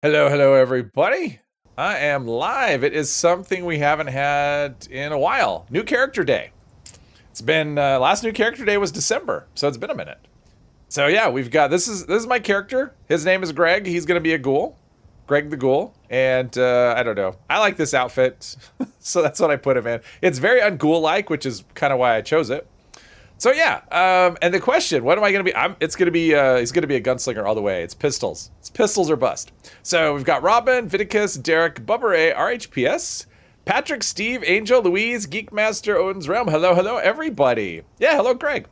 Hello, hello, everybody. I am live. It is something we haven't had in a while. New character day. It's been last new character day was December, so it's been a minute. So yeah, we've got this is my character. His name is Greg. He's gonna be a ghoul, Greg the Ghoul, and I don't know. I like this outfit, so that's what I put him in. It's very unghoul-like, which is kind of why I chose it. So yeah, and the question, what am I gonna be? It's gonna be, he's gonna be a gunslinger all the way. It's pistols. It's pistols or bust. So we've got Robin, Viticus, Derek, Bubba Ray, RHPS, Patrick, Steve, Angel, Louise, Geekmaster, Odin's Realm. Hello, hello, everybody. Yeah, hello, Greg.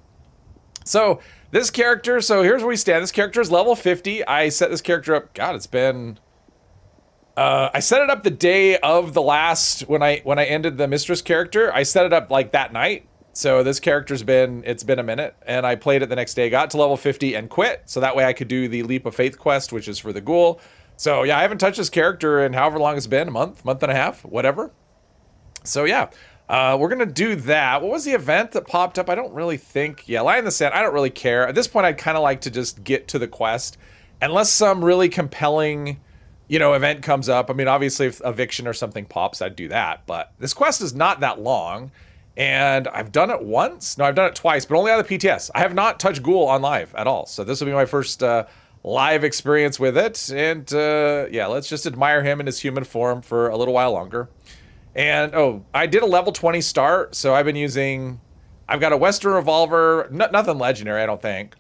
So this character, so here's where we stand. This character is level 50. I set this character up, God, it's been, I set it up the day of the last, when I ended the Mistress character. I set it up like that night. So this character's it's been a minute, and I played it the next day, got to level 50 and quit, so that way I could do the Leap of Faith quest, which is for the ghoul. So yeah, I haven't touched this character in however long it's been, a month and a half, whatever. So yeah, we're gonna do that. What was the event that popped up? I don't really think, yeah, Lie in the Sand, I don't really care. At this point, I'd kind of like to just get to the quest, unless some really compelling, event comes up. I mean, obviously if eviction or something pops, I'd do that, but this quest is not that long. And I've done it once. No, I've done it twice, but only on the PTS. I have not touched Ghoul on live at all. So this will be my first live experience with it. And yeah, let's just admire him in his human form for a little while longer. And oh, I did a level 20 start. So I've got a Western revolver, nothing legendary, I don't think.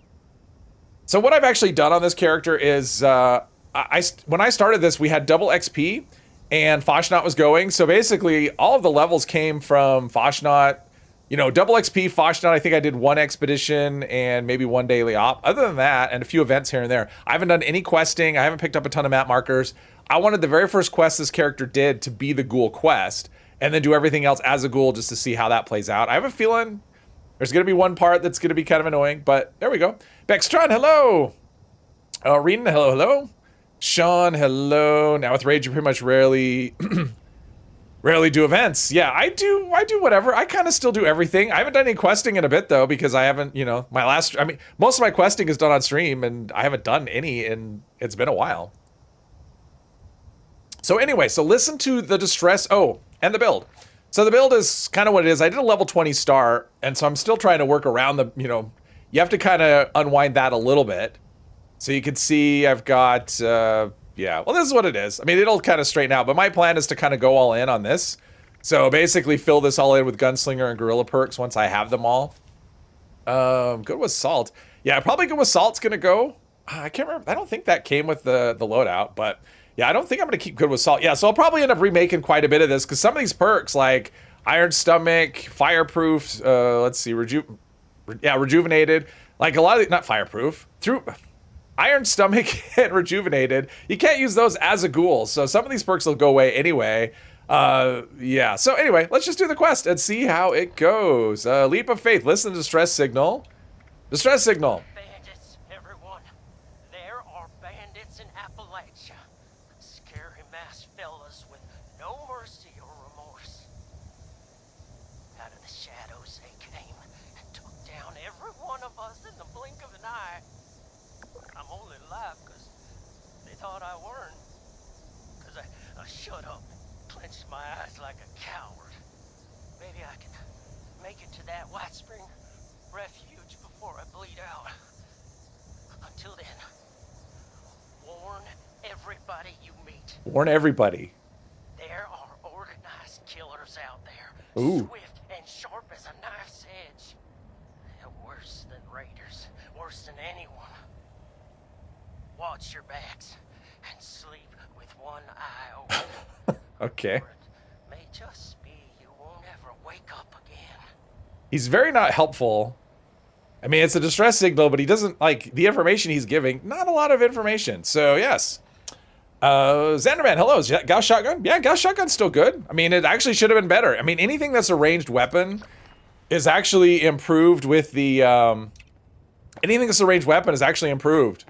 So what I've actually done on this character is when I started this, we had double XP. And Foshnot was going, so basically all of the levels came from Foshnot. Double XP, Foshnot, I think I did one expedition and maybe one daily op. Other than that, and a few events here and there, I haven't done any questing, I haven't picked up a ton of map markers. I wanted the very first quest this character did to be the ghoul quest, and then do everything else as a ghoul just to see how that plays out. I have a feeling there's gonna be one part that's gonna be kind of annoying, but there we go. Bextron, hello! Reen, hello, hello. Sean, hello. Now with Rage, you pretty much rarely do events. Yeah, I do whatever. I kind of still do everything. I haven't done any questing in a bit though, because I haven't, most of my questing is done on stream, and I haven't done any, and it's been a while. So anyway, so listen to the distress. Oh, and the build. So the build is kind of what it is. I did a level 20 start, and so I'm still trying to work around the, you have to kind of unwind that a little bit. So you can see I've got, yeah, well, this is what it is. I mean, it'll kind of straighten out, but my plan is to kind of go all in on this. So basically fill this all in with Gunslinger and Gorilla perks once I have them all. Good with Salt. Yeah, probably Good with Salt's gonna go. I can't remember. I don't think that came with the loadout, but yeah, I don't think I'm gonna keep Good with Salt. Yeah, so I'll probably end up remaking quite a bit of this, because some of these perks, like Iron Stomach, Fireproof, let's see, Rejuvenated, like a lot of not Fireproof, Iron Stomach and Rejuvenated, you can't use those as a ghoul, so some of these perks will go away anyway. Yeah, so anyway, let's just do the quest and see how it goes. Leap of Faith, listen to Distress Signal. Distress Signal. Bandits, everyone. There are bandits in Appalachia. Scary masked fellas with no mercy or remorse. Out of the shadows they came and took down every one of us in the blink of an eye. I'm only alive because they thought I weren't. Because I shut up, clenched my eyes like a coward. Maybe I can make it to that White Spring refuge before I bleed out. Until then, warn everybody you meet. Warn everybody. There are organized killers out there. Ooh. Swift and sharp as a knife's edge. They're worse than raiders. Worse than anyone. Watch your backs and sleep with one eye open. Okay. Or it may just be you won't ever wake up again. He's very not helpful. I mean, it's a distress signal, but he doesn't, like, the information he's giving, not a lot of information. So, yes. Xanderman, hello. Gauss Shotgun? Yeah, Gauss Shotgun's still good. I mean, it actually should have been better. I mean, anything that's a ranged weapon is actually improved with the, anything that's a ranged weapon is actually improved.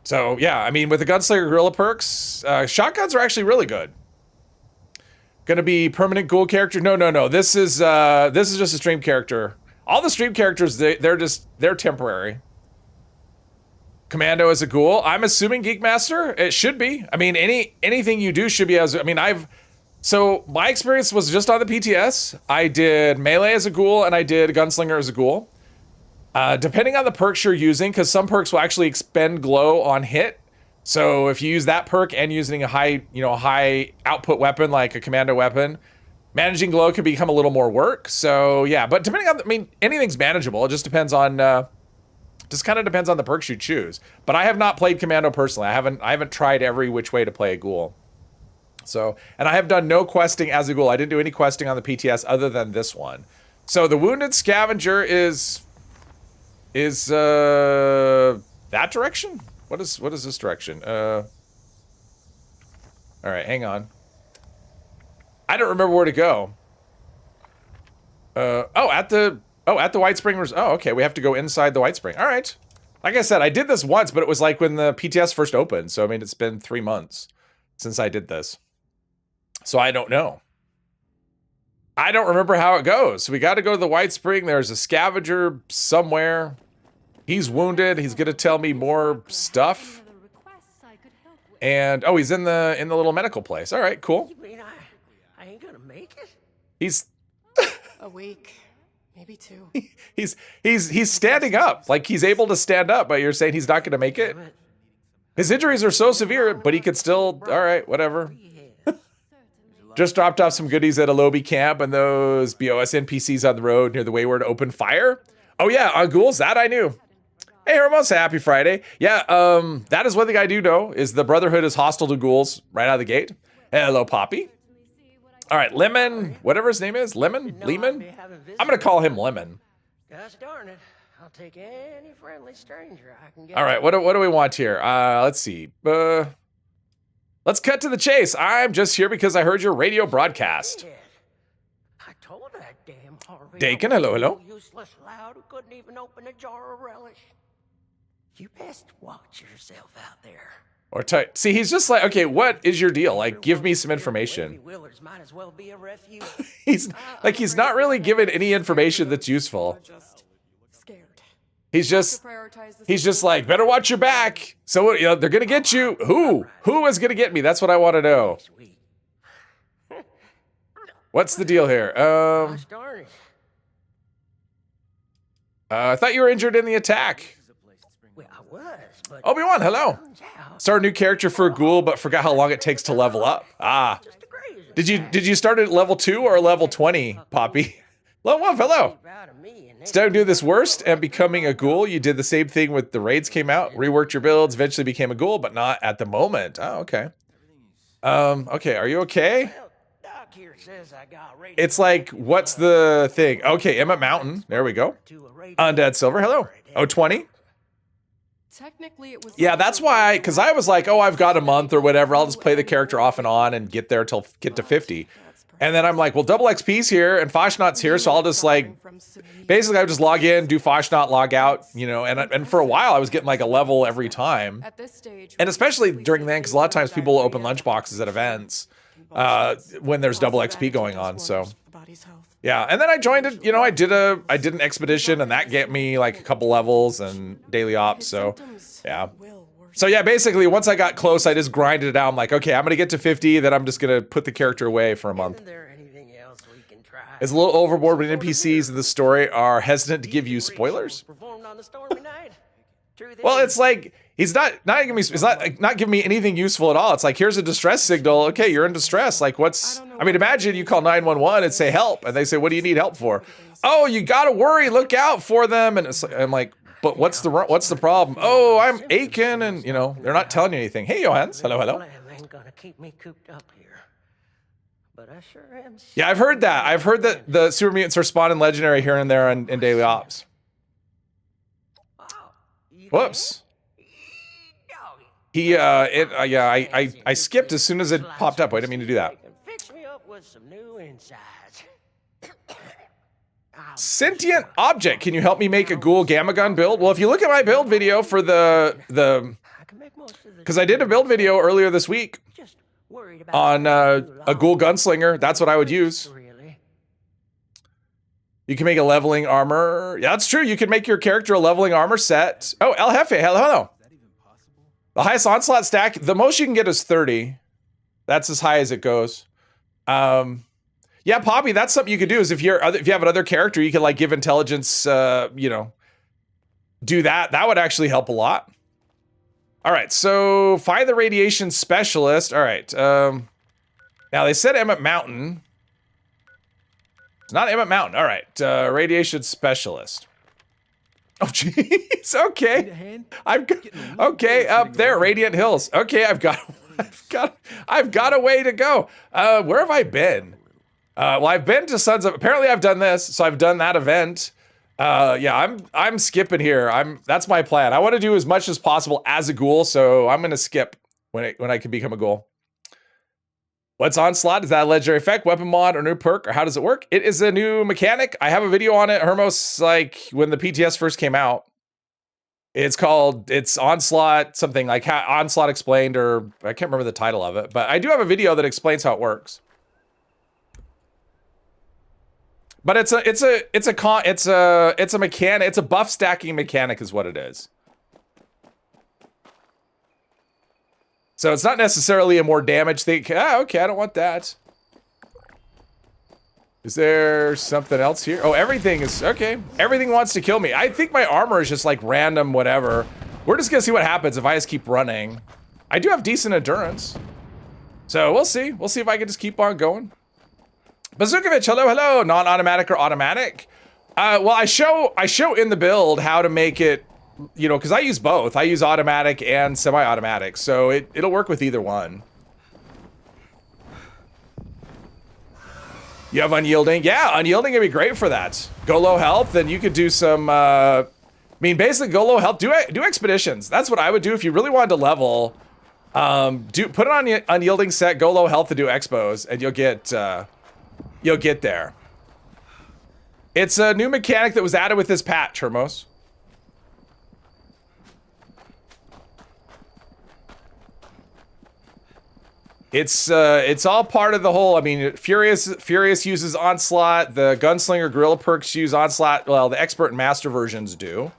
So, yeah, I mean, with the Gunslinger Gorilla perks, shotguns are actually really good. Gonna be permanent ghoul character? No. This is just a stream character. All the stream characters, they're temporary. Commando as a ghoul. I'm assuming Geekmaster. It should be. I mean, anything you do should be as. I mean, so my experience was just on the PTS. I did melee as a ghoul and I did gunslinger as a ghoul. Depending on the perks you're using, because some perks will actually expend glow on hit. So if you use that perk and using a high output weapon like a commando weapon, managing glow can become a little more work. So yeah, but depending on, I mean, anything's manageable. It just depends on, just kind of depends on the perks you choose. But I have not played commando personally. I haven't tried every which way to play a ghoul. So, and I have done no questing as a ghoul. I didn't do any questing on the PTS other than this one. So the wounded scavenger is that direction? What is this direction? All right, hang on. I don't remember where to go. At the White Spring. Oh, okay. We have to go inside the White Spring. All right. Like I said, I did this once, but it was like when the PTS first opened. So I mean, it's been 3 months since I did this. So I don't know. I don't remember how it goes. So we got to go to the White Spring. There's a scavenger somewhere. He's wounded. He's gonna tell me more stuff. And oh, he's in the little medical place. All right, cool. You mean I ain't gonna make it? He's a week, maybe 2. he's standing up. Like he's able to stand up, but you're saying he's not gonna make it? His injuries are so severe, but he could still. All right, whatever. Just dropped off some goodies at a Lobby camp, and those BOS NPCs on the road near the Wayward opened fire. Oh yeah, on ghouls, that I knew. Hey Hermos, happy Friday. Yeah, that is one thing I do know, is the Brotherhood is hostile to ghouls right out of the gate. Hello, Poppy. All right, Lemon, whatever his name is, Lemon? I'm gonna call him Lemon. Gosh darn it, I'll take any friendly stranger I can get. All right, what do we want here? Let's see. Let's cut to the chase. I'm just here because I heard your radio broadcast. I told that damn Harvey. Dakin, hello. Useless loud who couldn't even open a jar of relish. You best watch yourself out there. Or see, he's just like, okay, what is your deal? Like, give me some information. Might as well be a refuge. he's not really given any information that's useful. He's just like, better watch your back. So they're gonna get you. Who is gonna get me? That's what I want to know. What's the deal here? I thought you were injured in the attack. Well, I was, but Obi-Wan, hello. Start a new character for a ghoul, but forgot how long it takes to level up. Ah. Did you start at level 2 or level 20, Poppy? Lone Wolf, hello. Instead of doing this worst and becoming a ghoul, you did the same thing with the raids came out, reworked your builds, eventually became a ghoul, but not at the moment. Oh, okay. Okay, are you okay? It's like, what's the thing? Okay, Emmett Mountain. There we go. Undead Silver, hello. Oh, 20? Technically, it was. Yeah, that's why, because I was like, oh, I've got a month or whatever. I'll just play the character off and on and get there till get to 50. And then I'm like, well, double XP's here and Foshnot's here, so I'll just like, basically I would just log in, do Foshnot, log out, and for a while I was getting like a level every time. At this stage, and especially during then, because a lot of times people will open lunchboxes at events when there's double XP going on. So yeah, and then I joined it. I did an expedition, and that get me like a couple levels and daily ops. So yeah. So yeah, basically, once I got close, I just grinded it out. I'm like, okay, I'm gonna get to 50, then I'm just gonna put the character away for a month. Isn't there anything else we can try? It's a little overboard when NPCs in the story are hesitant to give you spoilers. Well, it's like he's not giving me anything useful at all. It's like, here's a distress signal. Okay, you're in distress. Like, I mean, imagine you call 911 and say help, and they say, what do you need help for? Oh, you gotta worry, look out for them. And I'm like, but what's the problem? Oh, I'm aching, and they're not telling you anything. Hey, Johans, hello. Ain't gonna keep me cooped up here, but I sure am. Yeah, I've heard that. I've heard that the super mutants are spawning legendary here and there in daily ops. Whoops. I skipped as soon as it popped up. I didn't mean to do that. Fix me up with some new insides. Sentient object. Can you help me make a ghoul gamma gun build? Well, if you look at my build video for because I did a build video earlier this week on a ghoul gunslinger. That's what I would use. You can make a leveling armor. Yeah, that's true. You can make your character a leveling armor set. Oh, El Jefe, hello. The highest onslaught stack, the most you can get is 30. That's as high as it goes. Yeah, Poppy, that's something you could do is if you have another character, you can like give intelligence, you know, do that. That would actually help a lot. All right, so find the radiation specialist. All right. Now they said Emmett Mountain. It's not Emmett Mountain. All right, radiation specialist. Oh, jeez. Okay. Okay, up there, Radiant Hills. Okay, I've got a way to go. Where have I been? Well, I've been to Sons of. Apparently, I've done this, so I've done that event. Yeah, I'm skipping here. That's my plan. I want to do as much as possible as a ghoul, so I'm gonna skip when I can become a ghoul. What's Onslaught? Is that a legendary effect, weapon mod, or new perk, or how does it work? It is a new mechanic. I have a video on it, Hermos, like when the PTS first came out. It's Onslaught, something like Onslaught Explained, or I can't remember the title of it, but I do have a video that explains how it works. But it's a mechanic. It's a buff stacking mechanic, is what it is. So it's not necessarily a more damage thing. Okay, I don't want that. Is there something else here? Oh, everything is okay. Everything wants to kill me. I think my armor is just like random, whatever. We're just gonna see what happens if I just keep running. I do have decent endurance, so we'll see. We'll see if I can just keep on going. Bazookovich, hello, hello. Non-automatic or automatic? Well, I show in the build how to make it, you know, because I use both. I use automatic and semi-automatic, so it'll work with either one. You have unyielding? Yeah, unyielding would be great for that. Go low health, and you could do some, I mean, basically go low health, do expeditions. That's what I would do if you really wanted to level. Put it on the unyielding set, go low health to do expos, and you'll get there. It's a new mechanic that was added with this patch, Hermos. It's all part of the whole. I mean, Furious uses Onslaught. The Gunslinger Gorilla perks use Onslaught. Well, the Expert and Master versions do.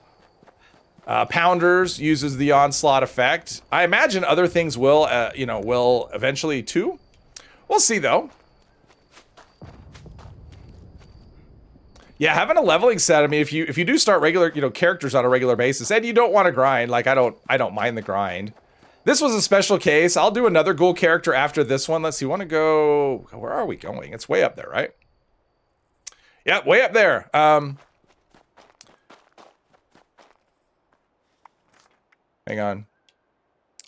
Pounders uses the Onslaught effect. I imagine other things will eventually too. We'll see though. Yeah, having a leveling set. I mean, if you do start regular, characters on a regular basis, and you don't want to grind, like I don't mind the grind. This was a special case. I'll do another ghoul character after this one. Let's see. Want to go? Where are we going? It's way up there, right? Yep, way up there. Hang on.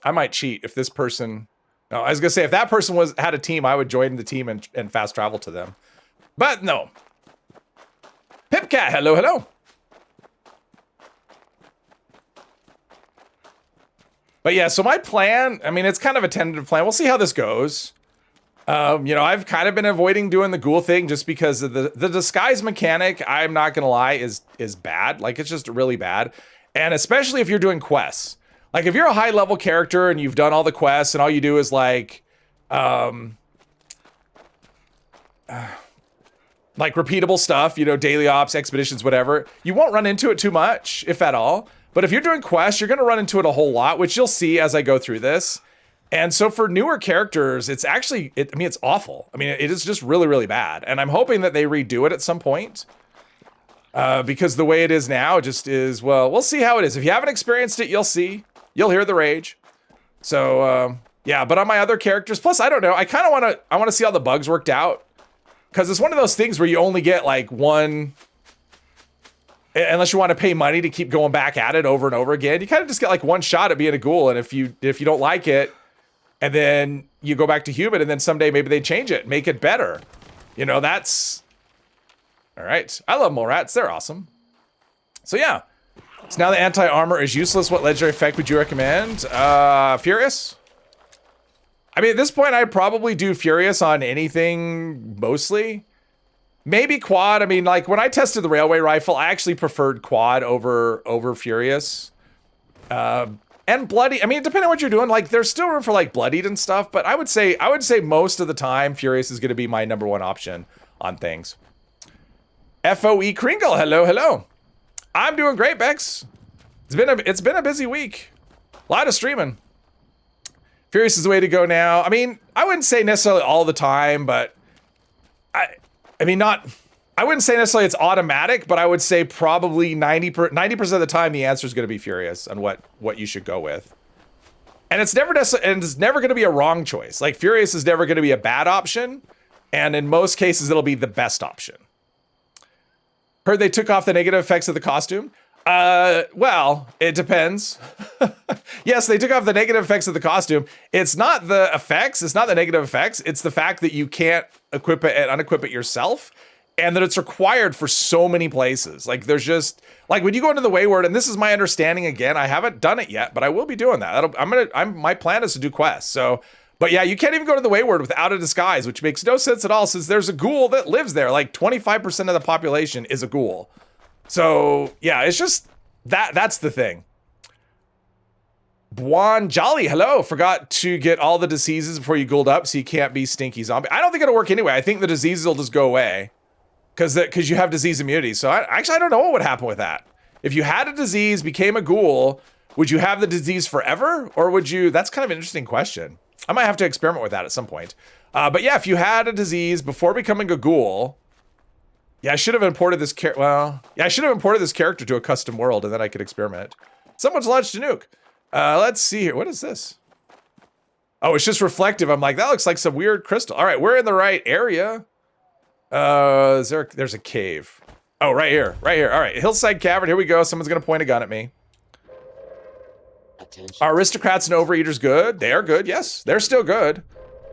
I might cheat if this person. No, I was gonna say if that person had a team, I would join the team and fast travel to them. But no. Pipcat, hello, hello. But yeah, so my plan, I mean, it's kind of a tentative plan. We'll see how this goes. I've kind of been avoiding doing the ghoul thing just because of the disguise mechanic, I'm not gonna lie, is bad. Like, it's just really bad. And especially if you're doing quests. Like, if you're a high level character and you've done all the quests and all you do is like repeatable stuff, daily ops, expeditions, whatever, you won't run into it too much, if at all. But if you're doing quests, you're going to run into it a whole lot, which you'll see as I go through this. And so for newer characters, it's actually, it's awful. I mean, it is just really, really bad. And I'm hoping that they redo it at some point. Because the way it is now just is, well, we'll see how it is. If you haven't experienced it, you'll see. You'll hear the rage. So, yeah, but on my other characters, plus, I don't know. I kind of want to see how the bugs worked out. Because it's one of those things where you only get like one, unless you want to pay money to keep going back at it over and over again. You kind of just get like one shot at being a ghoul, and if you don't like it, and then you go back to human, and then someday maybe they change it, make it better. That's all right. I love mole rats; they're awesome. So yeah, so now the anti-armor is useless. What legendary effect would you recommend? Furious. I mean, at this point, I'd probably do Furious on anything, mostly. Maybe quad. I mean, like, when I tested the railway rifle, I actually preferred quad over Furious. And bloody. I mean, depending on what you're doing, like, there's still room for, like, bloodied and stuff, but I would say most of the time, Furious is going to be my #1 option on things. FOE Kringle, hello, hello. I'm doing great, Bex. It's been a busy week. A lot of streaming. Furious is the way to go now. I mean, I wouldn't say necessarily all the time, but I wouldn't say necessarily it's automatic, but I would say probably 90% of the time the answer is going to be Furious on what you should go with. And it's never going to be a wrong choice. Like Furious is never going to be a bad option, and in most cases it'll be the best option. Heard they took off the negative effects of the costume. Well, it depends. Yes, they took off the negative effects of the costume. It's not the effects. It's not the negative effects. It's the fact that you can't equip it and unequip it yourself, and that it's required for so many places. Like there's just like when you go into the Wayward, and this is my understanding again. I haven't done it yet, but I will be doing that. My plan is to do quests. So, but yeah, you can't even go to the Wayward without a disguise, which makes no sense at all since there's a ghoul that lives there. Like 25% of the population is a ghoul. So yeah, it's just that's the thing. Buon Jolly, hello. Forgot to get all the diseases before you ghouled up, so you can't be stinky zombie. I don't think it'll work anyway. I think the diseases will just go away because you have disease immunity. So I don't know what would happen with that. If you had a disease, became a ghoul, would you have the disease forever, or would you? That's kind of an interesting question. I might have to experiment with that at some point. But yeah, if you had a disease before becoming a ghoul. Yeah, I should have imported this I should have imported this character to a custom world, and then I could experiment. Someone's launched a nuke. Let's see here. What is this? Oh, it's just reflective. I'm like, that looks like some weird crystal. All right, we're in the right area. There's a cave. Oh, right here. Right here. All right, hillside cavern. Here we go. Someone's gonna point a gun at me. Attention. Are aristocrats and overeaters good? They are good. Yes, they're still good.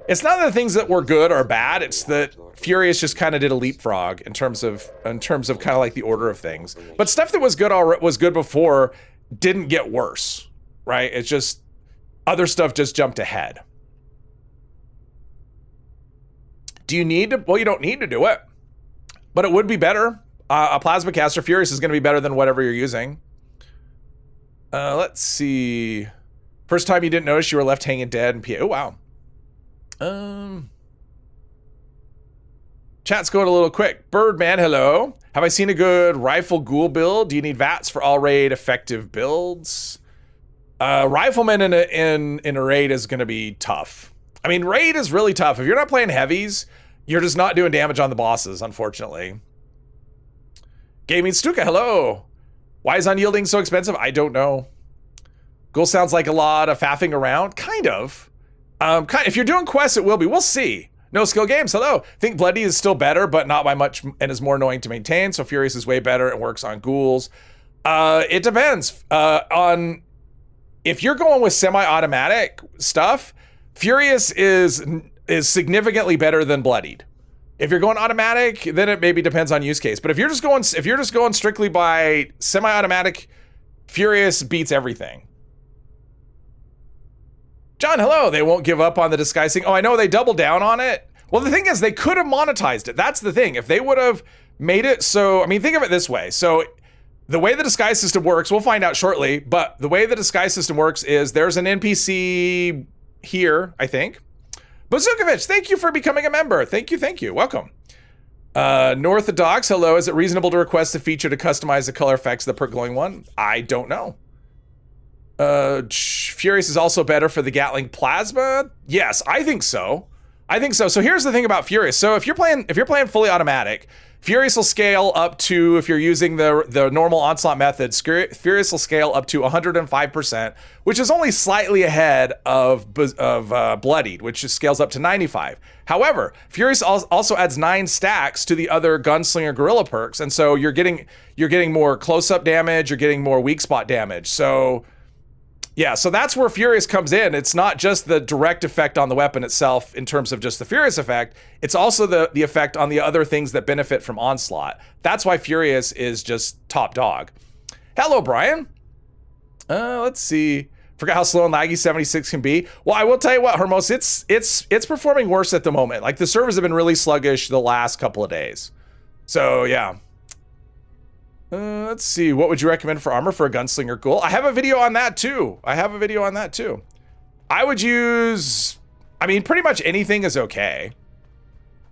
It's not that the things that were good are bad. It's that Furious just kind of did a leapfrog in terms of kind of like the order of things. But stuff that was good before didn't get worse, right? It's just other stuff just jumped ahead. Do you need to? Well, you don't need to do it, but it would be better. A plasma caster Furious is going to be better than whatever you're using. Let's see. First time you didn't notice you were left hanging dead and oh wow. Chat's going a little quick. Birdman, hello. Have I seen a good rifle ghoul build? Do you need VATS for all raid effective builds? Rifleman in a raid is going to be tough. I mean, raid is really tough. If you're not playing heavies, you're just not doing damage on the bosses, unfortunately. Gaming Stuka, hello. Why is unyielding so expensive? I don't know. Ghoul sounds like a lot of faffing around. Kind of. If you're doing quests, it will be. We'll see. No Skill Games, hello. Think Bloody is still better, but not by much, and is more annoying to maintain. So Furious is way better and works on ghouls. It depends on if you're going with semi-automatic stuff. Furious is significantly better than Bloodied. If you're going automatic, then it maybe depends on use case. But if you're just going strictly by semi-automatic, Furious beats everything. John, hello. They won't give up on the disguising. Oh, I know they doubled down on it. Well, the thing is, they could have monetized it. That's the thing. If they would have made it so, I mean, think of it this way. So the way the disguise system works, we'll find out shortly, but the way the disguise system works is there's an NPC here, I think. Bazukovich, thank you for becoming a member. Thank you. Welcome. Northodox, hello. Is it reasonable to request a feature to customize the color effects of the per glowing one? I don't know. Furious is also better for the Gatling plasma. Yes, I think so. So here's the thing about Furious. So if you're playing fully automatic, Furious will scale up to, if you're using the normal onslaught method, Furious will scale up to 105%, which is only slightly ahead of Bloodied, which scales up to 95. However, Furious also adds 9 stacks to the other gunslinger gorilla perks, and so you're getting more close-up damage, you're getting more weak spot damage. So yeah, so that's where Furious comes in. It's not just the direct effect on the weapon itself in terms of just the Furious effect. It's also the effect on the other things that benefit from Onslaught. That's why Furious is just top dog. Hello, Brian. Let's see. Forgot how slow and laggy 76 can be. Well, I will tell you what, Hermos, it's performing worse at the moment. Like the servers have been really sluggish the last couple of days. So yeah. Let's see. What would you recommend for armor for a gunslinger ghoul? I have a video on that too. I would use, I mean, pretty much anything is okay,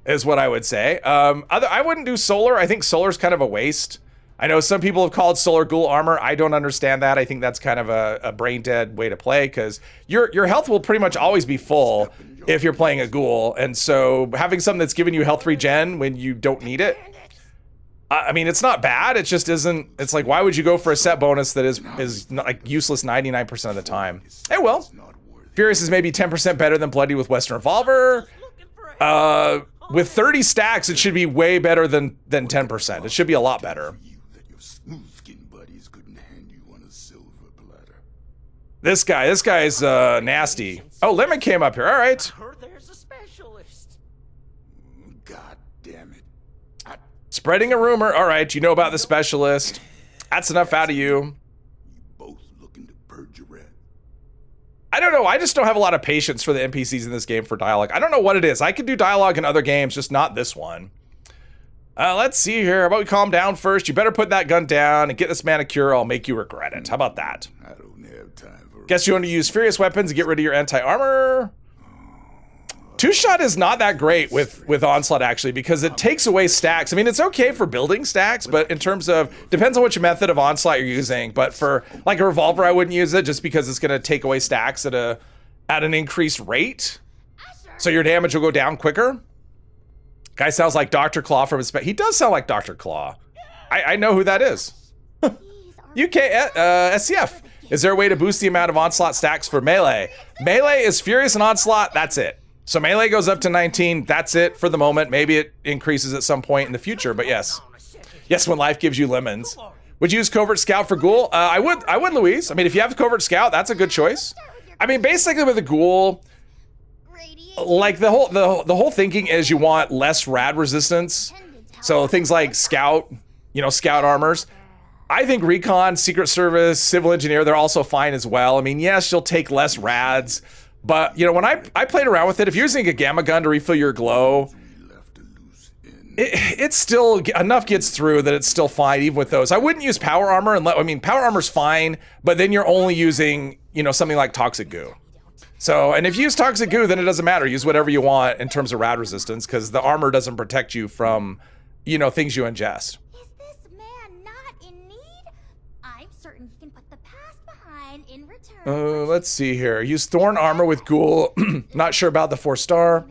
is what I would say. I wouldn't do solar. I think solar's kind of a waste. I know some people have called Solar Ghoul armor. I don't understand that. I think that's kind of a brain dead way to play, because your health will pretty much always be full if you're playing a ghoul. And so having something that's giving you health regen when you don't need it, I mean, it's not bad. It just isn't. It's like, why would you go for a set bonus that is like useless 99% of the time? Hey, well, Furious is maybe 10% better than Bloody with Western Revolver. With 30 stacks, it should be way better than 10%. It should be a lot better. This guy's nasty. Oh, Lemon came up here. All right. Heard there's a specialist. God damn it. Spreading a rumor. All right, you know about the specialist. That's enough out of you. You both looking to purge your wrath. I don't know. I just don't have a lot of patience for the NPCs in this game for dialogue. I don't know what it is. I can do dialogue in other games, just not this one. Let's see here. How about we calm down first? You better put that gun down and get this man a cure. I'll make you regret it. How about that? I don't have time for Guess you want to use Furious weapons to get rid of your anti-armor. Two-shot is not that great with Onslaught, actually, because it takes away stacks. I mean, it's okay for building stacks, but in terms of, depends on which method of Onslaught you're using. But for like a revolver, I wouldn't use it just because it's going to take away stacks at an increased rate. So your damage will go down quicker. Guy sounds like Dr. Claw from his... He does sound like Dr. Claw. I know who that is. UK SCF. Is there a way to boost the amount of Onslaught stacks for melee? Melee is Furious and Onslaught, that's it. So melee goes up to 19, that's it for the moment. Maybe it increases at some point in the future, but yes. Yes, when life gives you lemons. Would you use Covert Scout for Ghoul? I would, Louise. I mean, if you have Covert Scout, that's a good choice. I mean, basically with a Ghoul, like the whole thinking is you want less rad resistance. So things like Scout, Scout armors. I think Recon, Secret Service, Civil Engineer, they're also fine as well. I mean, yes, you'll take less rads, but when I played around with it, if you're using a gamma gun to refill your glow, it's still, enough gets through that it's still fine even with those. I wouldn't use power armor, power armor's fine, but then you're only using, something like Toxic Goo. So, and if you use Toxic Goo, then it doesn't matter. Use whatever you want in terms of rad resistance, because the armor doesn't protect you from, things you ingest. Is this man not in need? I'm certain he can put the past behind in return. Let's see here. Use Thorn armor with Ghoul. Not sure about the 4-star.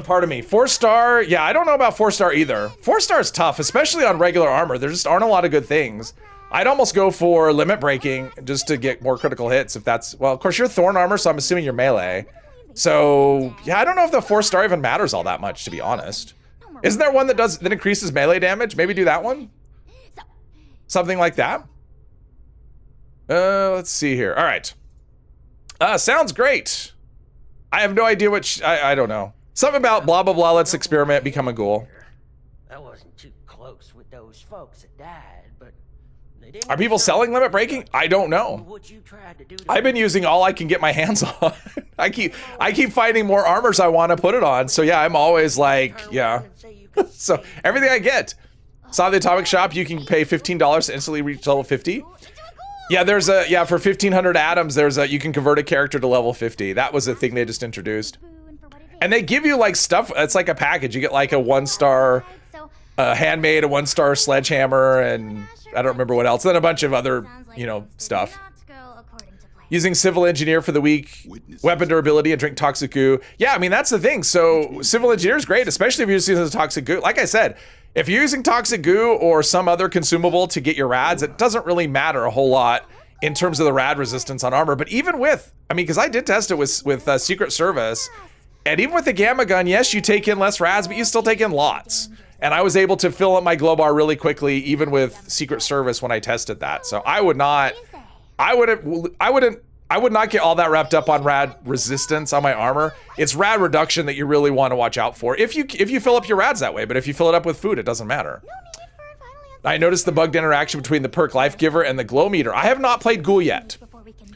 Pardon me. 4-star. Yeah, I don't know about 4-star either. 4-star is tough, especially on regular armor. There just aren't a lot of good things. I'd almost go for limit breaking just to get more critical hits if that's, well, of course you're Thorn armor, so I'm assuming you're melee. So, yeah, I don't know if the 4-star even matters all that much, to be honest. Isn't there one that increases melee damage? Maybe do that one? Something like that? Let's see here. All right. Sounds great. I have no idea which, I don't know. Something about blah, blah, blah, let's experiment, become a ghoul. I wasn't too close with those folks that died, but they didn't. Are people selling limit breaking? I don't know. What you tried to do to I've been using all I can get my hands on. I keep finding more armors I want to put it on. So yeah, I'm always like, yeah. So everything I get. Saw the Atomic Shop, you can pay $15 to instantly reach level 50. Yeah, for 1,500 atoms, you can convert a character to level 50. That was a thing they just introduced. And they give you like stuff, it's like a package. You get like a 1-star handmade, a 1-star sledgehammer, and I don't remember what else. Then a bunch of other, stuff. Using Civil Engineer for the weak, weapon durability, and drink Toxic Goo. Yeah, I mean, that's the thing. So Civil Engineer is great, especially if you're using the Toxic Goo. Like I said, if you're using Toxic Goo or some other consumable to get your rads, it doesn't really matter a whole lot in terms of the rad resistance on armor. But even with, because I did test it with Secret Service, and even with the Gamma Gun, yes, you take in less rads, but you still take in lots. And I was able to fill up my glow bar really quickly, even with Secret Service when I tested that. So I would not get all that wrapped up on rad resistance on my armor. It's rad reduction that you really want to watch out for. If you fill up your rads that way, but if you fill it up with food, it doesn't matter. I noticed the bugged interaction between the perk Life Giver and the glow meter. I have not played Ghoul yet.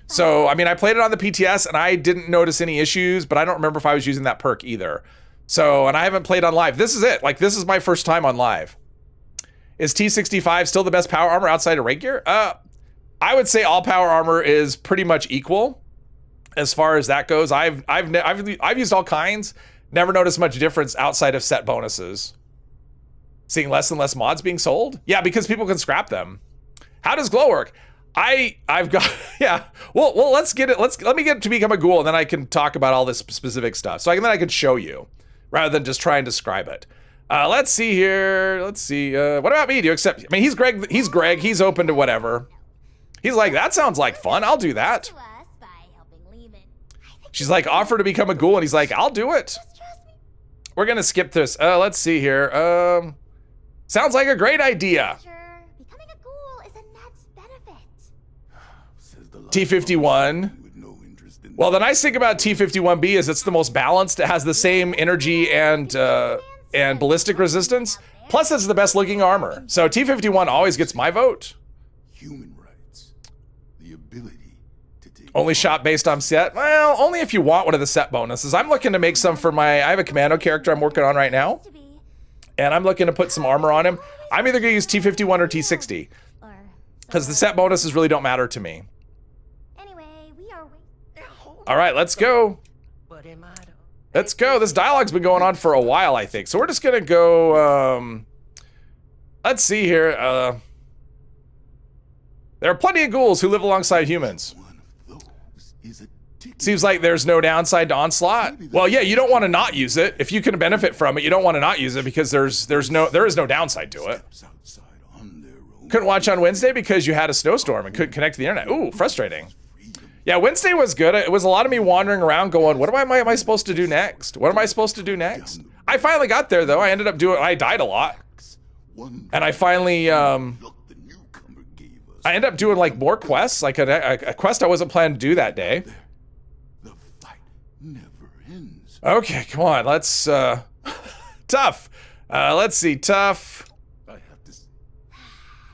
So, I played it on the PTS and I didn't notice any issues, but I don't remember if I was using that perk either. So, and I haven't played on live. This is it. Like, this is my first time on live. Is T65 still the best power armor outside of rank gear? I would say all power armor is pretty much equal as far as that goes. I've used all kinds, never noticed much difference outside of set bonuses. Seeing less and less mods being sold? Yeah, because people can scrap them. How does Glow work? I've got, yeah. Well, let's get it. Let me get it to become a ghoul, and then I can talk about all this specific stuff. So then I can show you, rather than just try and describe it. Let's see here. Let's see. What about me? Do you accept? I mean, he's Greg. He's Greg. He's open to whatever. He's like, that sounds like fun. I'll do that. To us by helping Lehman. I think She's like, offer to become a ghoul, and he's like, I'll do it. just trust me. We're gonna skip this. Let's see here. Sounds like a great idea. Sure, becoming a ghoul is a net benefit. Says the T51. with no interest in Well, the nice thing about T51B is it's the most balanced. It has the same energy and ballistic resistance. Plus, it's the best looking armor. So T51 always gets my vote. human rights. The ability to take Only shot based on set? Well, only if you want one of the set bonuses. I'm looking to make some for I have a commando character I'm working on right now. To be, And I'm looking to put some armor on him. I'm either gonna use T51 or T60. or Because the set bonuses really don't matter to me. anyway, we are. All right, let's go. But am I though? Let's go. This dialogue's been going on for a while, I think. So we're just gonna go, let's see here. There are plenty of ghouls who live alongside humans. one of those is a ticket. Seems like there's no downside to Onslaught. Well, yeah, you don't want to not use it. If you can benefit from it, you don't want to not use it because there is no downside to it. Steps outside on their own. Couldn't watch on Wednesday because you had a snowstorm and couldn't connect to the internet. Ooh, frustrating. Yeah, Wednesday was good. It was a lot of me wandering around going, what am I supposed to do next? What am I supposed to do next? I finally got there though. I ended up I died a lot. One And I finally, look the newcomer gave us. I ended up doing like more quests, like a quest I wasn't planning to do that day. The fight never ends. Okay, come on, let's, tough. Let's see, tough. I have to.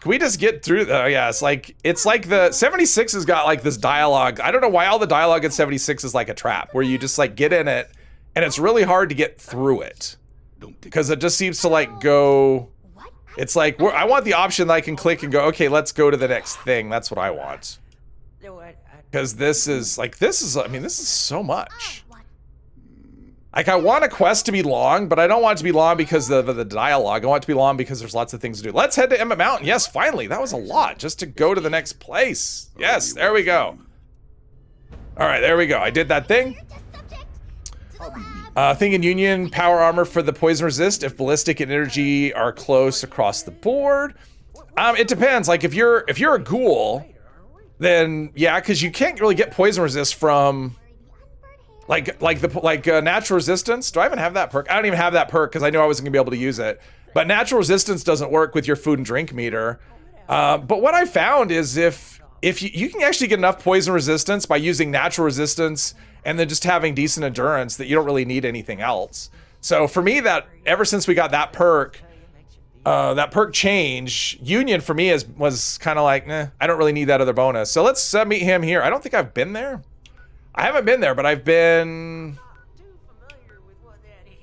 Can we just get through? Oh yeah, it's like the 76 has got like this dialogue. I don't know why all the dialogue in 76 is like a trap, where you just like get in it, and it's really hard to get through it Don't take. because it just seems to like go. What? It's like I want the option that I can click and go, okay, let's go to the next thing. That's what I want. Because this is I mean, this is so much. What? Like, I want a quest to be long, but I don't want it to be long because of the dialogue. I want it to be long because there's lots of things to do. Let's head to Emmett Mountain. Yes, finally. That was a lot just to go to the next place. Yes, there we go. All right, there we go. I did that thing. Test subject. To the lab. Thing in Union, power armor for the poison resist if ballistic and energy are close across the board. It depends. Like, if you're a ghoul, then yeah, because you can't really get poison resist from like natural resistance. Do I even have that perk? I don't even have that perk because I knew I wasn't gonna be able to use it. But natural resistance doesn't work with your food and drink meter. But what I found is if you can actually get enough poison resistance by using natural resistance and then just having decent endurance that you don't really need anything else. So for me, that ever since we got that perk change, Union for me was kind of like, nah, I don't really need that other bonus. So let's meet him here. I don't think I've been there. I haven't been there, but I've been...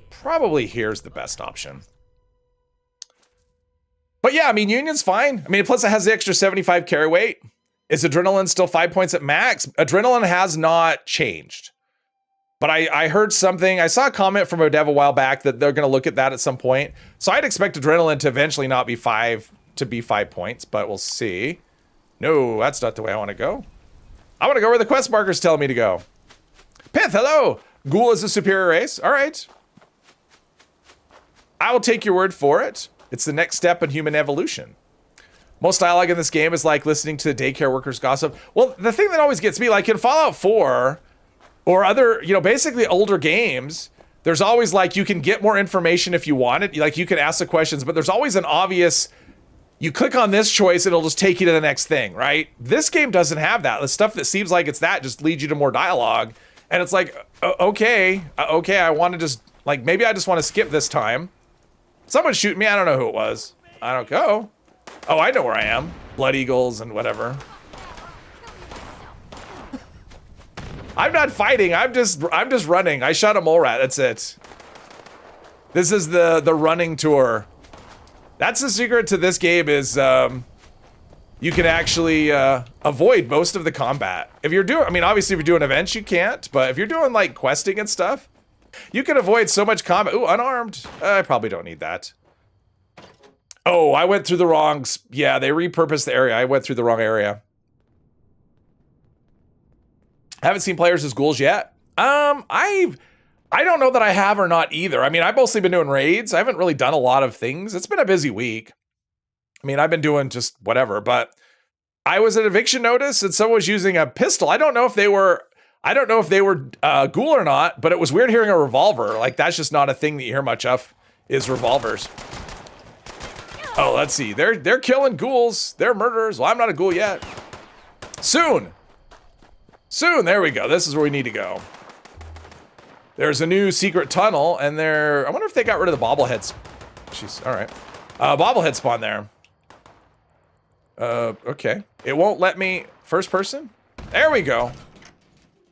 Probably here's the best option. But yeah, I mean, Union's fine. I mean, plus it has the extra 75 carry weight. Is Adrenaline still 5 points at max? Adrenaline has not changed. But I heard something, I saw a comment from a dev a while back that they're gonna look at that at some point. So I'd expect Adrenaline to eventually not be 5 points, but we'll see. No, that's not the way I wanna go. I wanna go where the quest marker's telling me to go. Pith, hello! Ghoul is a superior race, all right. I will take your word for it. It's the next step in human evolution. Most dialogue in this game is like listening to the daycare workers gossip. Well, the thing that always gets me, like in Fallout 4, or other, basically older games, there's always like, you can get more information if you want it. Like you can ask the questions, but there's always an obvious, you click on this choice, it'll just take you to the next thing, right? This game doesn't have that. The stuff that seems like it's that just leads you to more dialogue. And it's like, okay, I want to just, like, maybe I just want to skip this time. Someone's shooting me, I don't know who it was. I don't go. Oh, I know where I am. Blood Eagles and whatever. I'm not fighting. I'm just running. I shot a mole rat. That's it. This is the running tour. That's the secret to this game is you can actually avoid most of the combat. If you're doing, I mean, obviously if you're doing events, you can't. But if you're doing like questing and stuff, you can avoid so much combat. Ooh, unarmed. I probably don't need that. Oh, I went through the wrong... Yeah, they repurposed the area. I went through the wrong area. I haven't seen players as ghouls yet. I don't know that I have or not either. I mean, I've mostly been doing raids. I haven't really done a lot of things. It's been a busy week. I mean, I've been doing just whatever, but I was at eviction notice and someone was using a pistol. I don't know if they were ghoul or not, but it was weird hearing a revolver. Like, that's just not a thing that you hear much of, is revolvers. Oh, let's see. They're killing ghouls. They're murderers. Well, I'm not a ghoul yet. Soon. Soon. There we go. This is where we need to go. There's a new secret tunnel, and I wonder if they got rid of the bobbleheads. Jeez. All right. Bobblehead spawn there. Okay. It won't let me... First person? There we go.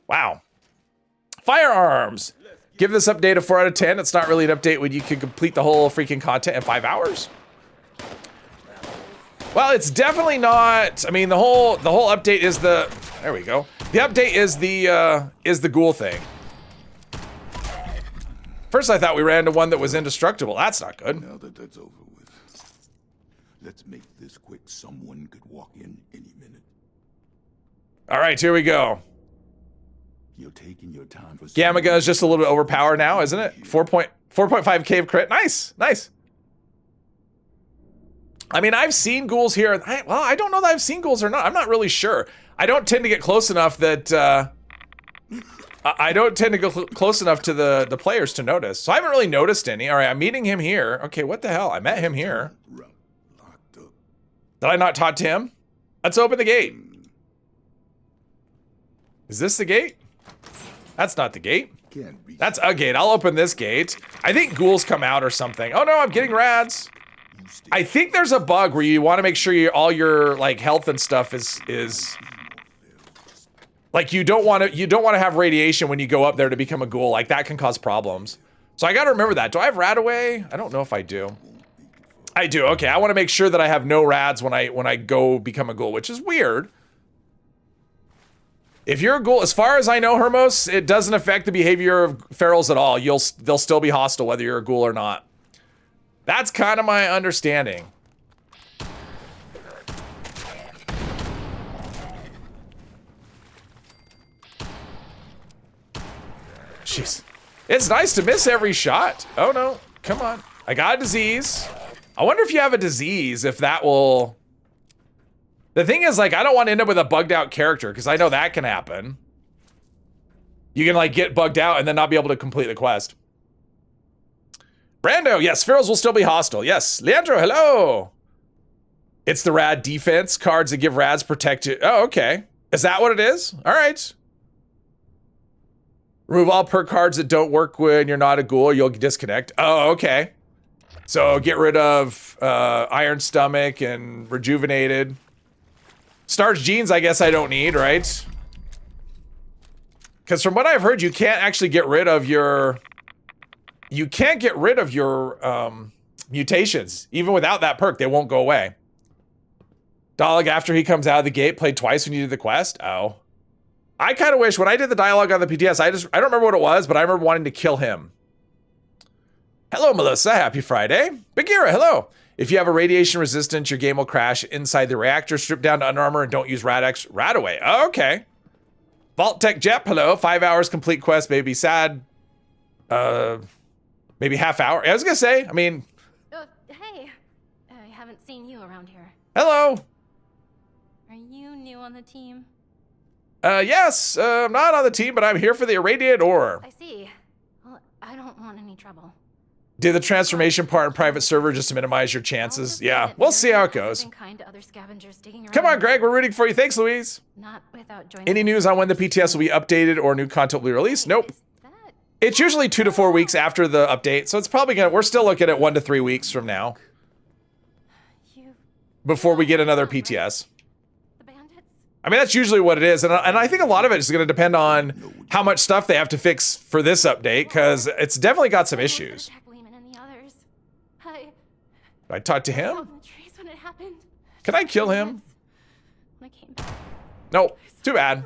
Wow. Firearms. Give this update a 4 out of 10. It's not really an update when you can complete the whole freaking content in 5 hours. Well, it's definitely not... I mean, the whole update is the... There we go. The update is the ghoul thing. First, I thought we ran into one that was indestructible. That's not good. Now that that's over with, let's make this quick. Someone could walk in any minute. All right, here we go. You're taking your time for... Gamaga is just a little bit overpowered now, isn't it? 4.5 cave crit. Nice, nice. I mean, I've seen ghouls here. Well, I don't know that I've seen ghouls or not. I'm not really sure. I don't tend to get close enough that... I don't tend to go close enough to the players to notice. So I haven't really noticed any. All right, I'm meeting him here. Okay, what the hell? I met him here. Did I not talk to him? Let's open the gate. Is this the gate? That's not the gate. That's a gate. I'll open this gate. I think ghouls come out or something. Oh no, I'm getting rads. I think there's a bug where you want to make sure all your like health and stuff is like you don't want to have radiation when you go up there to become a ghoul. Like that can cause problems. So I got to remember that. Do I have rad away? I don't know if I do. I do. Okay, I want to make sure that I have no rads when I go become a ghoul, which is weird. If you're a ghoul, as far as I know, Hermos, it doesn't affect the behavior of ferals at all. They'll still be hostile whether you're a ghoul or not. That's kind of my understanding. Jeez. It's nice to miss every shot. Oh no, come on. I got a disease. I wonder if you have a disease, if that will... The thing is, like, I don't want to end up with a bugged out character, because I know that can happen. You can, like, get bugged out and then not be able to complete the quest. Brando, yes, ferals will still be hostile. Yes, Leandro, hello. It's the rad defense cards that give rads protected. Oh, okay. Is that what it is? All right. Remove all perk cards that don't work when you're not a ghoul, you'll disconnect. Oh, okay. So get rid of Iron Stomach and Rejuvenated. Starch Jeans, I guess I don't need, right? Because from what I've heard, you can't actually get rid of your... You can't get rid of your mutations. Even without that perk, they won't go away. Dog, after he comes out of the gate, played twice when you did the quest? Oh. I kind of wish, when I did the dialogue on the PTS, I don't remember what it was, but I remember wanting to kill him. Hello, Melissa. Happy Friday. Bagheera, hello. If you have a radiation resistance, your game will crash inside the reactor. Strip down to Under Armour and don't use Radex. Radaway. Oh, okay. Vault Tech Jep, hello. 5 hours complete quest, maybe sad. Maybe half hour. I was gonna say, I mean. Hey. I haven't seen you around here. Hello. Are you new on the team? Yes. I'm not on the team, but I'm here for the irradiated ore. I see. Well, I don't want any trouble. Do the transformation part in private server just to minimize your chances. Yeah, we'll see how it goes. Come on, Greg, we're rooting for you. Thanks, Louise. Not without joining. Any news on when the PTS will be updated or new content will be released? Nope. It's usually 2 to 4 weeks after the update, so it's probably gonna. We're still looking at 1 to 3 weeks from now before we get another PTS. I mean, that's usually what it is, and I think a lot of it is going to depend on how much stuff they have to fix for this update, because it's definitely got some issues. I talked to him? Can I kill him? No, too bad.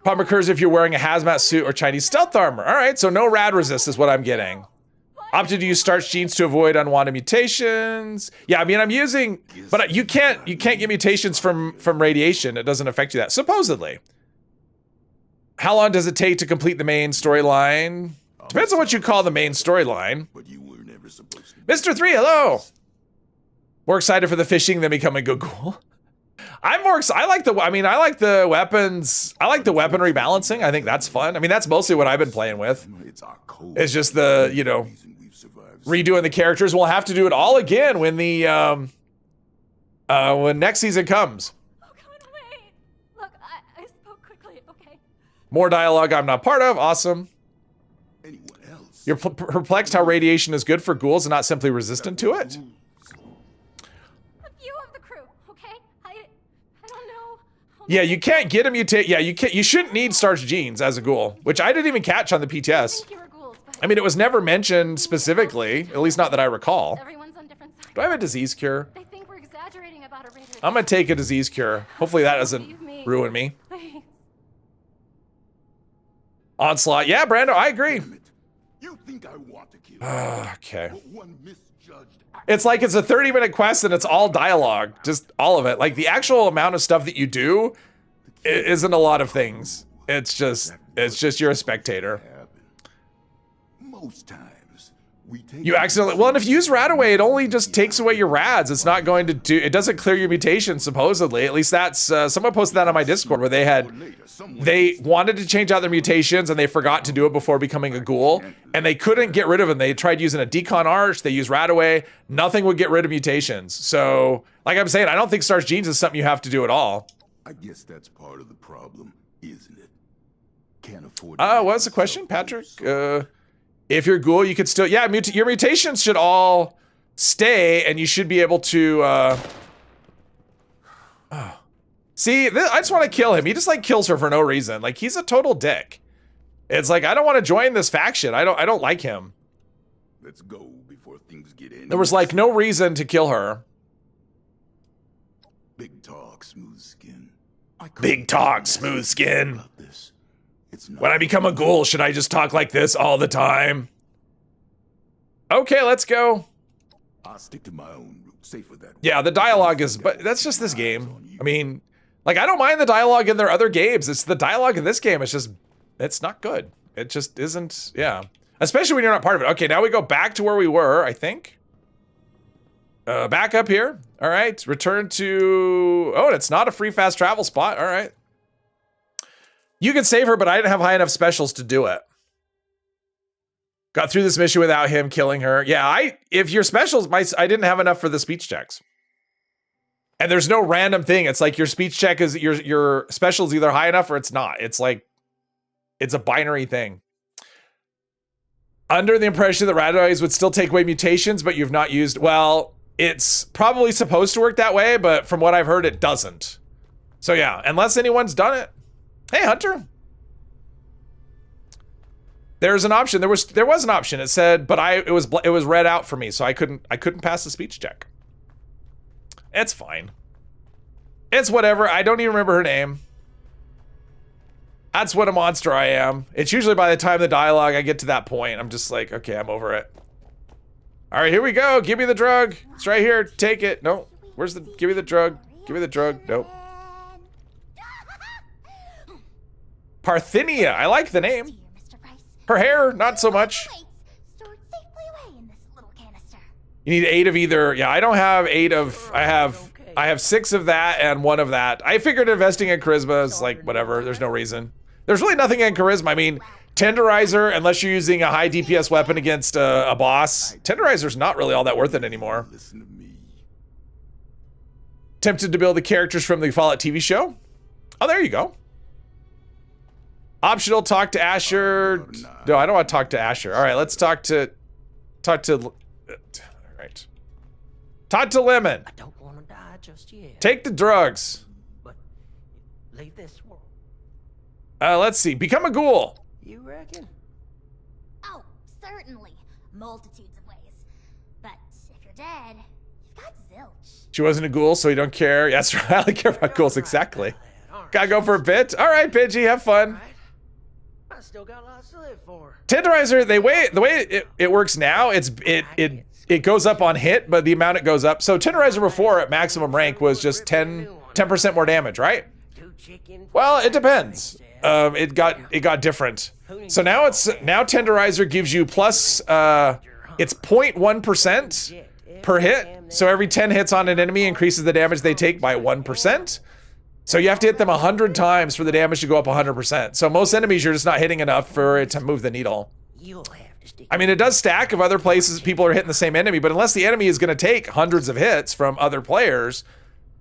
Problem occurs if you're wearing a hazmat suit or Chinese stealth armor. All right, so no rad resist is what I'm getting. Opted to use starch genes to avoid unwanted mutations. Yeah, I mean, I'm using, but you can't get mutations from radiation. It doesn't affect you that, supposedly. How long does it take to complete the main storyline? Depends on what you call the main storyline. But you were never supposed to. Mr. 3, hello. More excited for the fishing than becoming a ghoul. I'm more excited. I like the weapons. I like the weaponry balancing. I think that's fun. I mean, that's mostly what I've been playing with. It's our code. It's just the, you know, Reason we've survived. redoing the characters. We'll have to do it all again when the when next season comes. Oh God, wait. Look, I spoke quickly, okay? More dialogue I'm not part of. Awesome. Anyone else? You're perplexed how radiation is good for ghouls and not simply resistant to it? A few of the crew, okay? I don't know. Yeah, you can't get a mutate. Yeah, you shouldn't need starch genes as a ghoul, which I didn't even catch on the I PTS. think you were ghouls, but I mean, it was never mentioned specifically, at least not that I recall. everyone's on different sides. Do I have a disease cure? They think we're exaggerating about a rated. I'm gonna take a disease cure. Hopefully that doesn't ruin me. Please. Onslaught. Yeah, Brando, I agree. Damn it. You think I want to kill you? Okay. But one misjudged act. It's like it's a 30-minute quest and it's all dialogue. Just all of it. Like the actual amount of stuff that you do isn't a lot of things. It's just you're a spectator. Happen. Most times we take You accidentally, well, and if you use rad away, it only just takes away your rads. It's not going to do, it doesn't clear your mutations, supposedly. At least that's, someone posted that on my Discord where they wanted to change out their mutations and they forgot to do it before becoming a ghoul. And they couldn't get rid of them. They tried using a decon arch, they used rad away, nothing would get rid of mutations. So, like I'm saying, I don't think starch genes is something you have to do at all. I guess that's part of the problem, isn't it? Can't afford. What's the question, Patrick? If you're ghoul, you could still, yeah, your mutations should all stay, and you should be able to, See, I just want to kill him. He just, like, kills her for no reason. Like, he's a total dick. It's like, I don't want to join this faction. I don't like him. Let's go before things get in. There was, like, no reason to kill her. Big talk, smooth skin. Big talk, smooth skin. About this. It's not When I become a ghoul, should I just talk like this all the time? Okay, let's go. I'll stick to my own route. Safer that way. Yeah, the dialogue is, but that's just this game. I mean, like, I don't mind the dialogue in their other games. It's the dialogue in this game. It's just, it's not good. It just isn't, yeah. Especially when you're not part of it. Okay, now we go back to where we were, I think. Back up here. All right, return to, oh, and it's not a free fast travel spot. All right. You can save her, but I didn't have high enough specials to do it. Got through this mission without him killing her. Yeah, if your specials, I didn't have enough for the speech checks. And there's no random thing. It's like your speech check is, your special is either high enough or it's not. It's like, it's a binary thing. Under the impression that randomize would still take away mutations, but you've not used, well, it's probably supposed to work that way, but from what I've heard, it doesn't. So yeah, unless anyone's done it. Hey, Hunter. There's an option. There was an option. It said, but it was read out for me, so I couldn't pass the speech check. It's fine. It's whatever. I don't even remember her name. That's what a monster I am. It's usually by the time the dialogue I get to that point, I'm just like, okay, I'm over it. All right, here we go. Give me the drug. It's right here. Take it. No. Where's the, give me the drug. Give me the drug. Nope. Parthenia. I like the name. Dear Mr. Price. Her hair, not so much. Stored safely away in this little canister. You need 8 of either. Yeah, I don't have 8 of, I have 6 of that and 1 of that. I figured investing in charisma is like, whatever. There's no reason. There's really nothing in charisma. I mean, tenderizer, unless you're using a high DPS weapon against a boss, tenderizer's not really all that worth it anymore. Listen to me. Tempted to build the characters from the Fallout TV show? Oh, there you go. Optional, talk to Asher. No, I don't want to talk to Asher. All right, let's talk to all right. Talk to Lemon. I don't want to die just yet. Take the drugs. But leave this world. Let's see. Become a ghoul. You reckon? Oh, certainly. Multitudes of ways. But if you're dead, you've got zilch. She wasn't a ghoul, so you don't care. That's right. I only care about ghouls, exactly. Gotta go for a bit. All right, Pidgey, have fun. Right. still got lots to live for. Tenderizer, the way it works now, it goes up on hit, but the amount it goes up. So Tenderizer before at maximum rank was just 10% more damage, right? Well, it depends. It got different. So now Tenderizer gives you plus it's 0.1% per hit. So every 10 hits on an enemy increases the damage they take by 1%. So you have to hit them 100 times for the damage to go up 100%. So most enemies you're just not hitting enough for it to move the needle. I mean, it does stack if other places people are hitting the same enemy, but unless the enemy is going to take hundreds of hits from other players,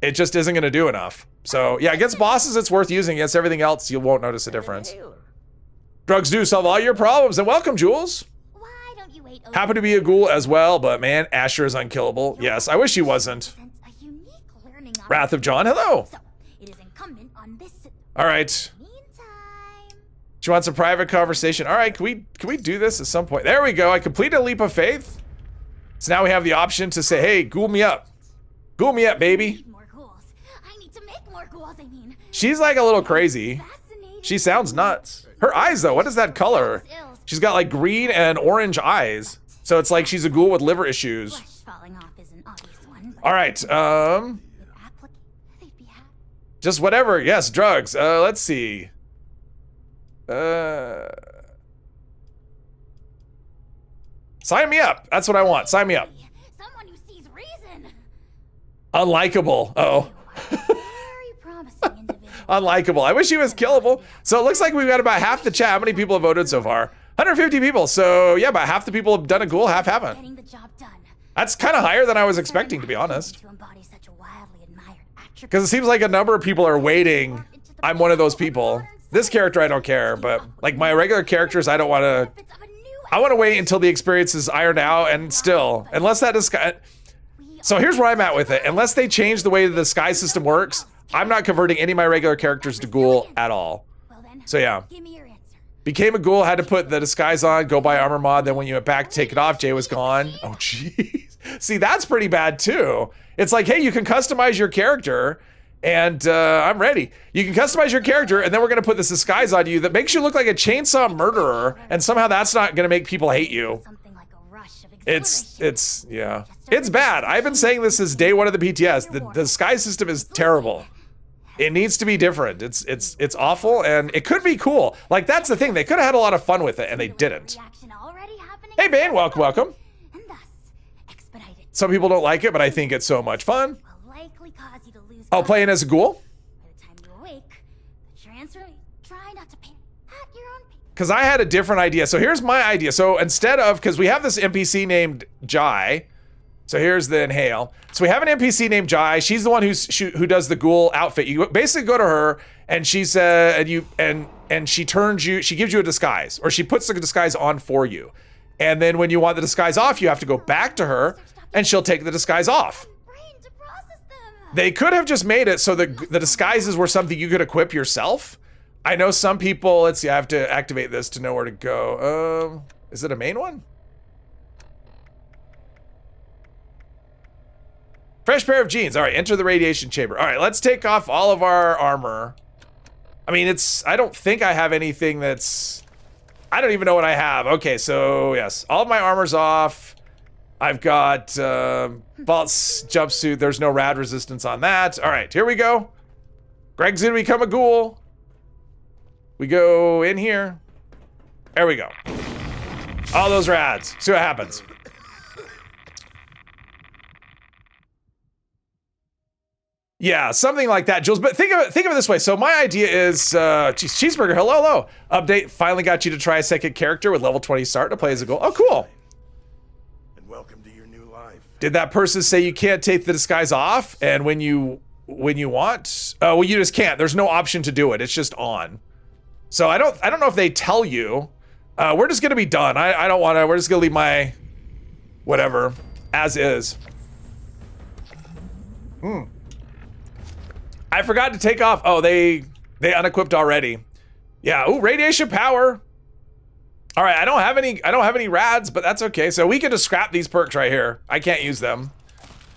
it just isn't going to do enough. So yeah, against bosses it's worth using. Against everything else you won't notice a difference. Drugs do solve all your problems, and welcome, Jules. Why don't you wait? Happen to be a ghoul as well, but man, Asher is unkillable. Yes, I wish he wasn't. Wrath of John, hello. So, it is incumbent on this. All right. Meantime, She wants a private conversation. All right, can we do this at some point? There we go. I completed a leap of faith. So now we have the option to say, hey, ghoul me up. Ghoul me up, baby. need more ghouls. I need to make more ghouls. I mean, She's like a little crazy. fascinating. She sounds nuts. Her eyes, though, what is that color? She's got like green and orange eyes. So it's like she's a ghoul with liver issues. Flesh falling off is an obvious one. But All right, with applic- they'd be happy. just whatever. Yes, drugs. Let's see. Sign me up. That's what I want. Sign me up. Someone who sees reason. Unlikable. Uh-oh. Very promising individual. Unlikable. I wish he was killable. So it looks like we've got about half the chat. How many people have voted so far? 150 people. So yeah, about half the people have done a ghoul, half haven't. Getting the job done. That's kind of higher than I was expecting, to be honest. To embody such a wildly admired attribute. Because it seems like a number of people are waiting. I'm one of those people. This character I don't care, but like my regular characters, I don't want to. Benefits of a new I want to wait until the experience is ironed out, and still, unless that disguise. So here's where I'm at with it. Unless they change the way the disguise system works, I'm not converting any of my regular characters to ghoul at all. Well then, So yeah. give me your answer. Became a ghoul, had to put the disguise on, go buy armor mod, then when you went back to take it off, Jay was gone. Oh, jeez. See, that's pretty bad, too. It's like, hey, you can customize your character, and I'm ready. You can customize your character, and then we're going to put this disguise on you that makes you look like a chainsaw murderer, and somehow that's not going to make people hate you. Something like a rush of Yeah. It's bad. I've been saying this since day one of the BTS. The disguise system is terrible. It needs to be different. It's awful, and it could be cool. Like, that's the thing. They could have had a lot of fun with it, and they didn't. reaction already happening. Hey, Bane, welcome. And thus, expedited Some people don't like it, but I think it's so much fun. will likely cause you to lose. Oh, playing as a ghoul? By the time you awake, the transfer. Try not to panic at your own pace. Because I had a different idea. So here's my idea. So instead of, because we have this NPC named Jai. So here's the inhale. So we have an NPC named Jai. She's the one who does the ghoul outfit. You basically go to her, and she's and she turns you. She gives you a disguise, or she puts the disguise on for you. And then when you want the disguise off, you have to go back to her, and she'll take the disguise off. Brain to process them. They could have just made it so that the disguises were something you could equip yourself. I know some people. Let's see. I have to activate this to know where to go. Is it a main one? Fresh pair of jeans. All right, enter the radiation chamber. All right, let's take off all of our armor. I mean, I don't think I have anything that's... I don't even know what I have. Okay, so yes, all of my armor's off. I've got Vault's jumpsuit. There's no rad resistance on that. All right, here we go. Greg's gonna become a ghoul. We go in here. There we go. All those rads. See what happens. Yeah, something like that, Jules. But think of it this way. So my idea is, Cheeseburger, hello. Update finally got you to try a second character with level 20 start to play as a ghoul. Oh, cool. And welcome to your new life. Did that person say you can't take the disguise off? And when you want, well, you just can't. There's no option to do it. It's just on. So I don't know if they tell you. We're just gonna be done. I don't want to. We're just gonna leave my whatever as is. I forgot to take off. Oh, they unequipped already. Yeah. Ooh, radiation power. All right. I don't have any rads, but that's okay. So we can just scrap these perks right here. I can't use them.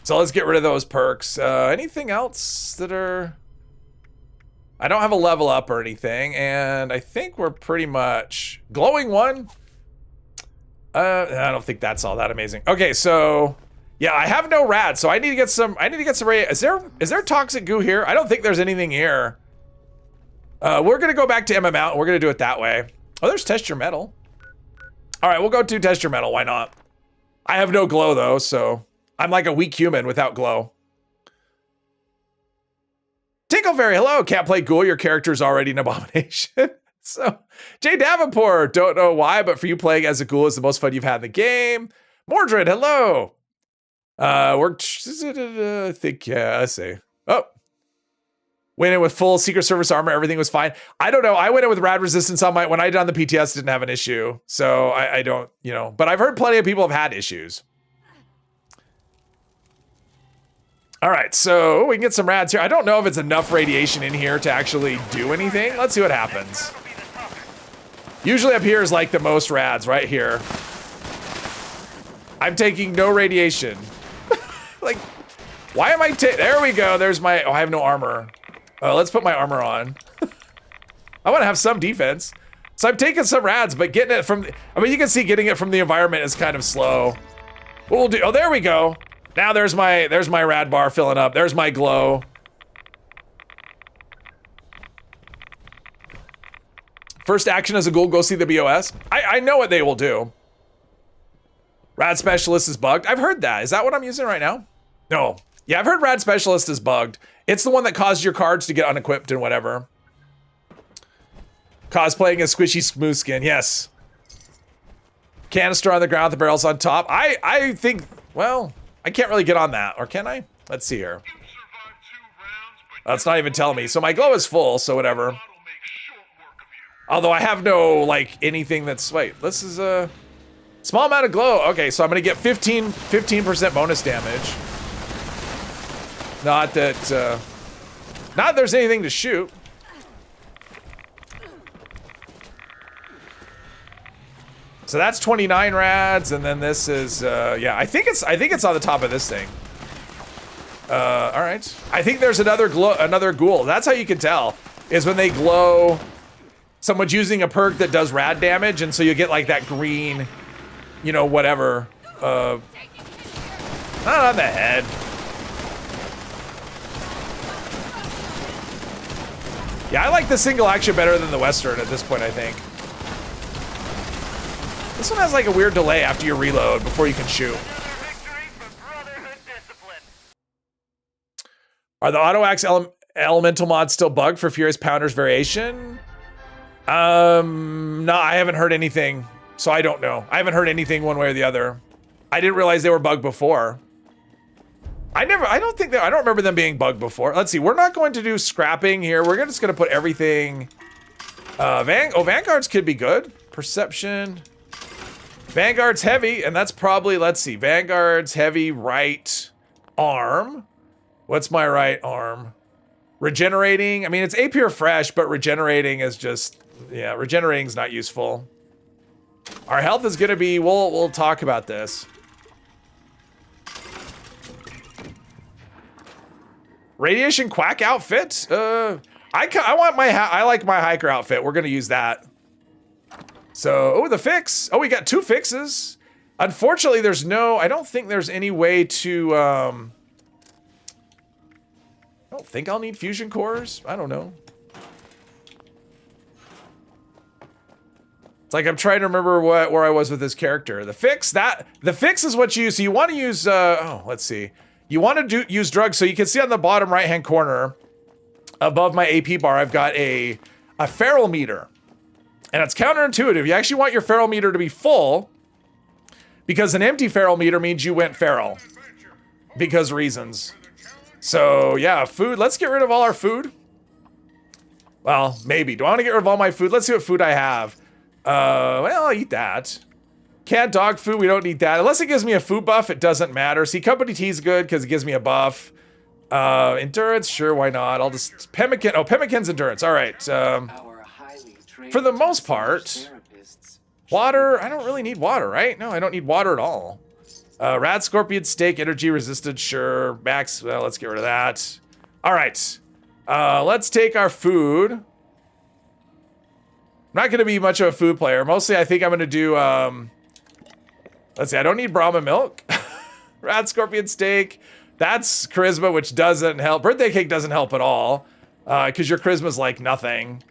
So let's get rid of those perks. Anything else that are? I don't have a level up or anything, and I think we're pretty much glowing one. I don't think that's all that amazing. Okay, so yeah, I have no rad, so I need to get some. Is there toxic goo here? I don't think there's anything here. We're gonna go back to MM out, and we're gonna do it that way. Oh, there's test your metal. All right, we'll go to test your metal. Why not? I have no glow though, so I'm like a weak human without glow. Tinkle Fairy, hello. Can't play Ghoul. Your character's already an abomination. So, Jay Davenport, don't know why, but for you, playing as a Ghoul is the most fun you've had in the game. Mordred, hello. I think, yeah, I see. Oh. Went in with full Secret Service armor. Everything was fine. I don't know. I went in with rad resistance on when I did on the PTS, didn't have an issue. So I don't, but I've heard plenty of people have had issues. All right, so we can get some rads here. I don't know if it's enough radiation in here to actually do anything. Let's see what happens. Usually up here is like the most rads right here. I'm taking no radiation. Like, why am I there we go. There's my, I have no armor. Let's put my armor on. I want to have some defense. So I'm taking some rads, but getting it from, you can see getting it from the environment is kind of slow. What we'll do, oh, there we go. Now there's my rad bar filling up. There's my glow. First action as a Ghoul, go see the BOS. I know what they will do. Rad Specialist is bugged. I've heard that. Is that what I'm using right now? No. Yeah, I've heard Rad Specialist is bugged. It's the one that caused your cards to get unequipped and whatever. Cosplaying a squishy smooth skin. Yes. Canister on the ground, the barrel's on top. I think, well, I can't really get on that, or can I? Let's see here. That's not even telling me. So my glow is full, so whatever. Although I have no, like, anything that's, wait, this is a small amount of glow. Okay, so I'm gonna get 15% bonus damage. Not that there's anything to shoot. So that's 29 rads, and then this is, yeah, I think it's on the top of this thing. All right. I think there's another ghoul. That's how you can tell, is when they glow. Someone's using a perk that does rad damage, and so you get like that green, whatever. Not on the head. Yeah, I like the single action better than the Western at this point, I think. This one has like a weird delay after you reload before you can shoot. Are the auto axe elemental mods still bugged for Furious Pounder's variation? No, I haven't heard anything, so I don't know. I haven't heard anything one way or the other. I didn't realize they were bugged before. I don't remember them being bugged before. Let's see, we're not going to do scrapping here. We're just gonna put everything. Vanguards could be good. Perception. Vanguard's heavy, and that's probably, let's see, Vanguard's heavy right arm. What's my right arm? Regenerating, I mean, it's AP or fresh, but regenerating is just, yeah, regenerating's not useful. Our health is gonna be, we'll talk about this. Radiation quack outfit? I like my hiker outfit. We're gonna use that. So, oh, the fix. Oh, we got 2 fixes. Unfortunately, I don't think there's any way to, I don't think I'll need fusion cores. I don't know. It's like I'm trying to remember where I was with this character. The fix is what you use. So you want to use, let's see. You want to use drugs. So you can see on the bottom right-hand corner, above my AP bar, I've got a feral meter. And it's counterintuitive. You actually want your feral meter to be full, because an empty feral meter means you went feral. Because reasons. So yeah, food. Let's get rid of all our food. Well, maybe. Do I want to get rid of all my food? Let's see what food I have. Well, I'll eat that. Canned dog food, we don't need that. Unless it gives me a food buff, it doesn't matter. See, company tea is good because it gives me a buff. Endurance, sure, why not? I'll just, pemmican, oh, pemmican's endurance, all right. For the most part, water, I don't really need water, right? No, I don't need water at all. Rad scorpion steak, energy resistant, sure. Max, well, let's get rid of that. All right. Let's take our food. I'm not going to be much of a food player. Mostly, I think I'm going to do, let's see, I don't need Brahma milk. Rat scorpion steak. That's charisma, which doesn't help. Birthday cake doesn't help at all, because your charisma's like nothing.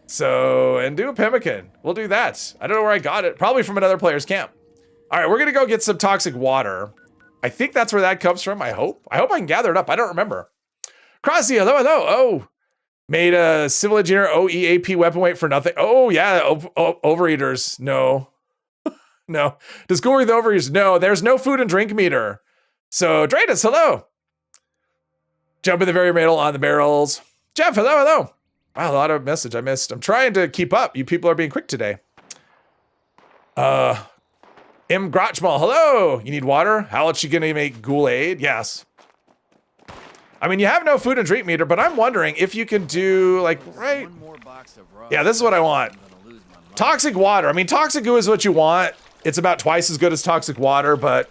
So, and do a pemmican. We'll do that. I don't know where I got it. Probably from another player's camp. All right, we're going to go get some toxic water. I think that's where that comes from, I hope. I hope I can gather it up. I don't remember. Crossy, hello, hello. Oh, made a civil engineer OEAP weapon weight for nothing. Oh, yeah, overeaters. No. No. Does Ghoul with overeaters? No, there's no food and drink meter. So, Dratus, hello. Jump in the very middle on the barrels. Jeff, hello, hello. Wow, a lot of message I missed. I'm trying to keep up. You people are being quick today. M. Grotchmal, hello. You need water? How else you gonna make Ghoul aid? Yes. I mean, you have no food and drink meter, but I'm wondering if you can do, like, right? Yeah, this is what I want. Toxic water. I mean, toxic goo is what you want. It's about twice as good as toxic water, but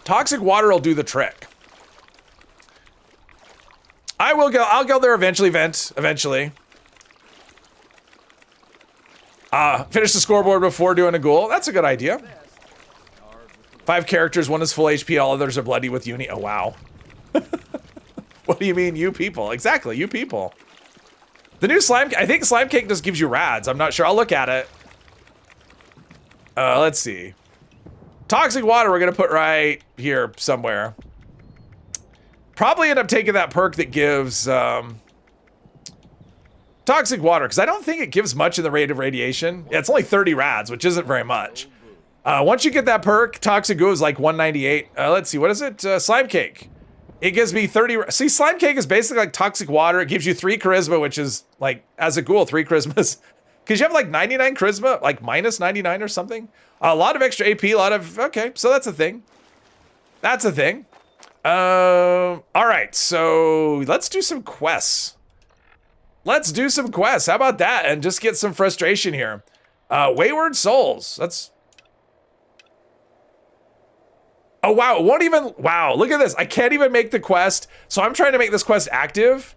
toxic water will do the trick. I'll go there eventually, eventually. Finish the scoreboard before doing a Ghoul. That's a good idea. 5 characters, 1 is full HP, all others are bloody with uni. Oh, wow. What do you mean, you people? Exactly, you people. The new slime, I think slime cake just gives you rads. I'm not sure, I'll look at it. Let's see. Toxic water, we're gonna put right here somewhere. Probably end up taking that perk that gives, toxic water, because I don't think it gives much in the rate of radiation. Yeah, it's only 30 rads, which isn't very much. Once you get that perk, Toxic Goo is like 198. Let's see, what is it? Slime Cake. It gives me 30. See, Slime Cake is basically like Toxic Water. It gives you 3 charisma, which is like, as a Ghoul, 3 charismas. Because you have like 99 charisma, like minus 99 or something. A lot of extra AP, a lot of, okay, so that's a thing. That's a thing. All right, so let's do some quests. Let's do some quests. How about that? And just get some frustration here. Wayward Souls. That's. Oh, wow. It won't even. Wow. Look at this. I can't even make the quest. So I'm trying to make this quest active.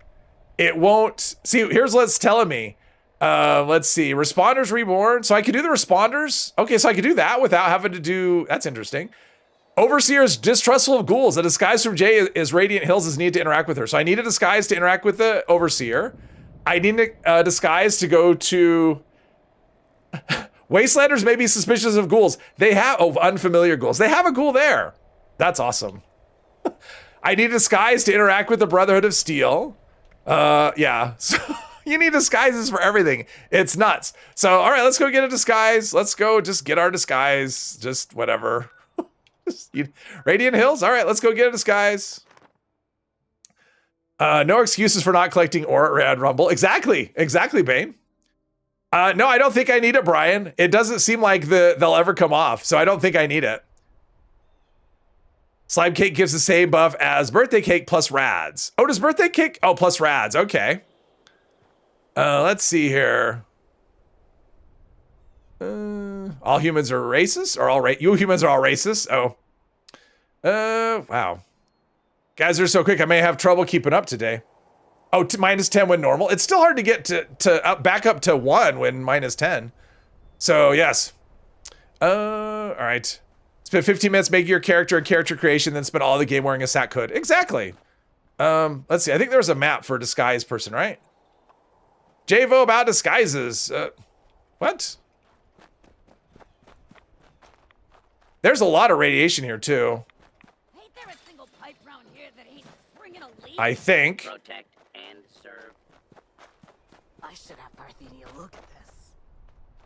It won't. See, here's what's telling me. Let's see. Responders reborn. So I could do the responders. Okay, so I could do that without having to do. That's interesting. Overseer is distrustful of ghouls. A disguise from Jay is Radiant Hills is needed to interact with her. So I need a disguise to interact with the Overseer. I need a disguise to go to... Wastelanders may be suspicious of ghouls. They have... Oh, unfamiliar ghouls. They have a ghoul there. That's awesome. I need a disguise to interact with the Brotherhood of Steel. Yeah. So you need disguises for everything. It's nuts. So, all right, let's go get a disguise. Let's go just get our disguise. Just whatever. Radiant Hills? All right, let's go get a disguise. No excuses for not collecting ore at Rad Rumble. Exactly, Bane. No, I don't think I need it, Brian. It doesn't seem like they'll ever come off, so I don't think I need it. Slime Cake gives the same buff as Birthday Cake plus Rads. Oh, does Birthday Cake? Oh, plus Rads, okay. Let's see here. All humans are racist? Or you humans are all racist? Oh. Wow. Guys are so quick, I may have trouble keeping up today. Oh, minus 10 when normal. It's still hard to get to back up to 1 when minus 10. So, yes. All right. Spend 15 minutes making your character a character creation, then spend all the game wearing a sack hood. Exactly. Let's see. I think there was a map for a disguise person, right? JVO about disguises. What? There's a lot of radiation here, too. Ain't there a single pipe round here that ain't bringing a leak? I think. Protect and serve. I should have Parthenia look at this.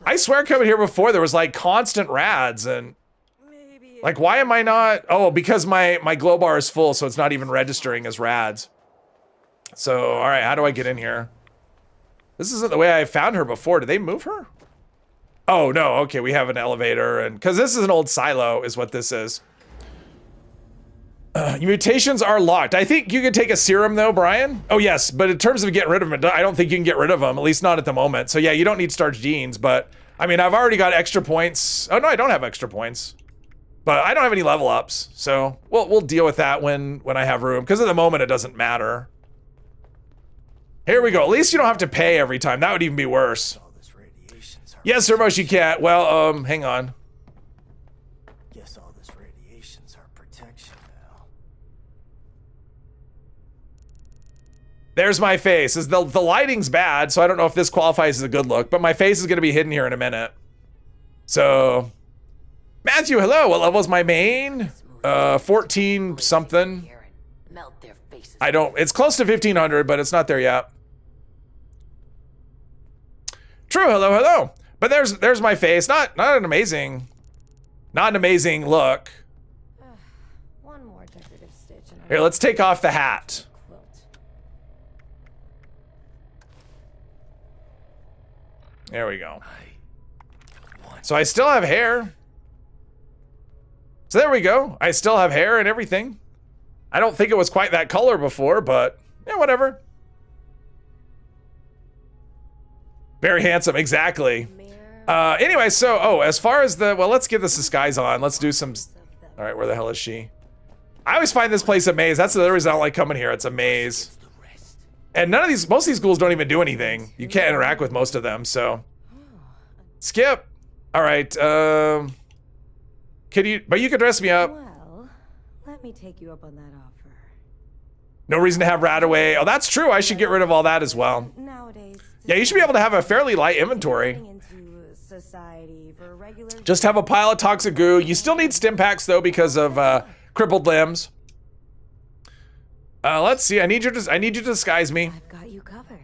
I swear coming here before, there was like constant rads and like, why am I not? Oh, because my glow bar is full, so it's not even registering as rads. So, all right, how do I get in here? This isn't the way I found her before. Did they move her? Oh, no. Okay, we have an elevator. And because this is an old silo is what this is. Mutations are locked. I think you can take a serum, though, Brian. Oh, yes. But in terms of getting rid of them, I don't think you can get rid of them, at least not at the moment. So, yeah, you don't need starch genes. But, I mean, I've already got extra points. Oh, no, I don't have extra points. But I don't have any level ups, so we'll deal with that when I have room, because at the moment it doesn't matter. Here we go. At least you don't have to pay every time. That would even be worse. Yes, sir, most you can't. Well, hang on. Guess all this radiation's our protection now. There's my face. The lighting's bad, so I don't know if this qualifies as a good look, but my face is going to be hidden here in a minute. So, Matthew, hello. What level is my main? 14 something. I don't, it's close to 1500, but it's not there yet. True, hello, hello. But there's my face. Not an amazing look. One more decorative stitch. And Here, let's take off the hat. quilt. There we go. So I still have hair. So there we go. I still have hair and everything. I don't think it was quite that color before, but yeah, whatever. Very handsome, exactly. Anyway, so, as far as well, let's give this disguise on. Let's do some, all right, where the hell is she? I always find this place a maze. That's the other reason I don't like coming here. It's a maze. And most of these ghouls don't even do anything. You can't interact with most of them, so. Skip. All right, but you could dress me up. Well, let me take you up on that offer. No reason to have rat away. Oh, that's true. I should get rid of all that as well. Nowadays, Yeah, you should be able to have a fairly light inventory. into society for regular Just have a pile of toxic goo. You still need stim packs though because of crippled limbs. Let's see. I need you to disguise me. I've got you covered.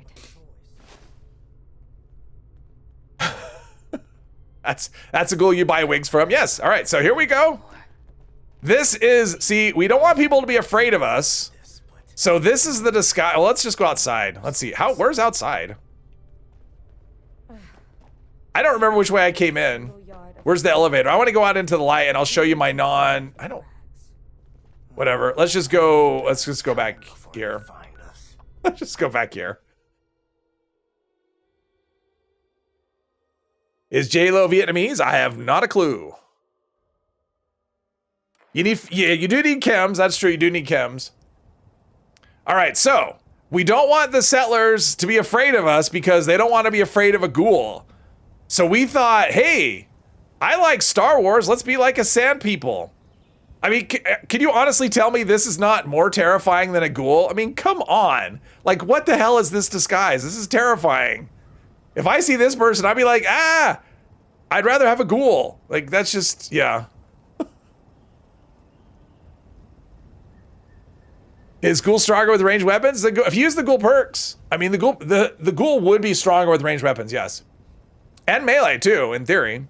That's a ghoul you buy wigs from. Yes. All right. So here we go. This is, see, we don't want people to be afraid of us. So this is the disguise. Well, let's just go outside. Let's see. Where's outside? I don't remember which way I came in. Where's the elevator? I want to go out into the light and I'll show you my whatever. Let's just go back here. Let's just go back here. Is J-Lo Vietnamese? I have not a clue. You do need chems. That's true. You do need chems. All right, so we don't want the settlers to be afraid of us because they don't want to be afraid of a ghoul. So we thought, hey, I like Star Wars. Let's be like a sand people. I mean, can you honestly tell me this is not more terrifying than a ghoul? I mean, come on. Like, what the hell is this disguise? This is terrifying. If I see this person, I'd be like, I'd rather have a ghoul. Like, that's just, yeah. Is ghoul stronger with ranged weapons? If you use the ghoul perks, I mean, the ghoul would be stronger with ranged weapons, yes. And melee, too, in theory.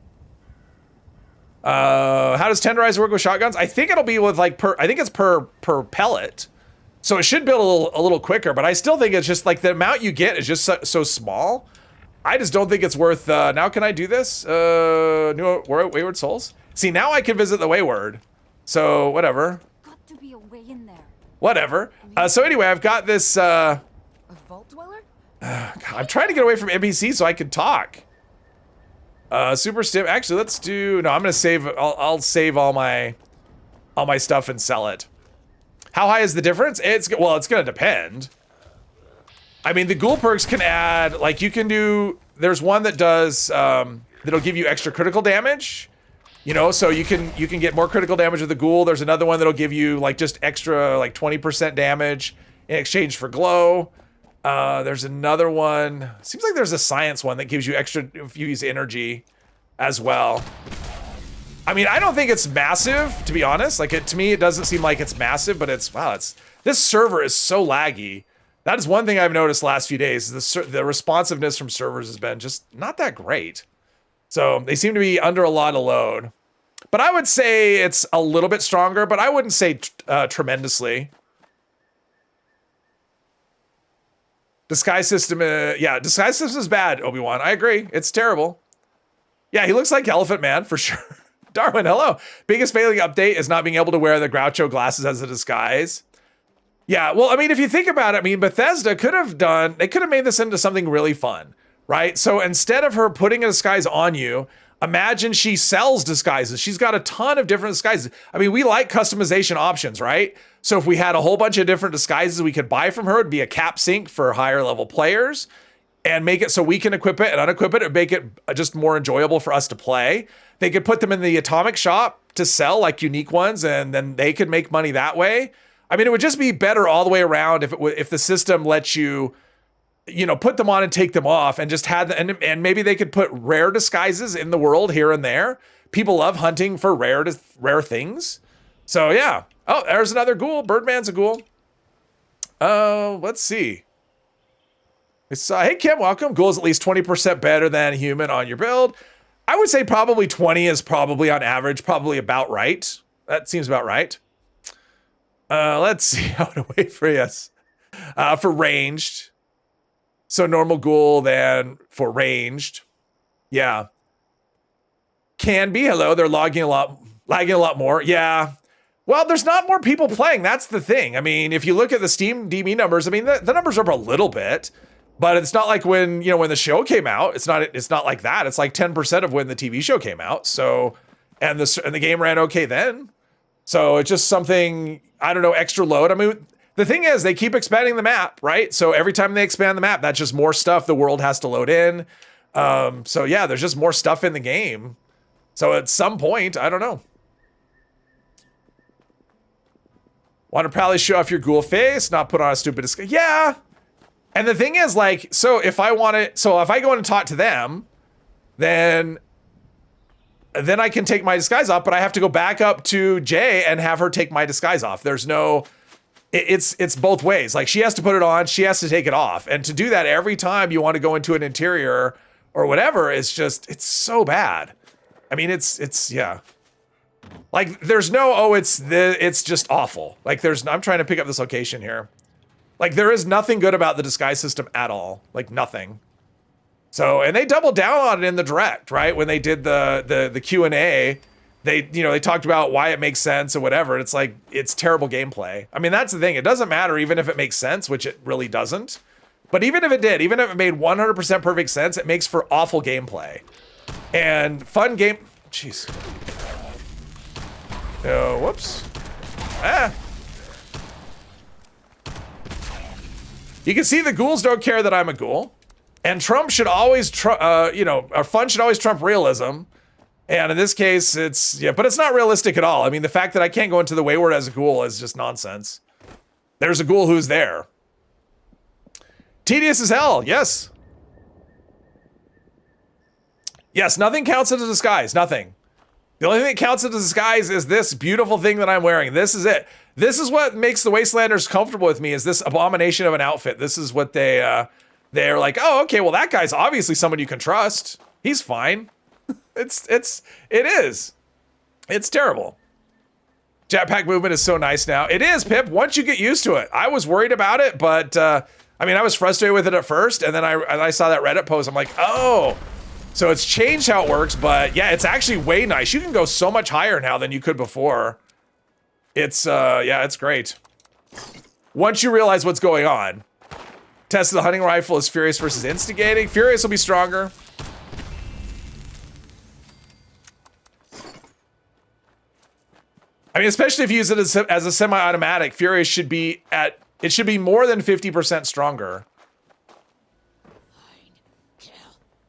How does tenderize work with shotguns? I think it'll be with, like, I think it's per pellet. So it should build a little quicker, but I still think it's just, like, the amount you get is just so small. I just don't think it's worth, now can I do this? New Wayward Souls? See, now I can visit the Wayward. So, whatever. Got to be a way in there. Whatever. So anyway, I've got this, A vault dweller? I'm trying to get away from NPC so I can talk. Super stim, actually, let's do, no, I'm gonna save, I'll save all my stuff and sell it. How high is the difference? Well, it's gonna depend. I mean, the ghoul perks can add, like, you can do, there's one that does, that'll give you extra critical damage. You know, so you can get more critical damage with the ghoul. There's another one that'll give you, like, just extra, like, 20% damage in exchange for glow. There's another one. Seems like there's a science one that gives you extra if you use energy as well. I mean, I don't think it's massive, to be honest. Like, to me, it doesn't seem like it's massive, but this server is so laggy. That is one thing I've noticed last few days. The responsiveness from servers has been just not that great. So they seem to be under a lot of load. But I would say it's a little bit stronger, but I wouldn't say tremendously. Disguise system, yeah, disguise system is bad, Obi-Wan. I agree. It's terrible. Yeah, he looks like Elephant Man for sure. Darwin, hello. Biggest failing update is not being able to wear the Groucho glasses as a disguise. Yeah, well, I mean, if you think about it, I mean, Bethesda could have made this into something really fun, right? So instead of her putting a disguise on you, Imagine she sells disguises. She's got a ton of different disguises. I mean, we like customization options, right? So if we had a whole bunch of different disguises we could buy from her, it'd be a cap sync for higher level players and make it so we can equip it and unequip it and make it just more enjoyable for us to play. They could put them in the atomic shop to sell like unique ones, and then they could make money that way. I mean, it would just be better all the way around if the system lets you, put them on and take them off, and just had and maybe they could put rare disguises in the world here and there. People love hunting for rare things. So yeah. Oh, there's another ghoul. Birdman's a ghoul. Let's see. It's hey Kim, welcome. Ghoul's at least 20% better than human on your build. I would say probably 20 is probably on average, probably about right. That seems about right. Let's see. I want to wait for yes. For ranged. So normal ghoul then for ranged. Yeah. Can be. Hello. They're lagging a lot more. Yeah. Well, there's not more people playing. That's the thing. I mean, if you look at the Steam DB numbers, I mean, the numbers are up a little bit, but it's not like when the show came out. It's not like that. It's like 10% of when the TV show came out. So, and the game ran okay then. So it's just something, I don't know, extra load. I mean, the thing is, they keep expanding the map, right? So every time they expand the map, that's just more stuff the world has to load in. So yeah, there's just more stuff in the game. So at some point, I don't know. Want to proudly show off your ghoul face, not put on a stupid disguise. Yeah. And the thing is, like, so if I go in and talk to them, then I can take my disguise off, but I have to go back up to Jay and have her take my disguise off. There's no, it's both ways. Like, she has to put it on, she has to take it off. And to do that every time you want to go into an interior or whatever, it's so bad. I mean, yeah. Like, there's no, it's just awful. Like, I'm trying to pick up this location here. Like, there is nothing good about the disguise system at all. Like, nothing. So, and they doubled down on it in the direct, right? When they did the Q&A, they talked about why it makes sense or whatever. It's like, it's terrible gameplay. I mean, that's the thing. It doesn't matter even if it makes sense, which it really doesn't. But even if it did, even if it made 100% perfect sense, it makes for awful gameplay. And fun game, jeez. Oh, whoops. You can see the ghouls don't care that I'm a ghoul. And Trump should always, our fun should always trump realism. And in this case, but it's not realistic at all. I mean, the fact that I can't go into the Wayward as a ghoul is just nonsense. There's a ghoul who's there. Tedious as hell, yes. Yes, nothing counts as a disguise, nothing. The only thing that counts as a disguise is this beautiful thing that I'm wearing. This is it. This is what makes the Wastelanders comfortable with me, is this abomination of an outfit. This is what they're like, oh, okay, well, that guy's obviously someone you can trust. He's fine. It is. It's terrible. Jetpack movement is so nice now. It is, Pip, once you get used to it. I was worried about it, but I mean, I was frustrated with it at first, and then I saw that Reddit post. I'm like, oh, so it's changed how it works, but yeah, it's actually way nice. You can go so much higher now than you could before. It's, yeah, it's great. Once you realize what's going on. Test of the hunting rifle is Furious versus Instigating. Furious will be stronger. I mean, especially if you use it as a semi-automatic, Furious should be more than 50% stronger.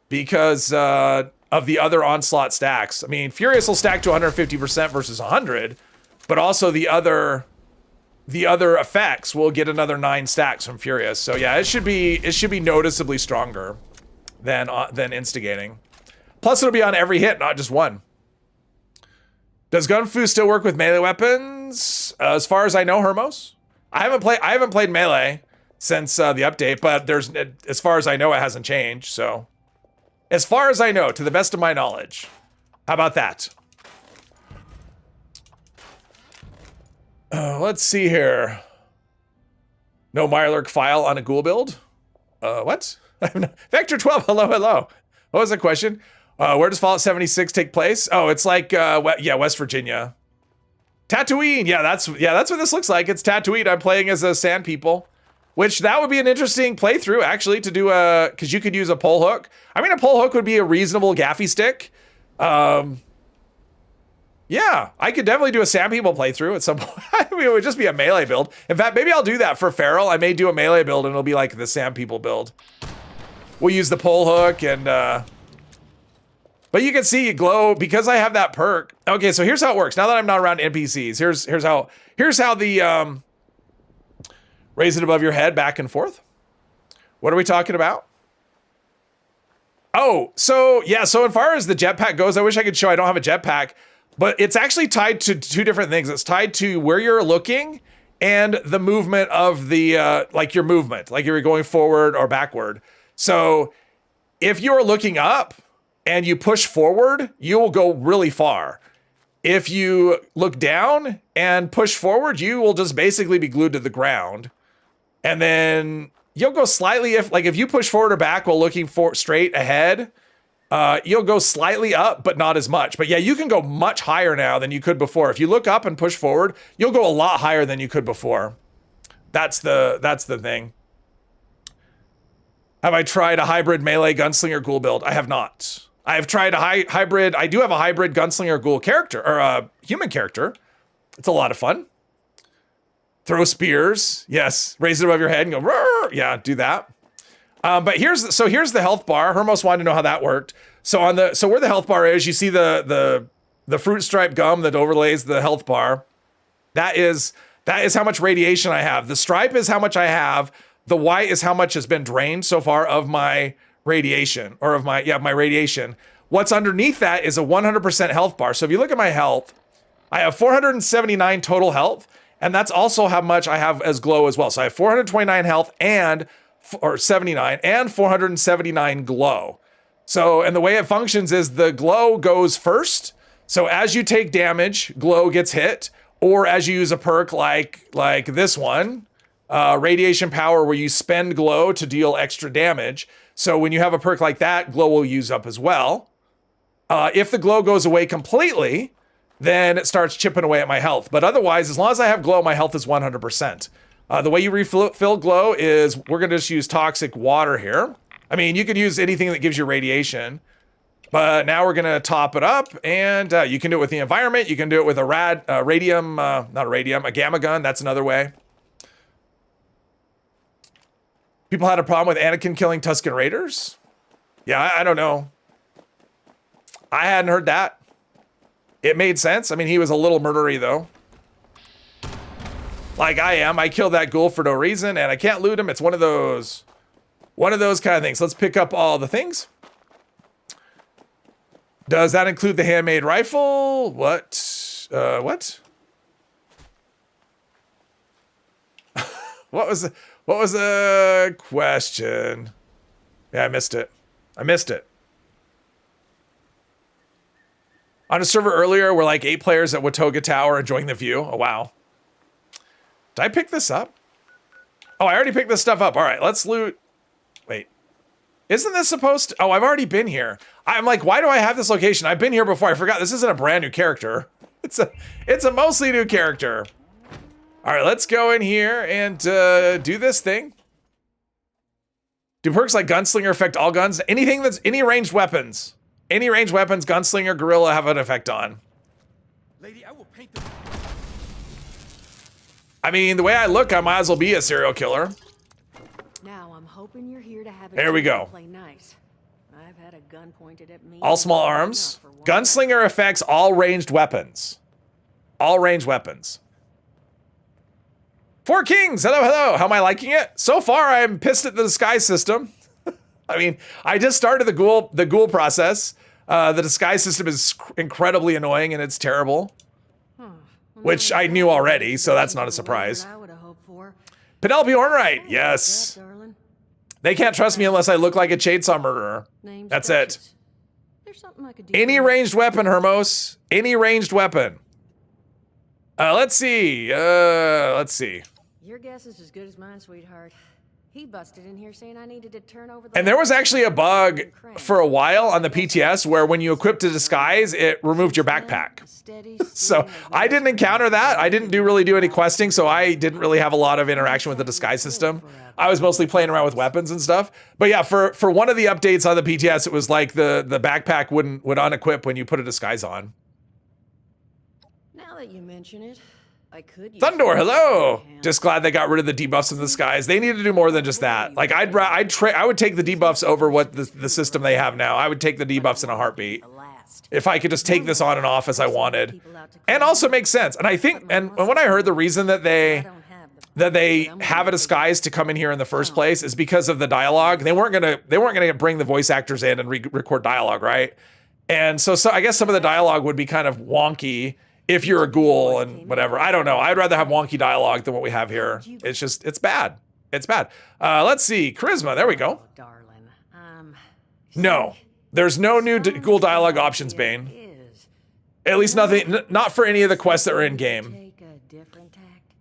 Because of the other onslaught stacks. I mean, Furious will stack to 150% versus 100, but also the other effects will get another 9 stacks from Furious. So yeah, it should be noticeably stronger than Instigating. Plus, it'll be on every hit, not just one. Does Gunfu still work with melee weapons? As far as I know, Hermos. I haven't played melee since the update, but as far as I know, it hasn't changed. So, as far as I know, to the best of my knowledge, how about that? Let's see here. No Mirelurk file on a ghoul build? What? Vector 12, hello. What was the question? Where does Fallout 76 take place? Oh, it's like, West Virginia. Tatooine, yeah, that's what this looks like. It's Tatooine. I'm playing as a sand people, which that would be an interesting playthrough, actually, to do because you could use a pole hook. I mean, a pole hook would be a reasonable gaffy stick, Yeah, I could definitely do a Sand People playthrough at some point. I mean, it would just be a melee build. In fact, maybe I'll do that for Feral. I may do a melee build and it'll be like the Sand People build. We'll use the pole hook and, but you can see glow because I have that perk. Okay, so here's how it works. Now that I'm not around NPCs, here's how the, raise it above your head back and forth. What are we talking about? Oh, so yeah, so as far as the jetpack goes, I wish I could show I don't have a jetpack. But it's actually tied to two different things. It's tied to where you're looking and the movement of the, like your movement, like you're going forward or backward. So if you're looking up and you push forward, you will go really far. If you look down and push forward, you will just basically be glued to the ground. And then you'll go slightly, if you push forward or back while looking for straight ahead, you'll go slightly up, but not as much. But yeah, you can go much higher now than you could before. If you look up and push forward, you'll go a lot higher than you could before. That's the thing. Have I tried a hybrid melee gunslinger ghoul build? I have not. I have tried a hybrid. I do have a hybrid gunslinger ghoul character, or a human character. It's a lot of fun. Throw spears. Yes. Raise it above your head and go, roar. Yeah, do that. But here's the health bar. Hermos wanted to know how that worked. So where the health bar is, you see the fruit stripe gum that overlays the health bar. That is how much radiation I have. The stripe is how much I have. The white is how much has been drained so far of my radiation, or of my radiation. What's underneath that is a 100% health bar. So if you look at my health, I have 479 total health, and that's also how much I have as glow as well. So I have 429 health or 79 and 479 glow. So, and the way it functions is the glow goes first. So as you take damage, glow gets hit, or as you use a perk like this one, radiation power, where you spend glow to deal extra damage. So when you have a perk like that, glow will use up as well. If the glow goes away completely, then it starts chipping away at my health. But otherwise, as long as I have glow, my health is 100%. The way you refill glow is we're going to just use toxic water here. I mean, you could use anything that gives you radiation, but now we're going to top it up, and you can do it with the environment. You can do it with a gamma gun. That's another way. People had a problem with Anakin killing Tusken Raiders. Yeah, I don't know. I hadn't heard that. It made sense. I mean, he was a little murdery though. Like I am. I killed that ghoul for no reason, and I can't loot him. It's one of those kind of things. Let's pick up all the things. Does that include the handmade rifle? What? What? What was the question? Yeah, I missed it. On a server earlier, we're like 8 players at Watoga Tower enjoying the view. Oh, wow. Did I pick this up? Oh, I already picked this stuff up. All right, let's loot. Wait. Isn't this supposed to... Oh, I've already been here. I'm like, why do I have this location? I've been here before. I forgot. This isn't a brand new character. It's a mostly new character. All right, let's go in here and do this thing. Do perks like Gunslinger affect all guns? Anything that's... Any ranged weapons. Any ranged weapons, Gunslinger, Gorilla have an effect on. Lady, I will paint the... I mean, the way I look, I might as well be a serial killer. Now I'm hoping you're here to have a There we go. play nice. I've had a gun pointed at me. All small arms. Gunslinger affects all ranged weapons. All ranged weapons. Four Kings, hello, hello. How am I liking it? So far, I'm pissed at the disguise system. I mean, I just started the ghoul process. The disguise system is incredibly annoying and it's terrible. Which I knew already, so that's not a surprise. Penelope Ornright, yes. They can't trust me unless I look like a chainsaw murderer. That's it. Any ranged weapon, Hermos. Any ranged weapon. Let's see. Your guess is as good as mine, sweetheart. He busted in here saying I needed to turn over the. And there was actually a bug for a while on the PTS where when you equipped a disguise, it removed your backpack. So I didn't encounter that. I didn't really do any questing, so I didn't really have a lot of interaction with the disguise system. I was mostly playing around with weapons and stuff. But yeah, for one of the updates on the PTS, it was like the backpack would unequip when you put a disguise on. Now that you mention it, I could use Thundor, hello. hand. Just glad they got rid of the debuffs in the skies. They need to do more than just that. Like I would take the debuffs over what the system they have now. I would take the debuffs in a heartbeat if I could just take this on and off as I wanted. And also makes sense. And I think, and when I heard the reason that they have a disguise to come in here in the first place is because of the dialogue. They weren't gonna bring the voice actors in and record dialogue, right? And so I guess some of the dialogue would be kind of wonky if you're a ghoul and whatever. I don't know. I'd rather have wonky dialogue than what we have here. It's bad. It's bad. Let's see. Charisma. There we go. Darling. No. There's no new ghoul dialogue options, Bane. At least nothing, not for any of the quests that are in game. Take a different tact.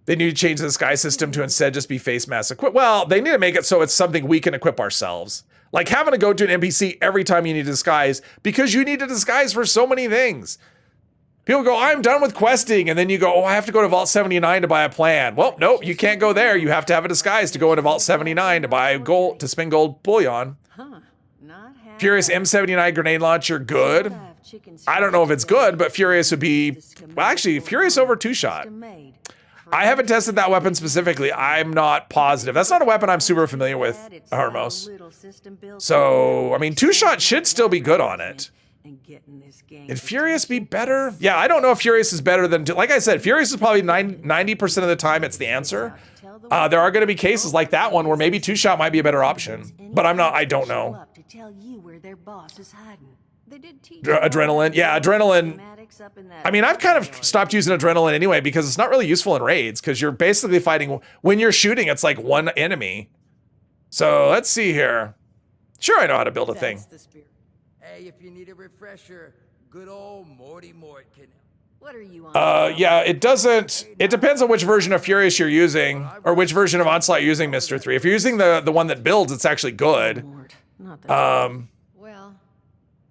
They need to change the disguise system to instead just be face mask equip. Well, they need to make it so it's something we can equip ourselves. Like having to go to an NPC every time you need a disguise because you need a disguise for so many things. People go, I'm done with questing. And then you go, oh, I have to go to Vault 79 to buy a plan. Well, nope, you can't go there. You have to have a disguise to go into Vault 79 to buy gold, to spend gold bullion. Huh. Not half Furious bad. M79 grenade launcher, good. Have chicken I don't know if it's good, but Furious would be, The well, actually, Furious over two-shot. custom made. I haven't tested that weapon specifically. I'm not positive. That's not a weapon I'm super familiar with, It's Harmos. a little system built So, I mean, two-shot should still be good on it. and getting this game Did Furious be better? Yeah, I don't know if Furious is better than, like I said, Furious is probably 90% of the time it's the answer. There are going to be cases like that one where maybe two-shot might be a better option, but I don't know. to tell you where their boss is hiding. They did teach Adrenaline, yeah, adrenaline. mathematics up in that I mean, I've kind of stopped using adrenaline anyway because it's not really useful in raids because you're basically fighting, when you're shooting, it's like one enemy. So let's see here. Sure, I know how to build a thing. That's the spirit. Hey, if you need a refresher, good old Morty Mort can. What are you on? Yeah, it depends on which version of Furious you're using or which version of Onslaught you're using, Mr. 3. If you're using the one that builds, it's actually good. Mort, not that well,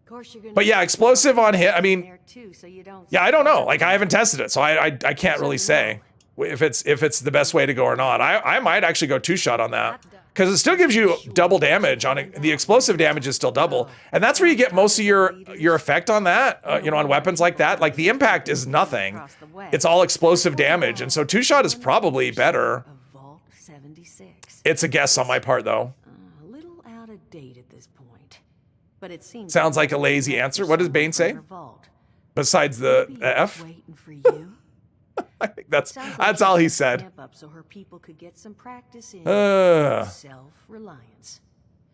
of course you're gonna But yeah, explosive on hit, I mean, there too, so you don't yeah, I don't know. Like I haven't tested it, so I can't really say if it's the best way to go or not. I might actually go two-shot on that. Because it still gives you double damage on it. The explosive damage is still double. And that's where you get most of your effect on that, on weapons like that. Like the impact is nothing. It's all explosive damage. And so two-shot is probably better. A Vault 76. It's a guess on my part though. A little out of date at this point, but it seems Sounds like a lazy answer. What does Bane say? Vault. Besides the Maybe F? waiting for you. I think that's Sounds like all he she's said. ramp up so her people could get some practice in Uh. self-reliance.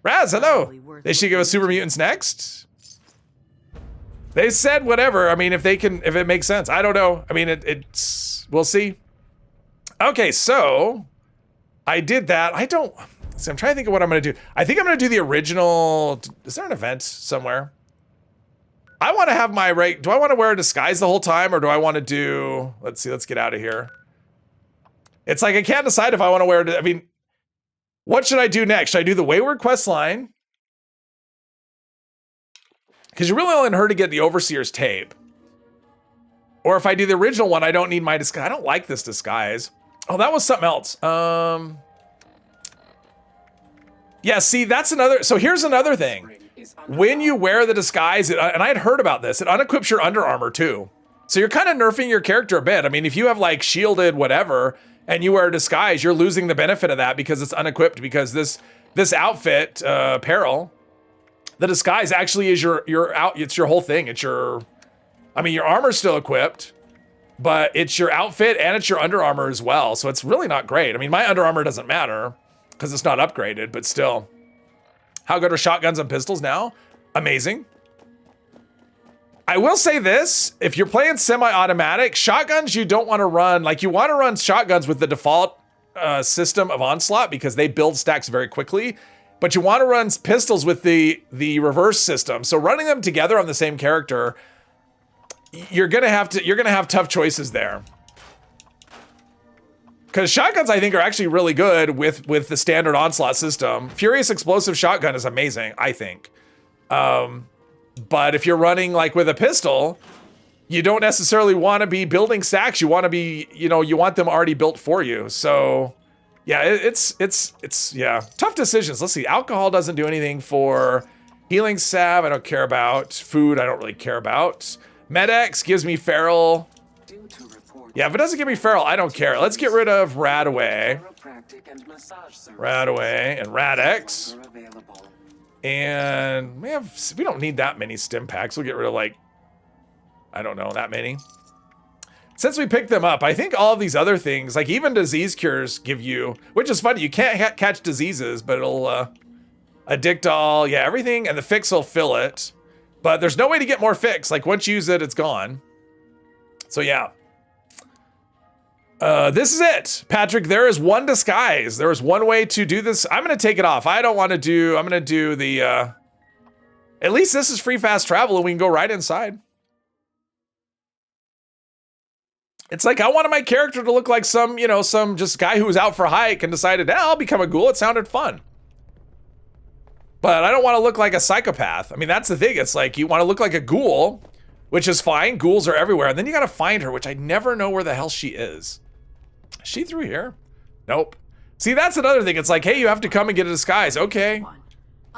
Raz, hello. They should give us super mutants next. They said whatever. I mean, if it makes sense. I don't know. I mean, it's we'll see. Okay, so I did that. I'm trying to think of what I'm gonna do. I think I'm gonna do the original. Is there an event somewhere? I want to have my do I want to wear a disguise the whole time or do I want to do, let's see, let's get out of here. It's like I can't decide if I want to wear it. I mean, what should I do next? Should I do the Wayward quest line? Because you really only heard to get the Overseer's tape. Or if I do the original one, I don't need my disguise. I don't like this disguise. Oh, that was something else. Yeah, see, that's another, so here's another thing. When you wear the disguise, and I had heard about this, it unequips your under armor too. So you're kind of nerfing your character a bit. I mean, if you have like shielded whatever, and you wear a disguise, you're losing the benefit of that because it's unequipped because this outfit, apparel, the disguise actually is it's your whole thing. It's your armor's still equipped, but it's your outfit and it's your under armor as well. So it's really not great. I mean, my under armor doesn't matter because it's not upgraded, but still. How good are shotguns and pistols now? Amazing. I will say this, if you're playing semi-automatic, shotguns you don't want to run, like you want to run shotguns with the default system of Onslaught because they build stacks very quickly, but you want to run pistols with the reverse system. So running them together on the same character, you're gonna have tough choices there. Because shotguns, I think, are actually really good with the standard onslaught system. Furious explosive shotgun is amazing, I think. But if you're running like with a pistol, you don't necessarily want to be building stacks. You want to be, you know, you want them already built for you. So yeah, it's yeah, tough decisions. Let's see. Alcohol doesn't do anything for healing salve. I don't care about food. I don't really care about. Med-X gives me feral. Yeah, if it doesn't give me feral, I don't care. Let's get rid of Radaway. Radaway and Rad-X. And we don't need that many stim packs. We'll get rid of like, I don't know, that many. Since we picked them up, I think all of these other things, like even disease cures give you, which is funny, you can't catch diseases, but it'll addict all, yeah, everything, and the fix will fill it. But there's no way to get more fix. Like once you use it, it's gone. So yeah. This is it, Patrick. There is one disguise. There is one way to do this. I'm going to take it off. I don't want to do, I'm going to do the, at least this is free fast travel and we can go right inside. It's like, I wanted my character to look like some, you know, some just guy who was out for a hike and decided, I'll become a ghoul. It sounded fun. But I don't want to look like a psychopath. I mean, that's the thing. It's like, you want to look like a ghoul, which is fine. Ghouls are everywhere. And then you got to find her, which I never know where the hell she is. Is she through here? Nope. See, that's another thing. It's like, hey, you have to come and get a disguise. Okay.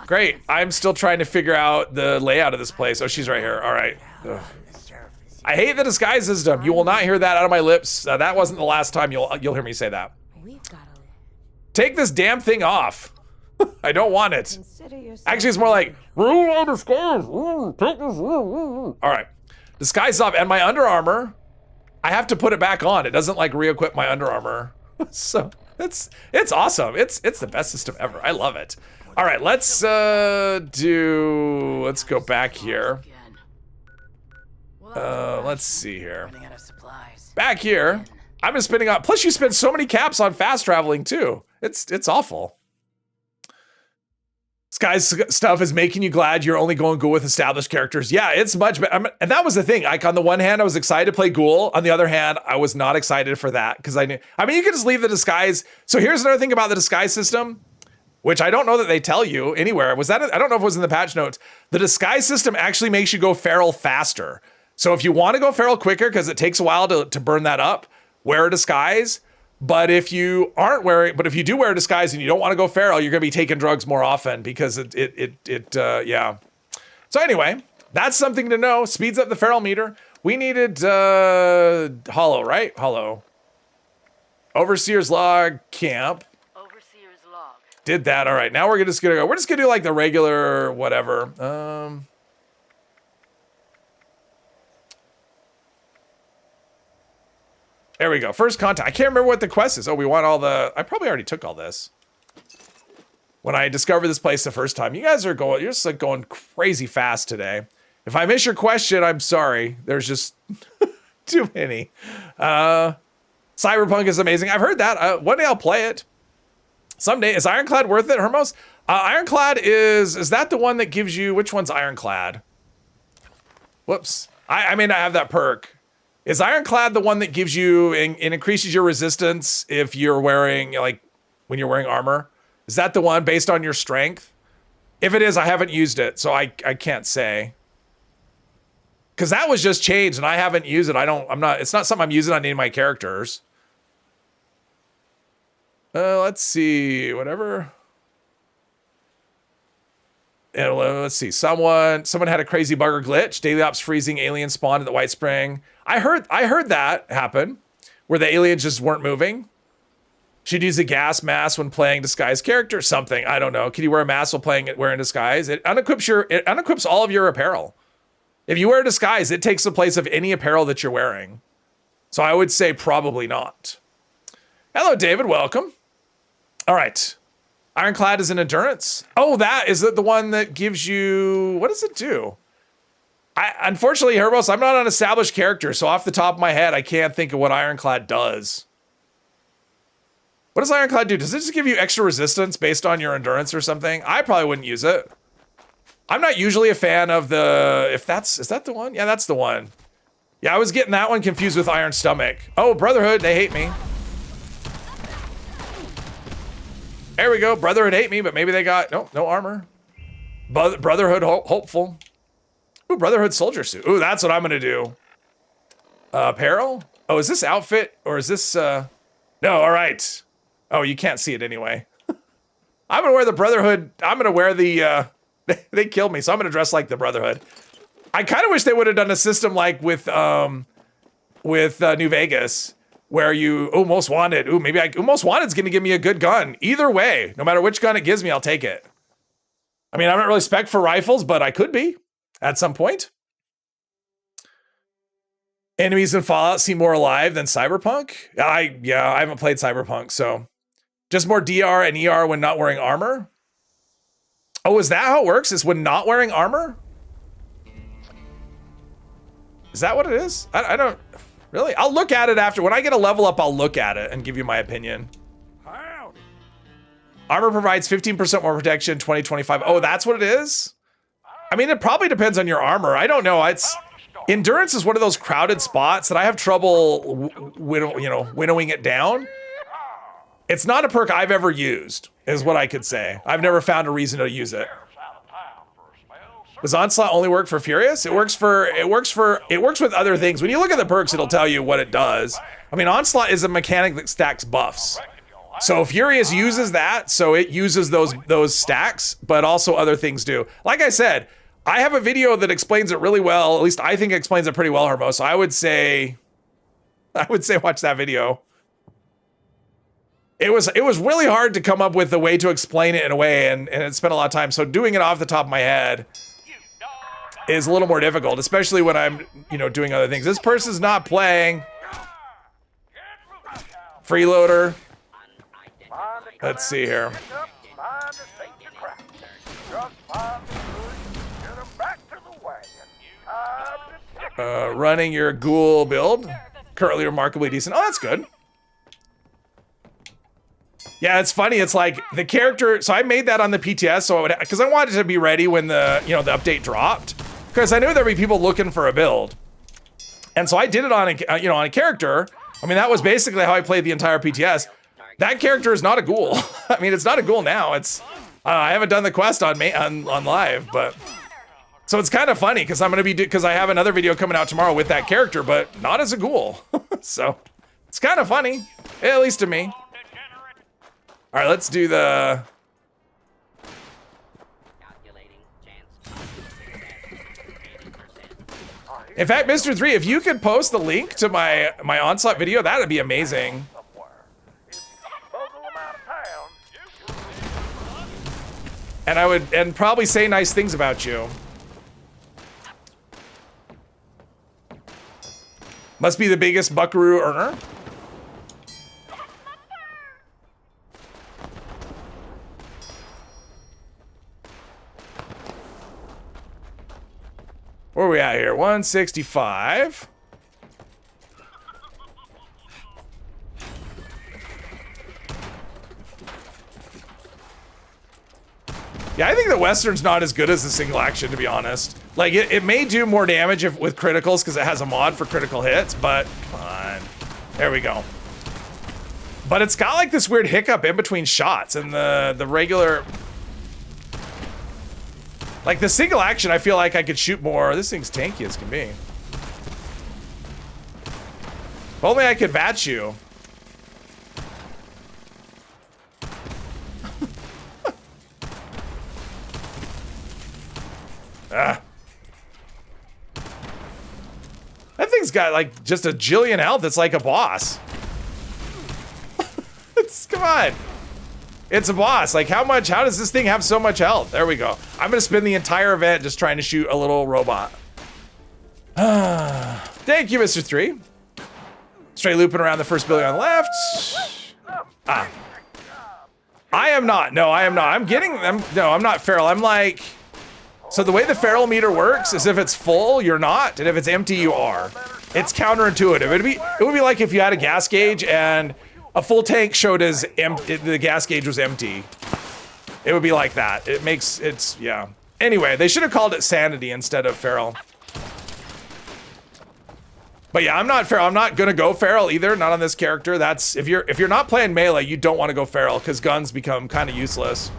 Great. I'm still trying to figure out the layout of this place. Oh, she's right here. All right. Ugh. I hate the disguise system. You will not hear that out of my lips. That wasn't the last time you'll hear me say that. Take this damn thing off. I don't want it. Actually, it's more like, disguise. All right. Disguise off. And my Under Armour, I have to put it back on. It doesn't like re-equip my Under Armour. So it's awesome. It's the best system ever. I love it. All right, let's go back here. Let's see here. Back here, I'm just spinning out. Plus you spend so many caps on fast traveling too. It's awful. Sky's stuff is making you glad you're only going Ghoul with established characters. Yeah, it's much better. And that was the thing. Like on the one hand, I was excited to play Ghoul. On the other hand, I was not excited for that because I mean, you could just leave the disguise. So here's another thing about the disguise system, which I don't know that they tell you anywhere. I don't know if it was in the patch notes. The disguise system actually makes you go feral faster. So if you want to go feral quicker, because it takes a while to burn that up, wear a disguise. But if you do wear a disguise and you don't want to go feral, you're going to be taking drugs more often because yeah. So anyway, that's something to know. Speeds up the feral meter. We needed Hollow, right? Hollow. Overseer's log camp. Overseer's log. Did that. All right. Now we're just gonna do like the regular whatever. There we go. First contact. I can't remember what the quest is. Oh, we want all the... I probably already took all this. When I discovered this place the first time. You guys are going... You're just like going crazy fast today. If I miss your question, I'm sorry. There's just too many. Cyberpunk is amazing. I've heard that. One day I'll play it. Someday. Is Ironclad worth it, Hermos? Ironclad is that the one that gives you... Which one's Ironclad? Whoops. I may not have that perk. Is Ironclad the one that gives you and increases your resistance if you're wearing, like, when you're wearing armor? Is that the one based on your strength? If it is, I haven't used it, so I can't say. Because that was just changed and I haven't used it. It's not something I'm using on any of my characters. Let's see, whatever. Let's see. Someone had a crazy bugger glitch. Daily ops freezing. Alien spawned at the White Spring. I heard that happen, where the aliens just weren't moving. Should use a gas mask when playing disguised character. Something, I don't know. Can you wear a mask while wearing disguise? It unequips all of your apparel. If you wear a disguise, it takes the place of any apparel that you're wearing. So I would say probably not. Hello, David. Welcome. All right. Ironclad is an endurance. Oh, that is the one that gives you, what does it do? Unfortunately, Herbos, I'm not an established character, so off the top of my head, I can't think of what Ironclad does. What does Ironclad do? Does it just give you extra resistance based on your endurance or something? I probably wouldn't use it. I'm not usually a fan of is that the one? Yeah, that's the one. Yeah, I was getting that one confused with Iron Stomach. Oh, Brotherhood, they hate me. There we go. Brotherhood hate me, but maybe they got no armor. Brotherhood hopeful. Ooh, Brotherhood soldier suit. Ooh, that's what I'm gonna do. Apparel? Oh, is this outfit or is this no, all right. Oh, you can't see it anyway. I'm gonna wear the Brotherhood. I'm gonna wear the they killed me, so I'm gonna dress like the Brotherhood. I kind of wish they would have done a system like with New Vegas, where you Most Wanted. Ooh, maybe Most Wanted's gonna give me a good gun. Either way, no matter which gun it gives me, I'll take it. I mean, I'm not really spec for rifles, but I could be at some point. Enemies in Fallout seem more alive than Cyberpunk. I haven't played Cyberpunk, so just more DR and ER when not wearing armor. Oh, is that how it works? Is when not wearing armor? Is that what it is? I don't really. I'll look at it after. When I get a level up, I'll look at it and give you my opinion. Armor provides 15% more protection, 2025. Oh, that's what it is? I mean, it probably depends on your armor. I don't know. Endurance is one of those crowded spots that I have trouble winnowing it down. It's not a perk I've ever used, is what I could say. I've never found a reason to use it. Does Onslaught only work for Furious? It works with other things. When you look at the perks, it'll tell you what it does. I mean, Onslaught is a mechanic that stacks buffs. So Furious uses that, so it uses those stacks, but also other things do. Like I said, I have a video that explains it really well. At least I think it explains it pretty well, Hermo. So I would say watch that video. It was really hard to come up with a way to explain it in a way, and it spent a lot of time. So doing it off the top of my head is a little more difficult, especially when I'm, doing other things. This person's not playing. Freeloader. Let's see here. Running your ghoul build. Currently remarkably decent. Oh, that's good. Yeah, it's funny. It's like the character. So I made that on the PTS, so because I wanted to be ready when the the update dropped, because I knew there'd be people looking for a build, and so I did it on a character. I mean, that was basically how I played the entire PTS. That character is not a ghoul. I mean, it's not a ghoul now. It's I haven't done the quest on live, but so it's kind of funny because because I have another video coming out tomorrow with that character, but not as a ghoul. So it's kind of funny, at least to me. All right, let's do the. In fact, Mr. 3, if you could post the link to my Onslaught video, that'd be amazing. And I would probably say nice things about you. Must be the biggest buckaroo earner. Where are we at here? 165. Yeah, I think the Western's not as good as the single action, to be honest. Like, it may do more damage with criticals because it has a mod for critical hits, but come on. There we go. But it's got like this weird hiccup in between shots, and the regular... Like the single action, I feel like I could shoot more. This thing's tanky as can be. If only I could vat you. That thing's got like just a jillion health. It's like a boss. Come on. It's a boss. Like how does this thing have so much health? There we go. I'm gonna spend the entire event just trying to shoot a little robot. Thank you, Mr. 3. Straight looping around the first building on the left. I am not. No, I am not. I'm not feral. I'm like, so the way the feral meter works is if it's full, you're not, and if it's empty, you are. It's counterintuitive. It would be like if you had a gas gauge and a full tank showed as empty, the gas gauge was empty. It would be like that. Yeah. Anyway, they should have called it sanity instead of feral. But yeah, I'm not feral. I'm not gonna go feral either. Not on this character. That's if you're not playing melee, you don't want to go feral because guns become kind of useless.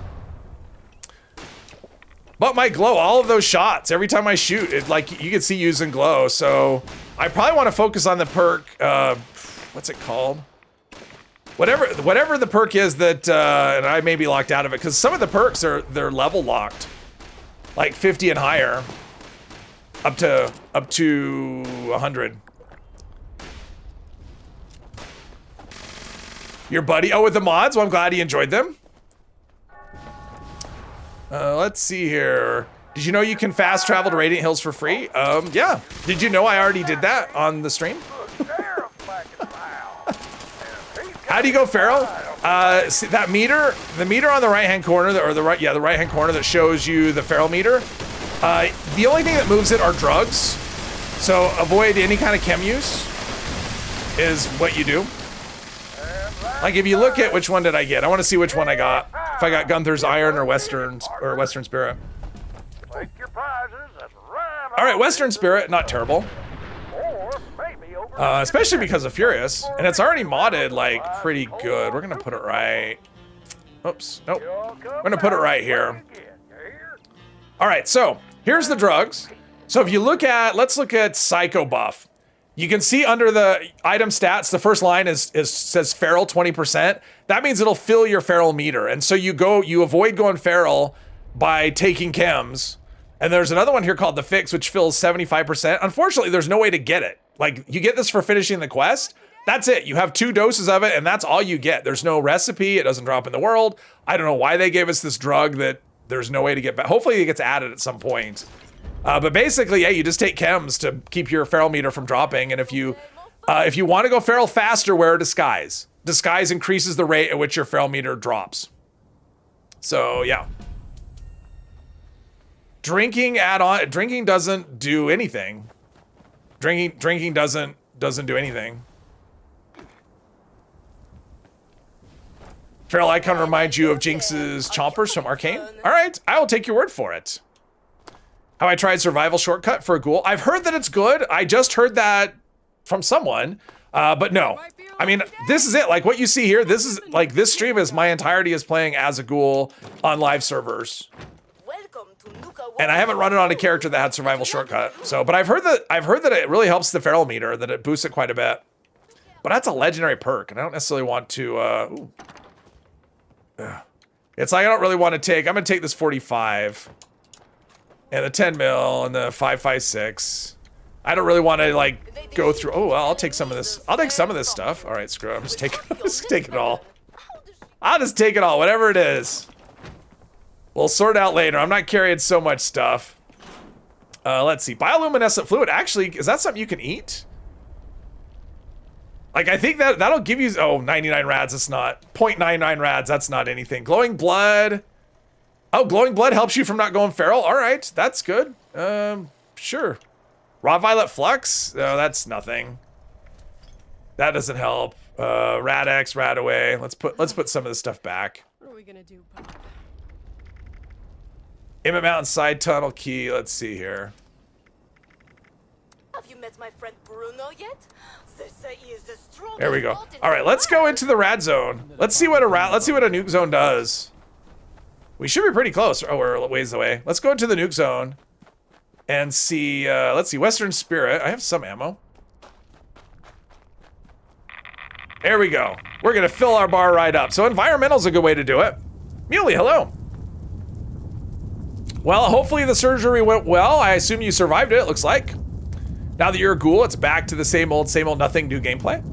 But my glow, all of those shots, every time I shoot, it like you can see using glow. So I probably want to focus on the perk. What's it called? Whatever the perk is that, and I may be locked out of it because some of the perks they're level locked, like 50 and higher, up to 100. Your buddy? Oh, with the mods? Well, I'm glad he enjoyed them. Let's see here. Did you know you can fast travel to Radiant Hills for free? Yeah. Did you know I already did that on the stream? How do you go feral? See that meter, the meter on the right-hand corner, the right-hand corner that shows you the feral meter. The only thing that moves it are drugs. So avoid any kind of chem use is what you do. Like if you look at which one did I get, I want to see which one I got. If I got Gunther's Iron or Western Spirit. All right, Western Spirit, not terrible. Especially because of Furious, and it's already modded like pretty good. We're gonna put it right. Oops, nope. We're gonna put it right here. All right, so here's the drugs. So if you look at, let's look at Psycho Buff. You can see under the item stats, the first line says feral 20%. That means it'll fill your feral meter. And so you avoid going feral by taking chems. And there's another one here called the Fix, which fills 75%. Unfortunately, there's no way to get it. Like you get this for finishing the quest. That's it. You have 2 doses of it and that's all you get. There's no recipe. It doesn't drop in the world. I don't know why they gave us this drug that there's no way to get back. Hopefully it gets added at some point. But basically, yeah, you just take chems to keep your feral meter from dropping. And if you want to go feral faster, wear a disguise. Disguise increases the rate at which your feral meter drops. So yeah. Drinking doesn't do anything. Drinking doesn't do anything. Feral icon reminds you of Jinx's chompers from Arcane. All right, I will take your word for it. Have I tried survival shortcut for a ghoul? I've heard that it's good. I just heard that from someone, but no. I mean, this is it. Like what you see here, this is like this stream is my entirety is playing as a ghoul on live servers. And I haven't run it on a character that had survival shortcut. So, but I've heard that it really helps the feral meter, that it boosts it quite a bit. But that's a legendary perk, and I don't necessarily want to. It's like I don't really want to take. I'm gonna take this 45. And the 10 mil and the 5.56. I don't really want to like go through. Oh, well, I'll take some of this. I'll take some of this stuff. All right, screw it. I'm just taking it all. I'll just take it all, whatever it is. We'll sort it out later. I'm not carrying so much stuff. Let's see. Bioluminescent fluid. Actually, is that something you can eat? Like, I think that'll give you. Oh, 99 rads. It's not. 0.99 rads. That's not anything. Glowing blood. Oh, glowing blood helps you from not going feral. All right, that's good. Sure. Raw violet flux. No, that's nothing. That doesn't help. Rad-X, Rad-Away. Let's put some of this stuff back. What are we gonna do, Pop? Emmett Mountain side tunnel key. Let's see here. Have you met my friend Bruno yet? They say he is the strongest. There we go. All right, let's go into the rad zone. Let's see what a nuke zone does. We should be pretty close. Oh, we're a ways away. Let's go into the nuke zone and see. Let's see. Western Spirit. I have some ammo. There we go. We're going to fill our bar right up. So environmental's a good way to do it. Muley, hello. Well, hopefully the surgery went well. I assume you survived it, it looks like. Now that you're a ghoul, it's back to the same old, nothing, new gameplay.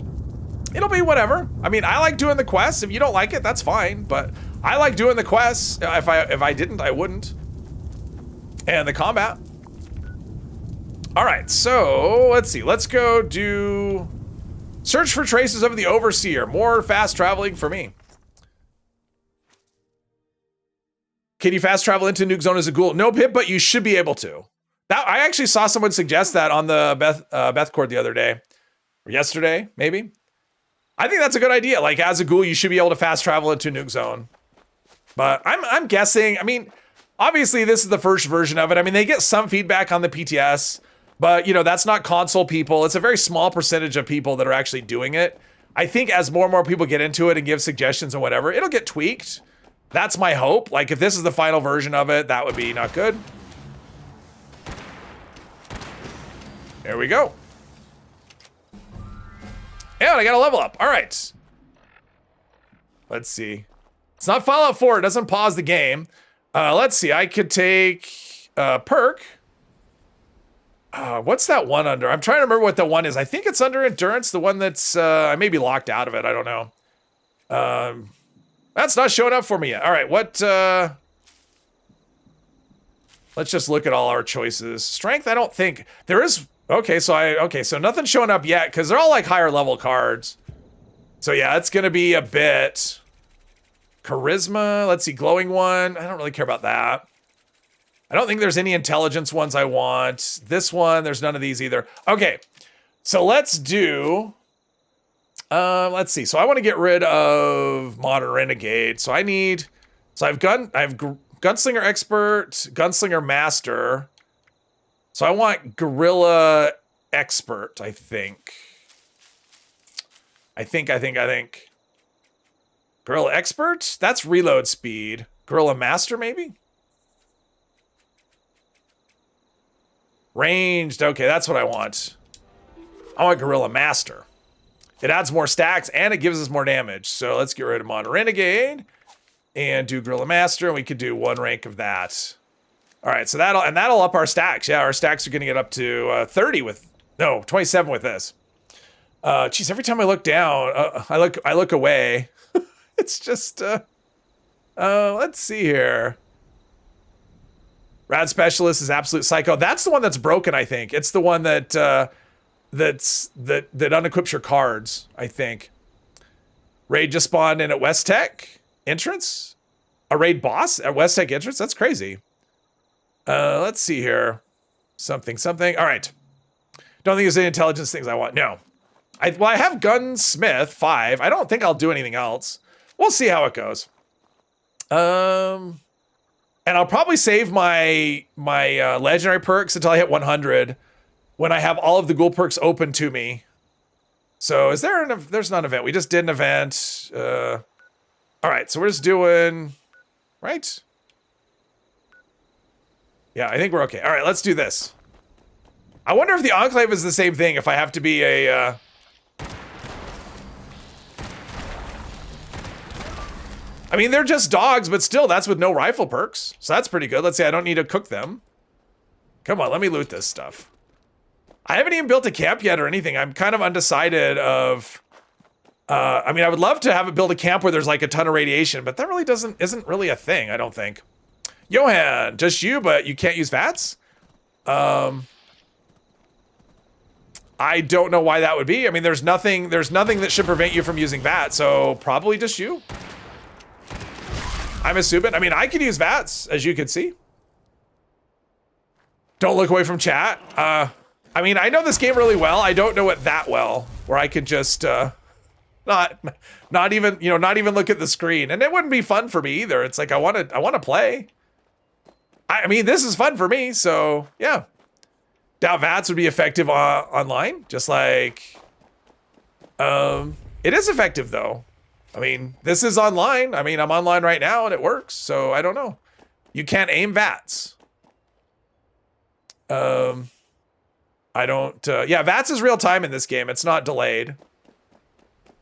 It'll be whatever. I mean, I like doing the quests. If you don't like it, that's fine. But I like doing the quests. If I didn't, I wouldn't. And the combat. All right, so let's see. Let's go do search for traces of the Overseer. More fast traveling for me. Can you fast travel into nuke zone as a ghoul? No, Pip, but you should be able to. That I actually saw someone suggest that on the Beth Cord the other day, or yesterday, maybe. I think that's a good idea. Like as a ghoul, you should be able to fast travel into nuke zone. But I'm guessing. I mean, obviously this is the first version of it. I mean, they get some feedback on the PTS. But, you know, that's not console people. It's a very small percentage of people that are actually doing it. I think as more and more people get into it and give suggestions and whatever, it'll get tweaked. That's my hope. Like, if this is the final version of it, that would be not good. There we go. And I got a level up. All right. Let's see. It's not Fallout 4. It doesn't pause the game. Let's see. I could take perk. What's that one under? I'm trying to remember what the one is. I think it's under endurance. The one that's I may be locked out of it. I don't know. That's not showing up for me yet. All right. What? Let's just look at all our choices. Strength. I don't think there is. Okay. So nothing's showing up yet because they're all like higher level cards. So yeah, it's gonna be a bit. Charisma. Let's see. Glowing one. I don't really care about that. I don't think there's any intelligence ones I want. This one, there's none of these either. Okay, so let's do, let's see. So I want to get rid of Modern Renegade. So I have Gunslinger Expert, Gunslinger Master. So I want Guerrilla Expert, I think. I think. Guerrilla Expert? That's reload speed. Guerrilla Master, maybe? Ranged, okay, that's what I want. I want Guerrilla Master. It adds more stacks and it gives us more damage. So let's get rid of Modern Renegade and do Guerrilla Master, and we could do one rank of that. All right, so that'll up our stacks. Yeah, our stacks are gonna get up to 27 with this. Geez, every time I look down, I look away. It's just, let's see here. Rad Specialist is absolute psycho. That's the one that's broken, I think. It's the one that that unequips your cards, I think. Raid just spawned in at West Tech entrance. A raid boss at West Tech entrance. That's crazy. Let's see here. Something. All right. Don't think there's any intelligence things I want. No. I have Gunsmith 5. I don't think I'll do anything else. We'll see how it goes. And I'll probably save my legendary perks until I hit 100 when I have all of the ghoul perks open to me. So is there there's not an event. We just did an event. All right, so we're just doing, right? Yeah, I think we're okay. All right, let's do this. I wonder if the Enclave is the same thing, if I have to be a, I mean, they're just dogs, but still, that's with no rifle perks. So that's pretty good. Let's say I don't need to cook them. Come on, let me loot this stuff. I haven't even built a camp yet or anything. I'm kind of undecided of, I mean, I would love to have it build a camp where there's like a ton of radiation, but that really isn't really a thing, I don't think. Johan, just you, but you can't use VATS? I don't know why that would be. I mean, there's nothing that should prevent you from using VATS, so probably just you. I'm assuming. I mean, I could use VATS, as you can see. Don't look away from chat. I mean, I know this game really well. I don't know it that well, where I could just not even look at the screen. And it wouldn't be fun for me either. It's like I want to play. I mean, this is fun for me, so yeah. Doubt VATS would be effective online, just like it is effective though. I mean, this is online. I mean, I'm online right now and it works, so I don't know. You can't aim VATS. I don't, yeah, VATS is real time in this game. It's not delayed.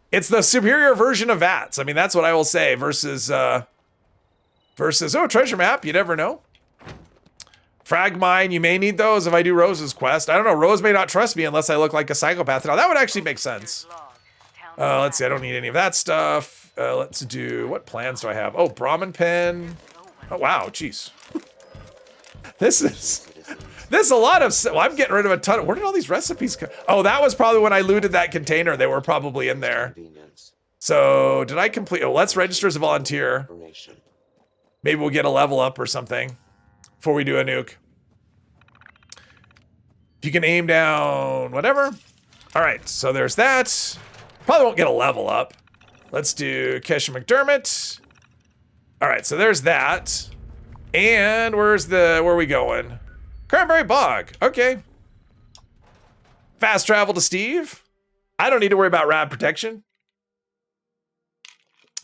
It's the superior version of VATS. I mean, that's what I will say versus, oh, treasure map. You never know. Frag mine, you may need those if I do Rose's quest. I don't know, Rose may not trust me unless I look like a psychopath. Now, that would actually make sense. Let's see, I don't need any of that stuff. Let's do, what plans do I have? Oh, Brahmin pen. Oh, wow, jeez. This is a lot of, well, I'm getting rid of a ton of, where did all these recipes come? Oh, that was probably when I looted that container. They were probably in there. So, did I complete, oh, let's register as a volunteer. Maybe we'll get a level up or something before we do a nuke. If you can aim down, whatever. All right, so there's that. Probably won't get a level up. Let's do Kesha McDermott. All right, so there's that. And where are we going? Cranberry Bog, okay. Fast travel to Steve. I don't need to worry about rad protection.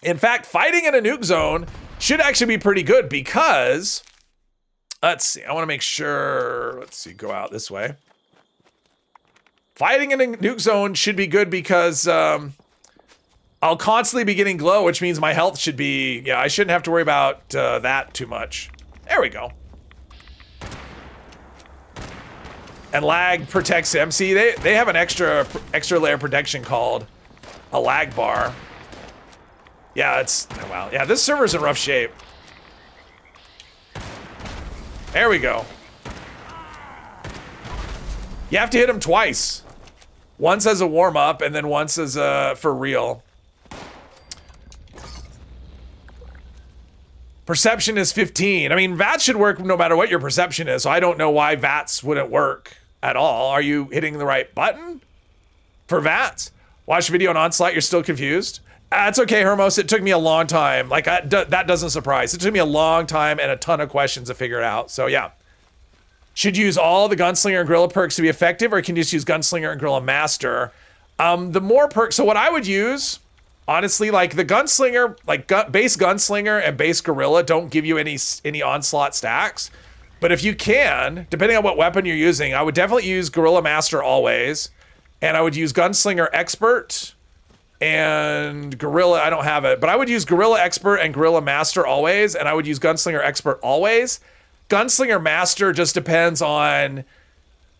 In fact, fighting in a nuke zone should actually be pretty good because, let's see, I want to make sure, let's see, go out this way. Fighting in a nuke zone should be good because I'll constantly be getting glow, which means my health should be, yeah, I shouldn't have to worry about that too much. There we go. And lag protects them. See, they have an extra layer of protection called a lag bar. Yeah, it's, wow. Yeah, this server's in rough shape. There we go. You have to hit him twice. Once as a warm-up, and then once as for real. Perception is 15. I mean, VATS should work no matter what your perception is, so I don't know why VATS wouldn't work at all. Are you hitting the right button for VATS? Watch video on Onslaught, you're still confused? It's okay, Hermos. It took me a long time. Like, that doesn't surprise. It took me a long time and a ton of questions to figure it out. So, yeah. Should you use all the Gunslinger and Gorilla perks to be effective, or can you just use Gunslinger and Gorilla Master? The more perks... So, what I would use, honestly, like, the Gunslinger, like, base Gunslinger and base Gorilla don't give you any Onslaught stacks. But if you can, depending on what weapon you're using, I would definitely use Gorilla Master always. And I would use Gunslinger Expert... and Gorilla, I don't have it, but I would use Gorilla Expert and Gorilla Master always, and I would use Gunslinger Expert always. Gunslinger Master just depends on,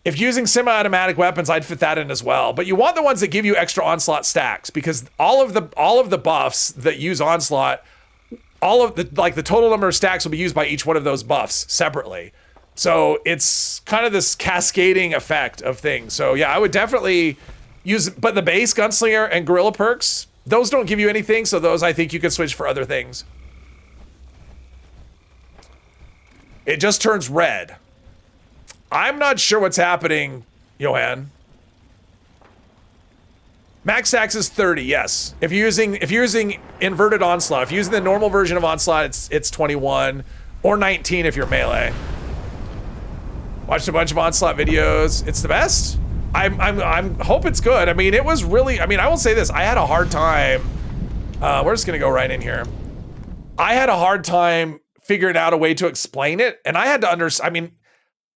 if using semi-automatic weapons, I'd fit that in as well. But you want the ones that give you extra Onslaught stacks, because all of the buffs that use Onslaught, all of the, like, the total number of stacks will be used by each one of those buffs separately. So it's kind of this cascading effect of things. So yeah, I would definitely use, but the base Gunslinger and Gorilla perks, those don't give you anything, so those I think you can switch for other things. It just turns red. I'm not sure what's happening, Johan. Max stacks is 30, yes. If you're using inverted Onslaught, if you're using the normal version of Onslaught, it's 21 or 19 if you're melee. Watched a bunch of Onslaught videos. It's the best. I'm hope it's good. I mean, it was really, I mean, I will say this. I had a hard time. We're just gonna go right in here. I had a hard time figuring out a way to explain it, and I had to understand. I mean,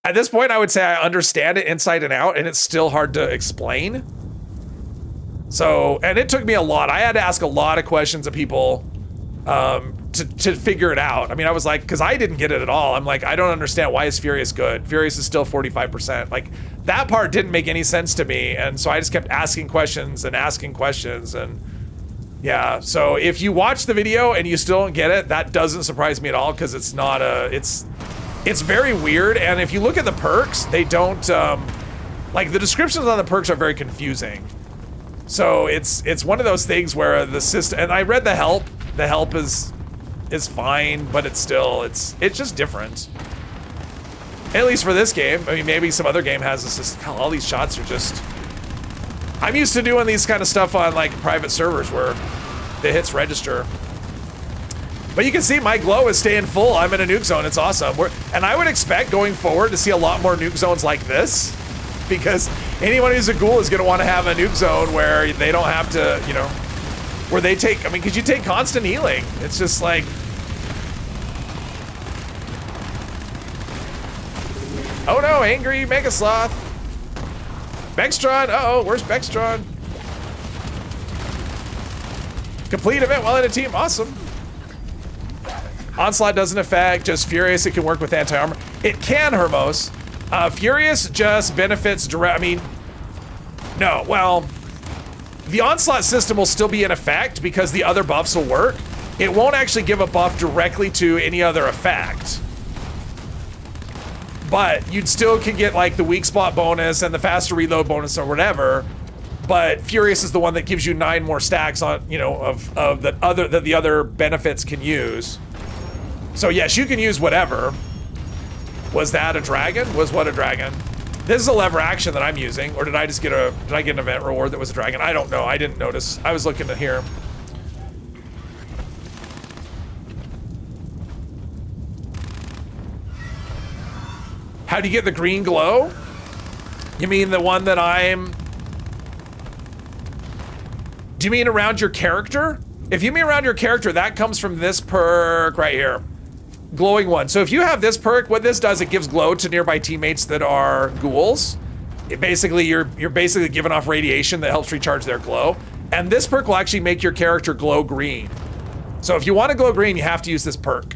at this point, I would say I understand it inside and out, and it's still hard to explain. So, and it took me a lot. I had to ask a lot of questions of people to figure it out. I mean, I was like, because I didn't get it at all. I'm like, I don't understand, why is Furious good? Furious is still 45%. Like, that part didn't make any sense to me, and so I just kept asking questions, and yeah. So if you watch the video and you still don't get it, that doesn't surprise me at all, because it's not it's very weird. And if you look at the perks, they don't like, the descriptions on the perks are very confusing. So it's one of those things where the system, and I read the help. The help is fine, but it's still, it's just different. At least for this game. I mean, maybe some other game has a system. Hell, all these shots are just, I'm used to doing these kind of stuff on, like, private servers where the hits register. But you can see my glow is staying full. I'm in a nuke zone. It's awesome. And I would expect going forward to see a lot more nuke zones like this, because anyone who's a ghoul is going to want to have a nuke zone where they don't have to, you know, where they take, I mean, because you take constant healing. It's just like, oh no, angry Mega Sloth. Bextron, uh-oh, where's Bextron? Complete event while in a team, awesome. Onslaught doesn't affect just Furious, it can work with anti-armor. It can, Hermos. Furious just benefits direct, I mean, no, well, the Onslaught system will still be in effect because the other buffs will work. It won't actually give a buff directly to any other effect. But you'd still can get, like, the weak spot bonus and the faster reload bonus or whatever. But Furious is the one that gives you 9 more stacks on, you know, of the other benefits can use. So yes, you can use whatever. Was that a dragon? Was what a dragon? This is a lever action that I'm using, or did I just get did I get an event reward that was a dragon? I don't know, I didn't notice. I was looking at here. How do you get the green glow? You mean the one that I'm... Do you mean around your character? If you mean around your character, that comes from this perk right here. Glowing one. So if you have this perk, what this does, it gives glow to nearby teammates that are ghouls. It basically, you're basically giving off radiation that helps recharge their glow. And this perk will actually make your character glow green. So if you want to glow green, you have to use this perk.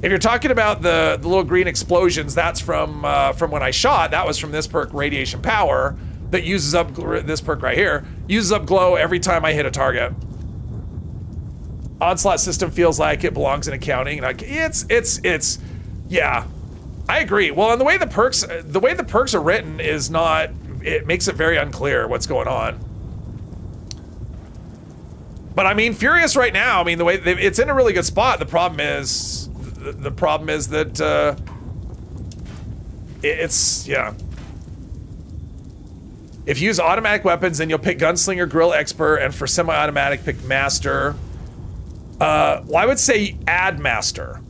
If you're talking about the little green explosions, that's from when I shot. That was from this perk, Radiation Power, that uses up this perk right here. Uses up glow every time I hit a target. Onslaught system feels like it belongs in accounting. Like it's yeah, I agree. Well, and the way the perks are written is not. It makes it very unclear what's going on. But I mean, Furious right now. I mean, the way it's in a really good spot. The problem is that it's yeah. If you use automatic weapons, then you'll pick Gunslinger, Grill Expert, and for semi-automatic, pick Master. Well, I would say add Master.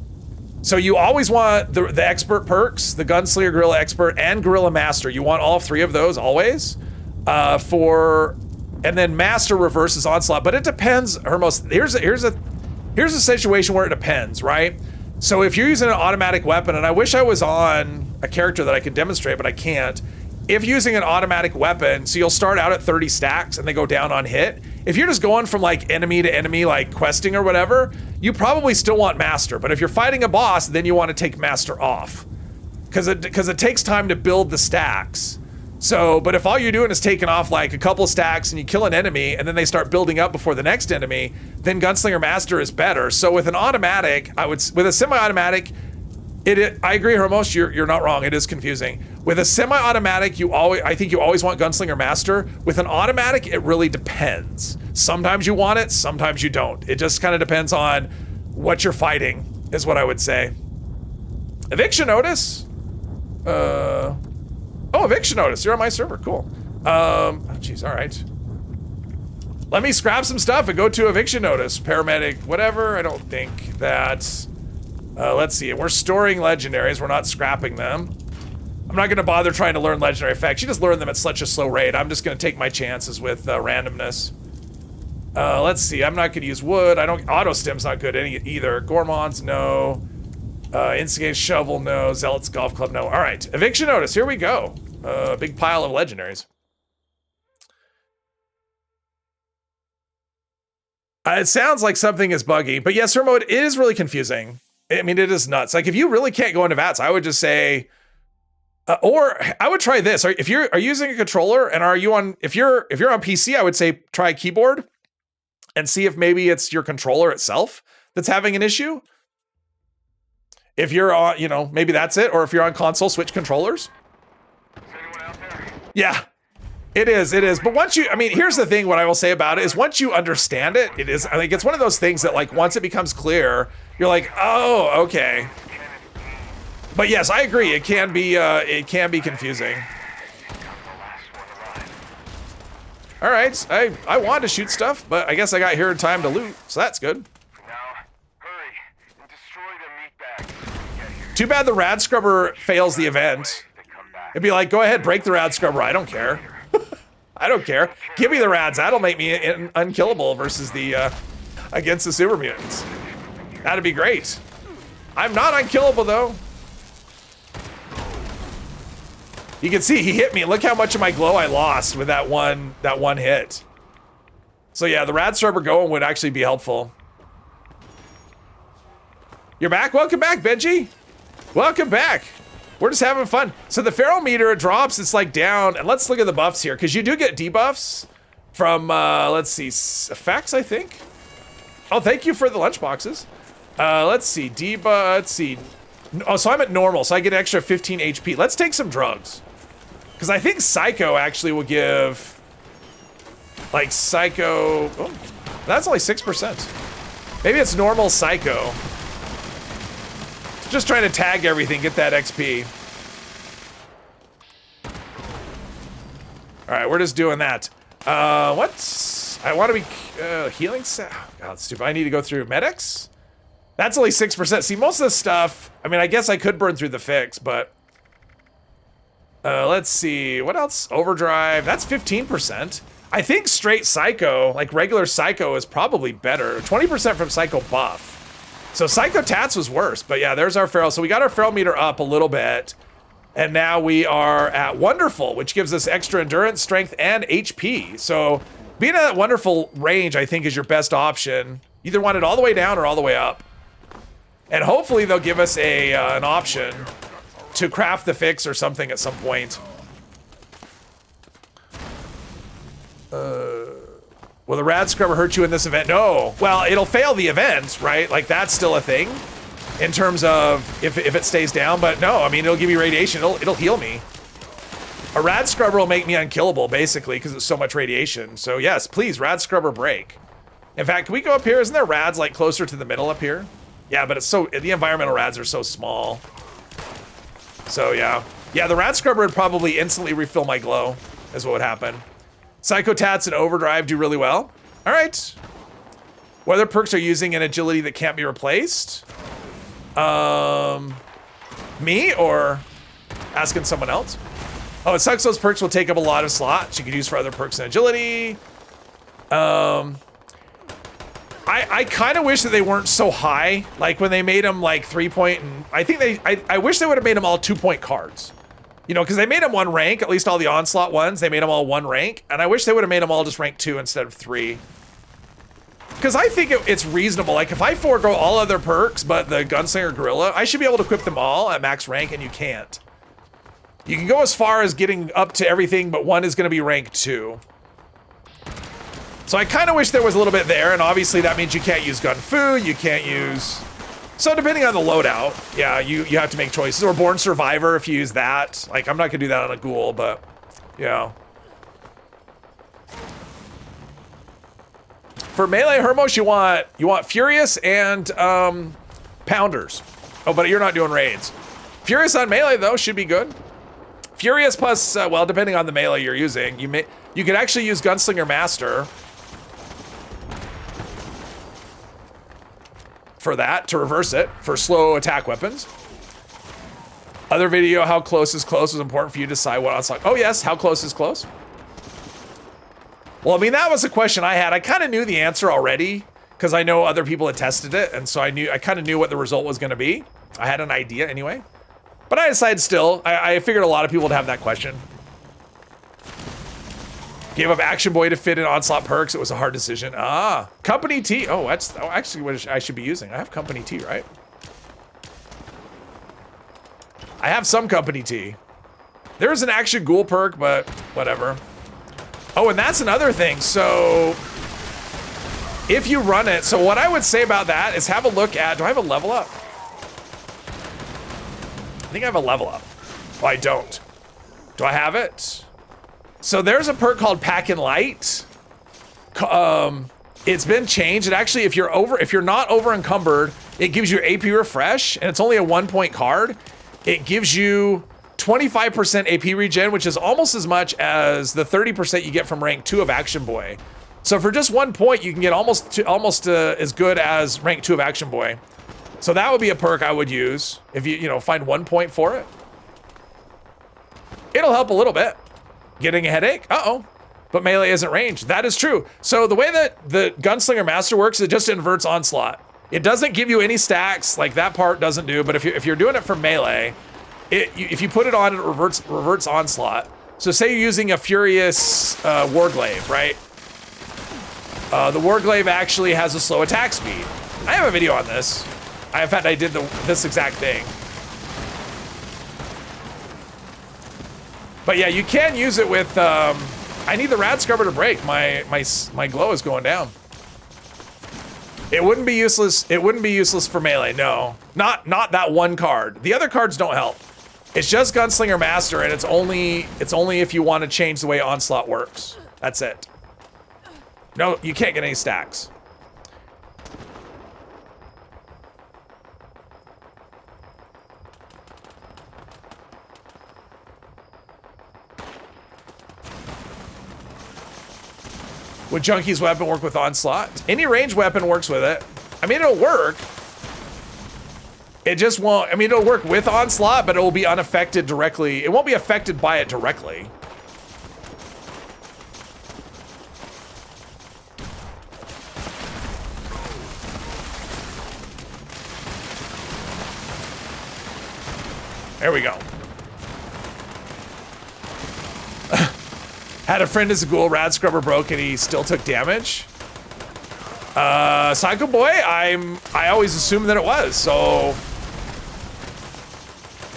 So you always want the expert perks, the Gunslinger, Gorilla Expert, and Gorilla Master. You want all three of those always. And then Master reverses Onslaught, but it depends, Hermos. Here's a situation where it depends, right? So if you're using an automatic weapon, and I wish I was on a character that I could demonstrate, but I can't. If using an automatic weapon, so you'll start out at 30 stacks and they go down on hit. If you're just going from like enemy to enemy, like questing or whatever, you probably still want Master. But if you're fighting a boss, then you want to take Master off. Because it takes time to build the stacks. So, but if all you're doing is taking off like a couple stacks and you kill an enemy and then they start building up before the next enemy, then Gunslinger Master is better. So with an automatic, with a semi-automatic, I agree, Hermos, you're not wrong. It is confusing. With a semi-automatic, I think you always want Gunslinger Master. With an automatic, it really depends. Sometimes you want it, sometimes you don't. It just kind of depends on what you're fighting, is what I would say. Eviction notice? Oh, eviction notice. You're on my server. Cool. Oh, geez. All right. Let me scrap some stuff and go to eviction notice. Paramedic, whatever. I don't think that. Let's see. We're storing legendaries. We're not scrapping them. I'm not going to bother trying to learn legendary effects. You just learn them at such a slow rate. I'm just going to take my chances with randomness. Let's see. I'm not going to use wood. Auto stim's not good either. Gourmands, no. Instigate shovel, no. Zealots Golf Club, no. All right. Eviction notice. Here we go. Big pile of legendaries. It sounds like something is buggy, but yes, Hermo, it is really confusing. I mean, it is nuts. Like, if you really can't go into VATS, I would just say, or I would try this. Are you using a controller and if you're on PC, I would say try a keyboard and see if maybe it's your controller itself that's having an issue. If you're on, maybe that's it. Or if you're on console, switch controllers. Is anyone out there? Yeah, it is. But here's the thing, what I will say about it is once you understand it, I think it's one of those things that like, once it becomes clear, you're like, oh, okay. But yes, I agree. It can be confusing. All right, I wanted to shoot stuff, but I guess I got here in time to loot, so that's good. Now, hurry and destroy the meat bags. Too bad the rad scrubber fails the event. It'd be like, go ahead, break the rad scrubber. I don't care. I don't care. Give me the rads. That'll make me unkillable versus against the super mutants. That'd be great. I'm not unkillable though. You can see he hit me. Look how much of my glow I lost with that one hit. So yeah, the rad scrubber going would actually be helpful. You're back? Welcome back, Benji. Welcome back. We're just having fun. So the feral meter drops, it's like down, and let's look at the buffs here, because you do get debuffs from, let's see, effects, I think. Oh, thank you for the lunchboxes. Let's see, let's see. Oh, so I'm at normal, so I get an extra 15 HP. Let's take some drugs. Because I think Psycho actually will give, like, Psycho, oh, that's only 6%. Maybe it's normal Psycho. Just trying to tag everything, get that XP. All right, we're just doing that. What? I want to be healing. Oh, God, stupid. I need to go through medics. That's only 6%. See, most of the stuff, I mean, I guess I could burn through the fix, but Let's see, what else? Overdrive, that's 15%. I think straight Psycho, like regular Psycho, is probably better. 20% from Psycho buff. So Psycho Tats was worse, but yeah, there's our feral. So we got our feral meter up a little bit. And now we are at Wonderful, which gives us extra endurance, strength, and HP. So being at that Wonderful range, I think, is your best option. Either want it all the way down or all the way up. And hopefully they'll give us an option to craft the fix or something at some point. Will the rad scrubber hurt you in this event? No. Well, it'll fail the event, right? Like, that's still a thing in terms of if it stays down. But no, I mean, it'll give me radiation. It'll heal me. A rad scrubber will make me unkillable, basically, because it's so much radiation. So yes, please, rad scrubber break. In fact, can we go up here? Isn't there rads like closer to the middle up here? Yeah, but the environmental rads are so small. So yeah. Yeah, the rad scrubber would probably instantly refill my glow, is what would happen. Psycho Tats and Overdrive do really well. All right. What other perks are using in agility that can't be replaced? Me or asking someone else? Oh, it sucks those perks will take up a lot of slots you could use for other perks in agility. I kind of wish that they weren't so high. Like when they made them like 3-point, and I wish they would have made them all 2-point cards. You know, because they made them 1 rank, at least all the Onslaught ones, they made them all 1 rank. And I wish they would have made them all just rank 2 instead of 3. Because I think it's reasonable. Like if I forego all other perks, but the Gunslinger Gorilla, I should be able to equip them all at max rank, and you can't. You can go as far as getting up to everything, but 1 is going to be rank 2. So I kind of wish there was a little bit there, and obviously that means you can't use Gun Fu, you can't use... So depending on the loadout, yeah, you have to make choices. Or Born Survivor if you use that. Like, I'm not gonna do that on a ghoul, but, yeah. For melee Hermos, you want Furious and Pounders. Oh, but you're not doing raids. Furious on melee, though, should be good. Furious plus, well, depending on the melee you're using, you could actually use Gunslinger Master for that, to reverse it, for slow attack weapons. Other video, how close is close, was important for you to decide what onslaught. Oh yes, how close is close? Well, I mean, that was a question I had. I kind of knew the answer already, because I know other people had tested it, and so I kind of knew what the result was going to be. I had an idea anyway. But I decided still, I figured a lot of people would have that question. Gave up Action Boy to fit in Onslaught perks. It was a hard decision. Ah, Company T. Oh, that's actually what I should be using. I have Company T, right? I have some Company T. There's an Action Ghoul perk, but whatever. Oh, and that's another thing. So if you run it, so what I would say about that is have a look at, do I have a level up? I think I have a level up. Oh, I don't. Do I have it? So there's a perk called Pack and Light. It's been changed. It actually, if you're not over encumbered, it gives you AP refresh, and it's only a 1-point card. It gives you 25% AP regen, which is almost as much as the 30% you get from rank 2 of Action Boy. So for just 1 point, you can get almost as good as rank 2 of Action Boy. So that would be a perk I would use if you find 1 point for it. It'll help a little bit. Getting a headache? Uh-oh. But melee isn't ranged. That is true. So the way that the Gunslinger Master works, it just inverts Onslaught. It doesn't give you any stacks, like that part doesn't do, but if you're doing it for melee, if you put it on, it reverts Onslaught. So say you're using a Furious Warglaive, right? The Warglaive actually has a slow attack speed. I have a video on this. In fact, I did this exact thing. But yeah, you can use it with, I need the rad scrubber to break. My glow is going down. It wouldn't be useless. It wouldn't be useless for melee. No, not that one card. The other cards don't help. It's just Gunslinger Master, and it's only if you want to change the way Onslaught works. That's it. No, you can't get any stacks. Would Junkie's weapon work with Onslaught? Any range weapon works with it. I mean, it'll work. It just won't, I mean, it'll work with Onslaught, but it will be unaffected directly. It won't be affected by it directly. There we go. Had a friend as a ghoul, rad scrubber broke, and he still took damage. Psycho Boy, I always assumed that it was, so.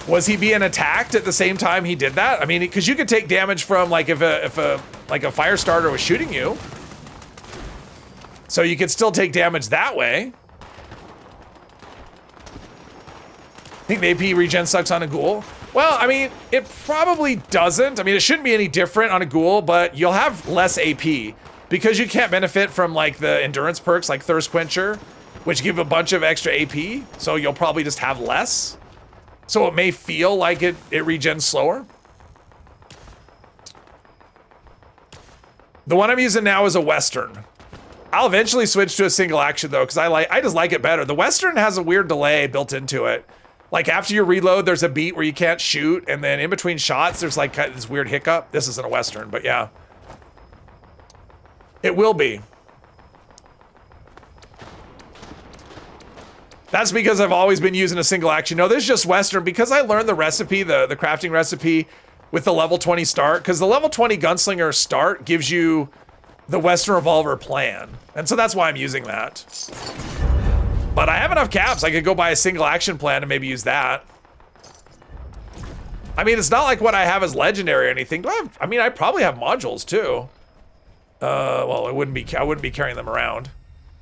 Was he being attacked at the same time he did that? I mean, because you could take damage from like if a fire starter was shooting you. So you could still take damage that way. I think the AP regen sucks on a ghoul. Well, I mean, it probably doesn't. I mean, it shouldn't be any different on a ghoul, but you'll have less AP because you can't benefit from like the endurance perks like Thirst Quencher, which give a bunch of extra AP. So you'll probably just have less. So it may feel like it regens slower. The one I'm using now is a Western. I'll eventually switch to a single action though, because I just like it better. The Western has a weird delay built into it. Like after you reload, there's a beat where you can't shoot, and then in between shots, there's like this weird hiccup. This isn't a Western, but yeah. It will be. That's because I've always been using a single action. No, this is just Western because I learned the recipe, the crafting recipe with the level 20 start, because the level 20 gunslinger start gives you the Western revolver plan. And so that's why I'm using that. But I have enough caps. I could go buy a single action plan and maybe use that. I mean, it's not like what I have is legendary or anything. Do I have, I mean, I probably have modules too. Well, I wouldn't be carrying them around.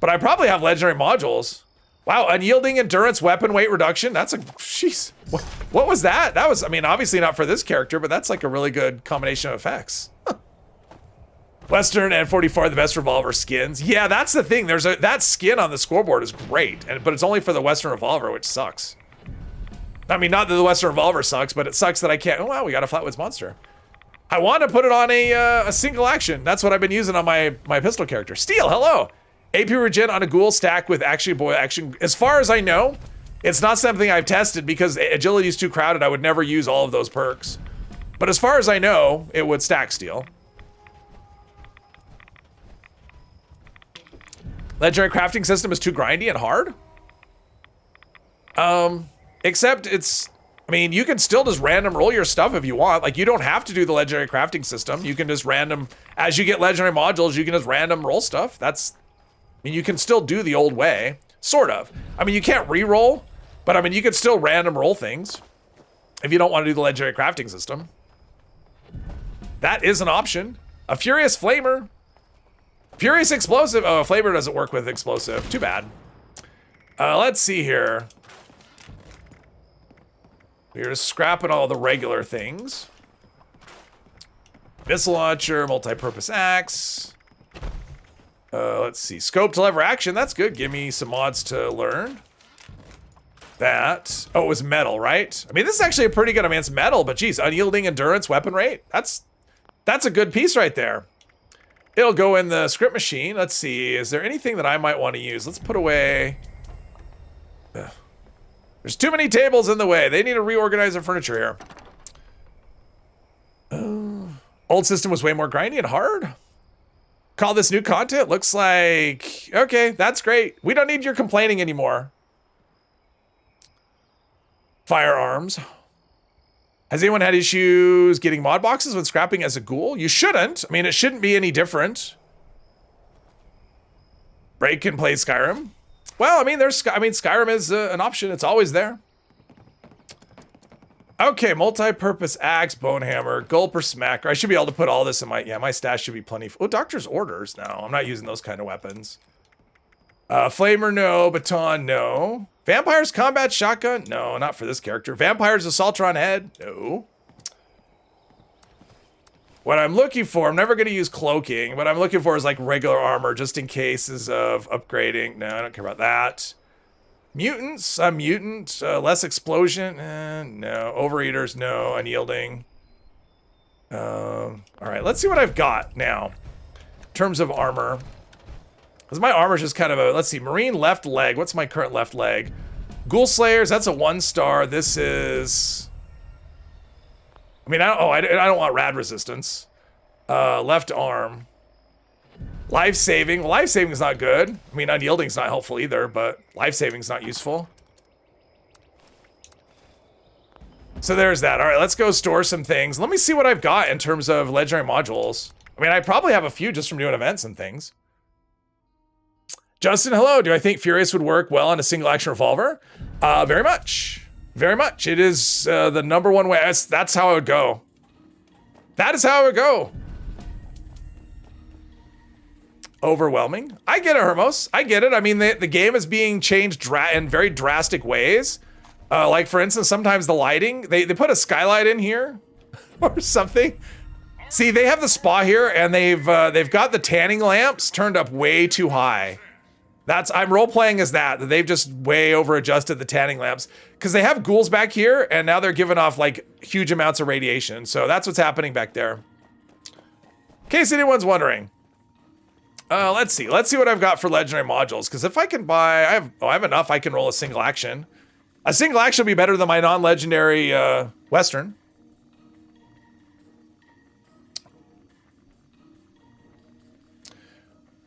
But I probably have legendary modules. Wow, unyielding endurance, weapon weight reduction. That's a, jeez. What was that? That was, I mean, obviously not for this character, but that's like a really good combination of effects. Huh. Western and 44 are the best revolver skins. Yeah, that's the thing. There's that skin on the scoreboard is great, but it's only for the Western revolver, which sucks. I mean, not that the Western revolver sucks, but it sucks that I can't. Oh wow, we got a Flatwoods monster. I want to put it on a single action. That's what I've been using on my pistol character. Steel, hello. AP regen on a ghoul stack with actually boy action. As far as I know, it's not something I've tested because agility is too crowded. I would never use all of those perks. But as far as I know, it would stack steel. Legendary crafting system is too grindy and hard. Except it's, I mean, you can still just random roll your stuff if you want. Like, you don't have to do the legendary crafting system. You can just random, as you get legendary modules, you can just random roll stuff. That's, I mean, you can still do the old way, sort of. I mean, you can't re-roll, but I mean, you can still random roll things if you don't want to do the legendary crafting system. That is an option. A Furious Flamer. Furious Explosive. Oh, Flamer doesn't work with Explosive. Too bad. Let's see here. We're just scrapping all the regular things. Missile launcher, multi-purpose axe. Let's see. Scope to lever action. That's good. Give me some mods to learn. That. Oh, it was metal, right? I mean, this is actually a pretty good. I mean, it's metal, but geez, unyielding endurance, weapon rate. That's a good piece right there. It'll go in the script machine. Let's see. Is there anything that I might want to use? Let's put away. There's too many tables in the way. They need to reorganize their furniture here. Old system was way more grindy and hard. Call this new content? Looks like... Okay, that's great. We don't need your complaining anymore. Firearms. Has anyone had issues getting mod boxes when scrapping as a ghoul? You shouldn't. I mean, it shouldn't be any different. Break can play Skyrim. Well, I mean, Skyrim is an option. It's always there. Okay, multi-purpose axe, bone hammer, gulper smacker. I should be able to put all this in my, yeah, my stash should be plenty. Oh, doctor's orders. No, I'm not using those kind of weapons. Flamer, no. Baton, no. Vampire's combat shotgun? No, not for this character. Vampire's assaultron head? No. What I'm looking for, I'm never going to use cloaking. What I'm looking for is like regular armor just in cases of upgrading. No, I don't care about that. Mutants? A mutant. Less explosion? No. Overeaters? No. Unyielding. All right, let's see what I've got now. In terms of armor. Because my armor's just kind of a, let's see, marine left leg. What's my current left leg? Ghoul Slayers, that's a 1-star. This is... I mean, I don't want rad resistance. Left arm. Life saving. Well, life saving is not good. I mean, unyielding is not helpful either, but life saving is not useful. So there's that. All right, let's go store some things. Let me see what I've got in terms of legendary modules. I mean, I probably have a few just from doing events and things. Justin, hello. Do I think Furious would work well on a single action revolver? Very much. Very much. It is the #1 way. That's how it would go. That is how it would go. Overwhelming. I get it, Hermos. I get it. I mean, the game is being changed in very drastic ways. Like, for instance, sometimes the lighting, they put a skylight in here or something. See, they have the spa here, and they've got the tanning lamps turned up way too high. I'm role-playing as that they've just way over-adjusted the tanning lamps. Because they have ghouls back here, and now they're giving off, like, huge amounts of radiation. So that's what's happening back there. In case anyone's wondering. Let's see. Let's see what I've got for legendary modules. Because if I can buy... I have enough. I can roll a single action. A single action will be better than my non-legendary Western.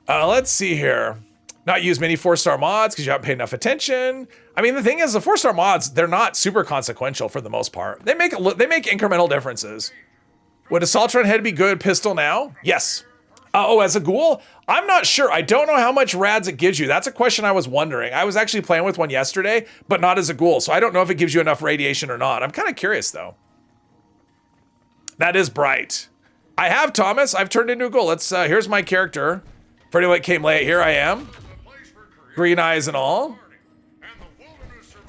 Let's see here. Not use many 4-star mods because you haven't paid enough attention. I mean, the thing is, the 4-star mods, they're not super consequential for the most part. They make incremental differences. Would a Saltron head be good pistol now? Yes. As a ghoul? I'm not sure. I don't know how much rads it gives you. That's a question I was wondering. I was actually playing with one yesterday, but not as a ghoul. So I don't know if it gives you enough radiation or not. I'm kind of curious, though. That is bright. I have Thomas. I've turned into a ghoul. Here's my character. For anyone that came late, here I am. Green eyes and all.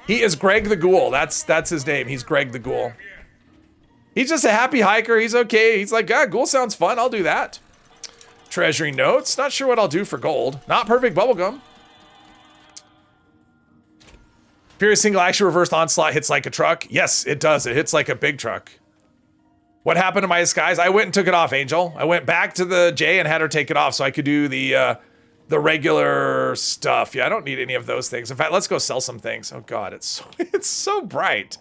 He is Greg the Ghoul. That's his name. He's Greg the Ghoul. He's just a happy hiker. He's okay. He's like, ghoul sounds fun. I'll do that. Treasury notes. Not sure what I'll do for gold. Not perfect bubblegum. Furious single action reversed onslaught hits like a truck. Yes, it does. It hits like a big truck. What happened to my disguise? I went and took it off, Angel. I went back to the J and had her take it off so I could do the regular stuff. Yeah, I don't need any of those things. In fact, let's go sell some things. Oh God, it's so bright.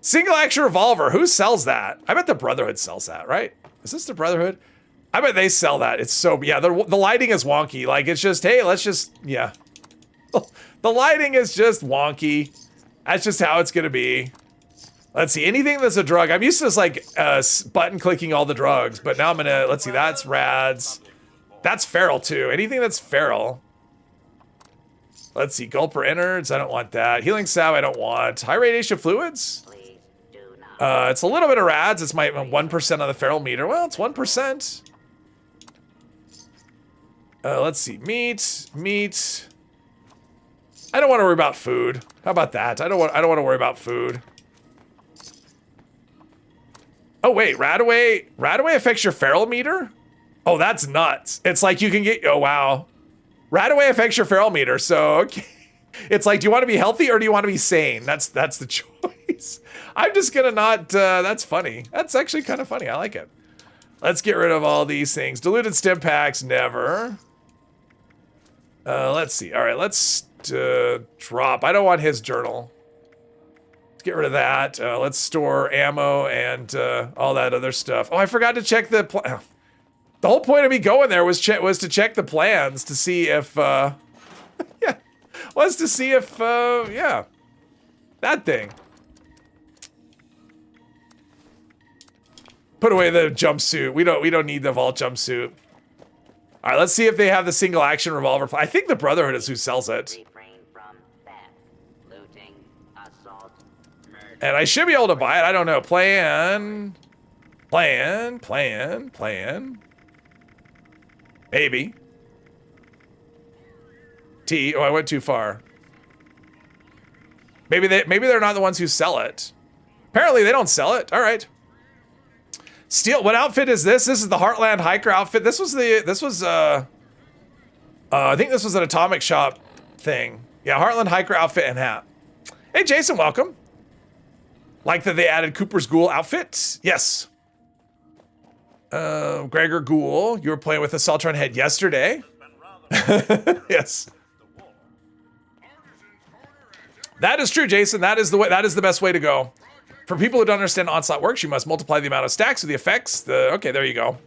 Single action revolver. Who sells that? I bet the Brotherhood sells that, right? Is this the Brotherhood? I bet they sell that. It's so, yeah, the lighting is wonky. Like, it's just, hey, let's just, yeah. The lighting is just wonky. That's just how it's gonna be. Let's see, anything that's a drug. I'm used to just like button clicking all the drugs, but now I'm gonna, let's see, that's rads. That's feral too. Anything that's feral. Let's see, gulper innards, I don't want that. Healing salve, I don't want. High radiation fluids? It's a little bit of rads. It's my 1% on the feral meter. Well, it's 1%. Let's see, meat. I don't want to worry about food. How about that? I don't want to worry about food. Oh wait, Radaway affects your feral meter? Oh, that's nuts. It's like you can get, oh wow. Radaway affects your feral meter, so okay. It's like, do you want to be healthy or do you want to be sane? That's the choice. I'm just gonna not, that's funny. That's actually kind of funny, I like it. Let's get rid of all these things. Diluted stim packs, never. Let's see, all right, let's drop. I don't want his journal. Get rid of that. Let's store ammo and all that other stuff. Oh, I forgot to check the the whole point of me going there was to check the plans to see if yeah, yeah, that thing. Put away the jumpsuit. We don't need the vault jumpsuit. All right, let's see if they have the single action revolver. I think the Brotherhood is who sells it. And I should be able to buy it. I don't know. Plan. Maybe. T. Oh, I went too far. Maybe they're not the ones who sell it. Apparently they don't sell it. All right. Steel. What outfit is this? This is the Heartland Hiker outfit. I think this was an Atomic Shop thing. Yeah, Heartland Hiker outfit and hat. Hey, Jason, welcome. Like that they added Cooper's Ghoul outfit? Yes. Gregor Ghoul, you were playing with a Saltron head yesterday. Yes. That is true, Jason. That is the way. That is the best way to go. For people who don't understand onslaught works, you must multiply the amount of stacks with the effects. Okay, there you go.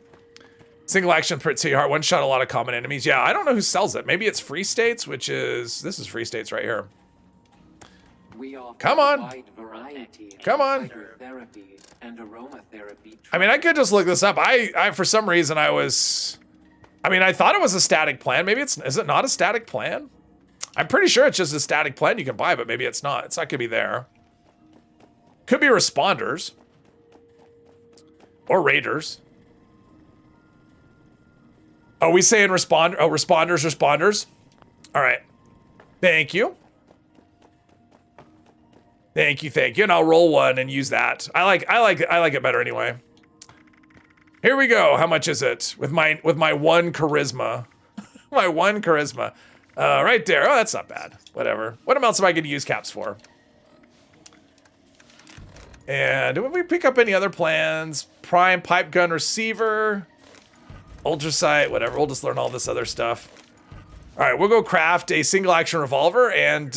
Single action pretty hard. One shot a lot of common enemies. Yeah, I don't know who sells it. Maybe it's Free States, which is this is Free States right here. Come on. Come on. I mean, I could just look this up. I for some reason I thought it was a static plan. Maybe is it not a static plan? I'm pretty sure it's just a static plan you can buy, but maybe it's not. It's not gonna be there. Could be responders. Or raiders. Oh, we saying responders. All right. Thank you. Thank you. And I'll roll one and use that. I like it better anyway. Here we go. How much is it? With my one charisma. My one charisma. Right there. Oh, that's not bad. Whatever. What else am I going to use caps for? And did we pick up any other plans? Prime pipe gun receiver. Ultrasight, whatever. We'll just learn all this other stuff. All right, we'll go craft a single action revolver. And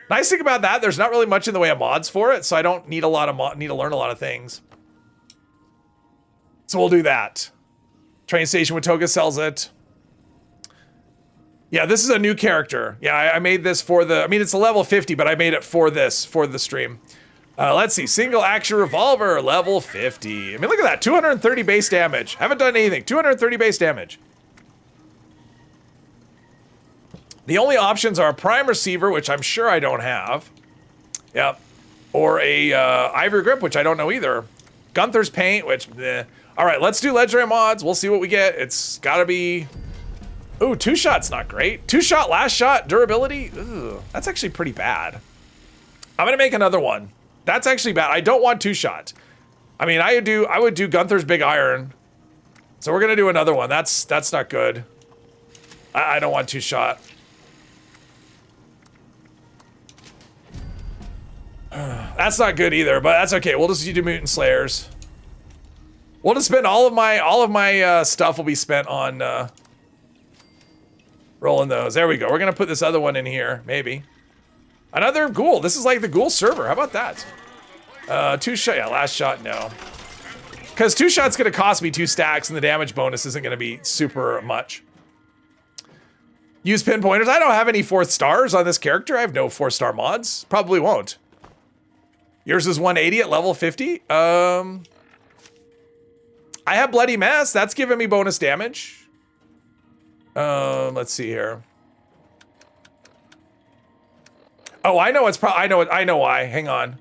nice thing about that, there's not really much in the way of mods for it, so I don't need to learn a lot of things. So we'll do that. Train station with Toga sells it. Yeah, this is a new character. Yeah, I made this for the. I mean, it's a level 50, but I made it for this for the stream. Let's see, single action revolver, level 50. I mean, look at that, 230 base damage. Haven't done anything, 230 base damage. The only options are a prime receiver, which I'm sure I don't have. Yep. Or a ivory grip, which I don't know either. Gunther's paint, which, eh. All right, let's do legendary mods. We'll see what we get. It's gotta be, ooh, 2-shot's not great. 2-shot, last shot, durability, ugh, that's actually pretty bad. I'm gonna make another one. That's actually bad. I don't want 2-shot. I mean, I would do Gunther's big iron. So we're gonna do another one. That's not good. I don't want 2-shot. That's not good either, but that's okay. We'll just do Mutant Slayers. We'll just spend all of my stuff will be spent on rolling those. There we go. We're gonna put this other one in here, maybe. Another ghoul. This is like the ghoul server. How about that? 2-shot. Yeah, last shot. No. Because 2-shot's going to cost me 2 stacks, and the damage bonus isn't going to be super much. Use pinpointers. I don't have any 4th stars on this character. I have no 4-star mods. Probably won't. Yours is 180 at level 50. I have Bloody Mess. That's giving me bonus damage. Let's see here. Oh, I know it's probably, I know why. Hang on.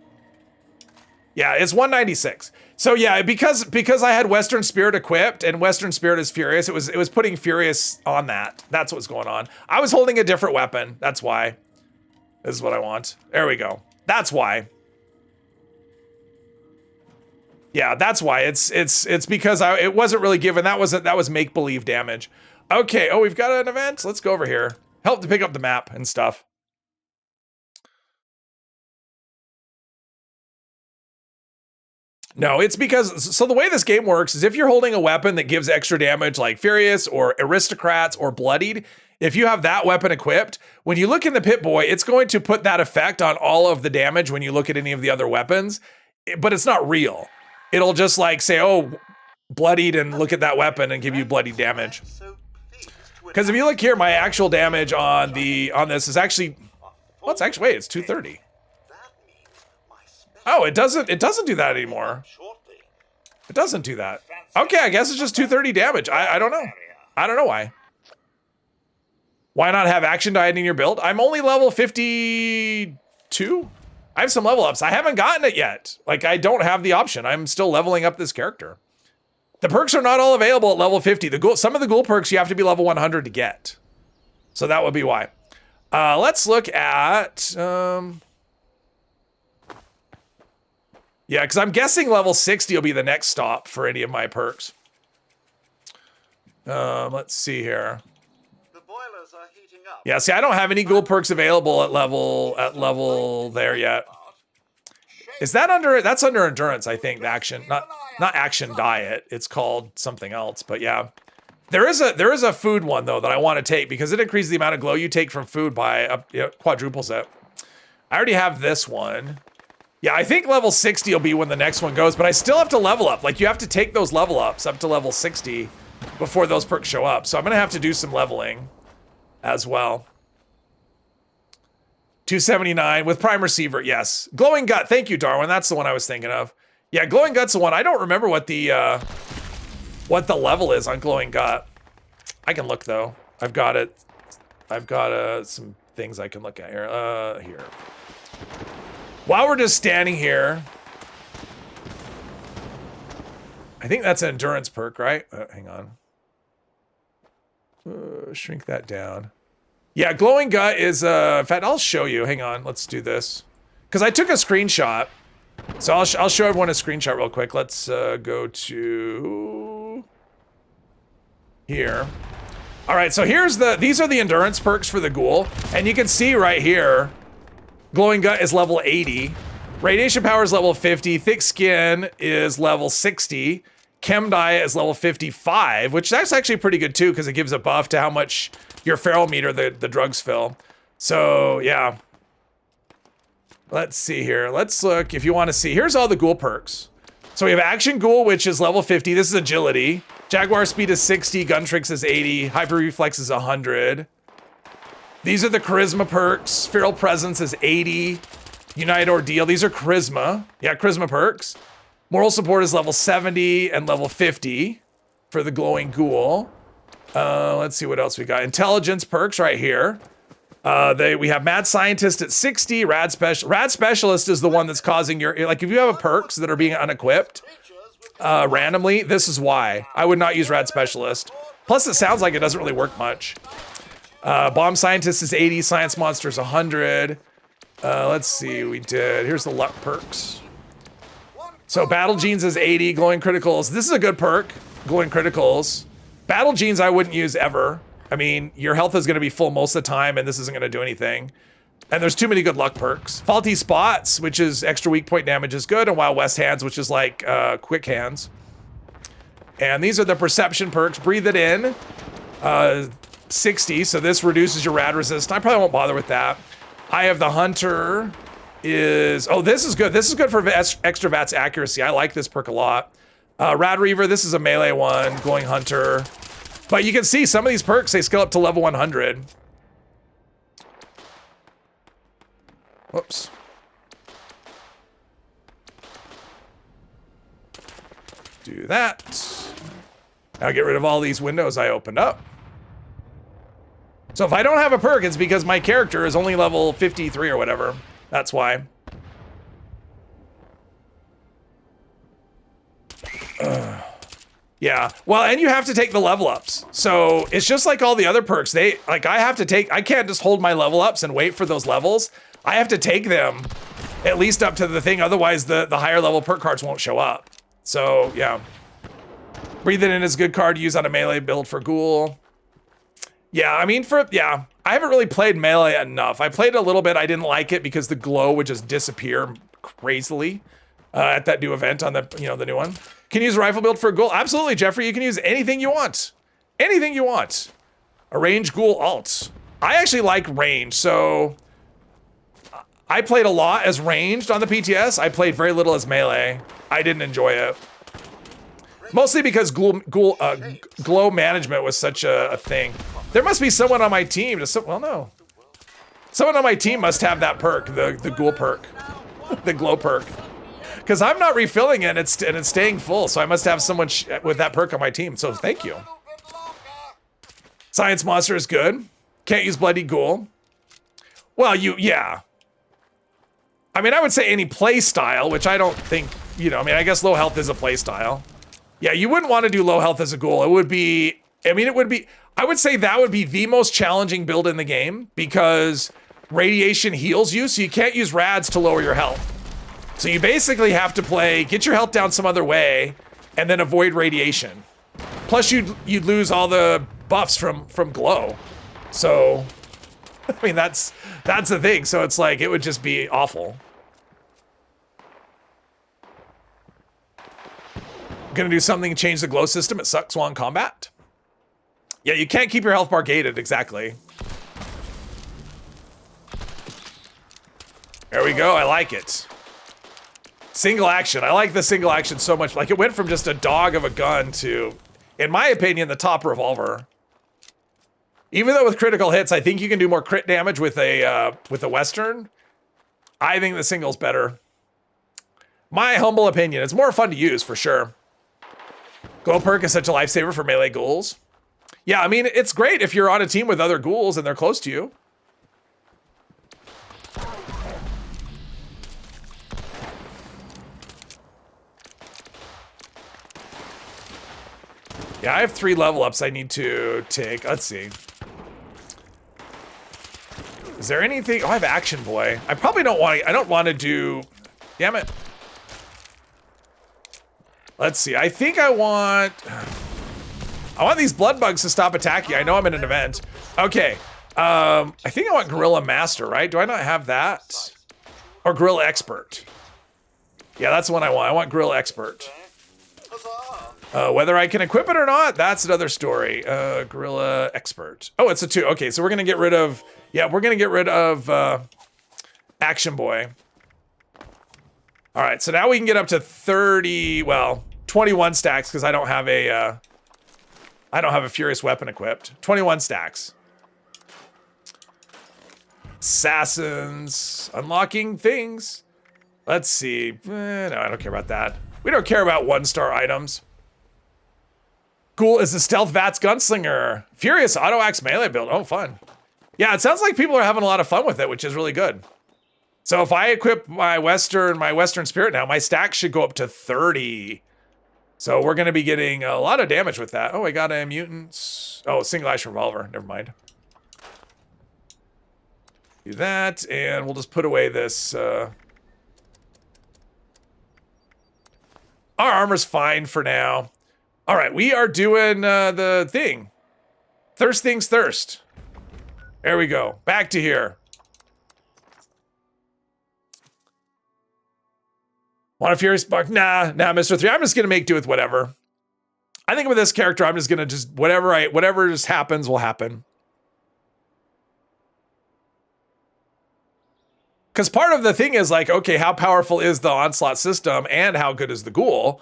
Yeah, it's 196. So yeah, because I had Western Spirit equipped and Western Spirit is Furious, it was putting Furious on that. That's what's going on. I was holding a different weapon. That's why. This is what I want. There we go. That's why. Yeah, that's why. It's because it wasn't really given. That was make-believe damage. Okay, oh, we've got an event. Let's go over here. Help to pick up the map and stuff. No, it's because, so the way this game works is if you're holding a weapon that gives extra damage like Furious or Aristocrats or Bloodied, if you have that weapon equipped, when you look in the Pip-Boy, it's going to put that effect on all of the damage when you look at any of the other weapons, but it's not real. It'll just like say, oh, Bloodied, and look at that weapon and give you bloody damage. Because if you look here, my actual damage on this is actually, well, it's actually, wait, it's 230. Oh, it doesn't do that anymore. It doesn't do that. Okay, I guess it's just 230 damage. I don't know. I don't know why. Why not have action diet in your build? I'm only level 52. I have some level ups. I haven't gotten it yet. Like, I don't have the option. I'm still leveling up this character. The perks are not all available at level 50. Some of the ghoul perks you have to be level 100 to get. So that would be why. Let's look at... yeah, because I'm guessing level 60 will be the next stop for any of my perks. Let's see here. The boilers are heating up. Yeah, see, I don't have any ghoul perks available at level there yet. Is that under? That's under endurance, I think. The action, not action diet. It's called something else. But yeah, there is a food one though that I want to take because it increases the amount of glow you take from food by quadruples it. I already have this one. Yeah, I think level 60 will be when the next one goes, but I still have to level up. Like, you have to take those level ups up to level 60 before those perks show up. So I'm gonna have to do some leveling as well. 279 with Prime Receiver, yes. Glowing Gut, thank you, Darwin. That's the one I was thinking of. Yeah, Glowing Gut's the one. I don't remember what the level is on Glowing Gut. I can look, though. I've got it. I've got some things I can look at here. Here. While we're just standing here, I think that's an endurance perk, right? Hang on. Shrink that down. Yeah, Glowing Gut is, in fact, I'll show you. Hang on, let's do this. Because I took a screenshot. So I'll show everyone a screenshot real quick. Let's go to here. All right, so these are the endurance perks for the Ghoul. And you can see right here, Glowing Gut is level 80. Radiation Power is level 50. Thick Skin is level 60. Chem Diet is level 55, which that's actually pretty good too, because it gives a buff to how much your feral meter the drugs fill. So yeah. Let's see here. Let's look if you want to see. Here's all the Ghoul perks. So we have Action Ghoul, which is level 50. This is agility. Jaguar Speed is 60. Gun Tricks is 80. Hyper Reflex is 100. These are the Charisma perks. Feral Presence is 80. United Ordeal. These are Charisma. Yeah, Charisma perks. Moral Support is level 70 and level 50 for the Glowing Ghoul. Let's see what else we got. Intelligence perks right here. We have Mad Scientist at 60. Rad Specialist is the one that's causing your, like, if you have perks that are being unequipped randomly, this is why. I would not use Rad Specialist. Plus, it sounds like it doesn't really work much. Bomb Scientist is 80. Science Monster is 100. Let's see, here's the luck perks. So Battle Genes is 80. Glowing Criticals. This is a good perk. Glowing Criticals. Battle Genes I wouldn't use ever. I mean, your health is going to be full most of the time, and this isn't going to do anything. And there's too many good luck perks. Faulty Spots, which is extra weak point damage, is good. And Wild West Hands, which is like quick hands. And these are the perception perks. Breathe it in. 60, so this reduces your rad resist. I probably won't bother with that. Eye of the Hunter is, oh, this is good. This is good for extra VATS accuracy. I like this perk a lot. Rad Reaver, this is a melee one. Glowing Hunter. But you can see some of these perks, they scale up to level 100. Whoops. Do that. Now get rid of all these windows I opened up. So if I don't have a perk, it's because my character is only level 53 or whatever. That's why. Yeah, well, and you have to take the level ups. So it's just like all the other perks. I can't just hold my level ups and wait for those levels. I have to take them at least up to the thing. Otherwise the higher level perk cards won't show up. So yeah. Breathe It In is a good card to use on a melee build for Ghoul. Yeah, I mean, I haven't really played melee enough. I played a little bit. I didn't like it because the glow would just disappear crazily at that new event on the, the new one. Can you use a rifle build for a Ghoul? Absolutely, Jeffrey. You can use anything you want. Anything you want. A range Ghoul alt. I actually like range, so I played a lot as ranged on the PTS. I played very little as melee. I didn't enjoy it. Mostly because glow management was such a thing. There must be someone on my team well, no. Someone on my team must have that perk, the Ghoul perk, the glow perk. Because I'm not refilling it and it's staying full, so I must have someone with that perk on my team, so thank you. Science Monster is good. Can't use Bloody Ghoul. Well, yeah. I mean, I would say any play style, which I don't think, I guess low health is a play style. Yeah, you wouldn't want to do low health as a Ghoul. I would say that would be the most challenging build in the game because radiation heals you, so you can't use rads to lower your health. So you basically have to get your health down some other way and then avoid radiation. Plus you'd lose all the buffs from glow. So, I mean, that's the thing. So it's like, it would just be awful. Gonna do something to change the glow system. It sucks while in combat. Yeah, you can't keep your health bar gated, exactly. There we go. I like it. Single action. I like the single action so much. Like, it went from just a dog of a gun to, in my opinion, the top revolver. Even though with critical hits, I think you can do more crit damage with a Western. I think the single's better. My humble opinion. It's more fun to use, for sure. Glow perk is such a lifesaver for melee ghouls. Yeah, I mean, it's great if you're on a team with other ghouls and they're close to you. Yeah, I have 3 level ups I need to take. Let's see. Is there anything? Oh, I have Action Boy. I probably don't want to, I don't want to do, damn it. Let's see. I think I want these blood bugs to stop attacking. I know I'm in an event. Okay. I think I want Gorilla Master, right? Do I not have that? Or Gorilla Expert. Yeah, that's the one I want. I want Gorilla Expert. Whether I can equip it or not, that's another story. Gorilla Expert. Oh, it's a 2. Okay, so we're gonna get rid of, yeah, we're gonna get rid of Action Boy. All right, so now we can get up to 30, well, 21 stacks because I don't have a Furious Weapon equipped. 21 stacks. Assassins, unlocking things. Let's see. No, I don't care about that. We don't care about 1-star items. Ghoul is the Stealth Vats Gunslinger. Furious Auto Axe melee build. Oh, fun. Yeah, it sounds like people are having a lot of fun with it, which is really good. So if I equip my Western Spirit now, my stack should go up to 30. So we're going to be getting a lot of damage with that. Oh, I got a mutant. Oh, single action revolver. Never mind. Do that, and we'll just put away this. Our armor's fine for now. All right, we are doing the thing. Thirst things thirst. There we go. Back to here. Want a Furious Buck? Nah, Mr. 3. I'm just gonna make do with whatever. I think with this character, I'm just gonna whatever just happens will happen. Because part of the thing is like, okay, how powerful is the onslaught system and how good is the ghoul?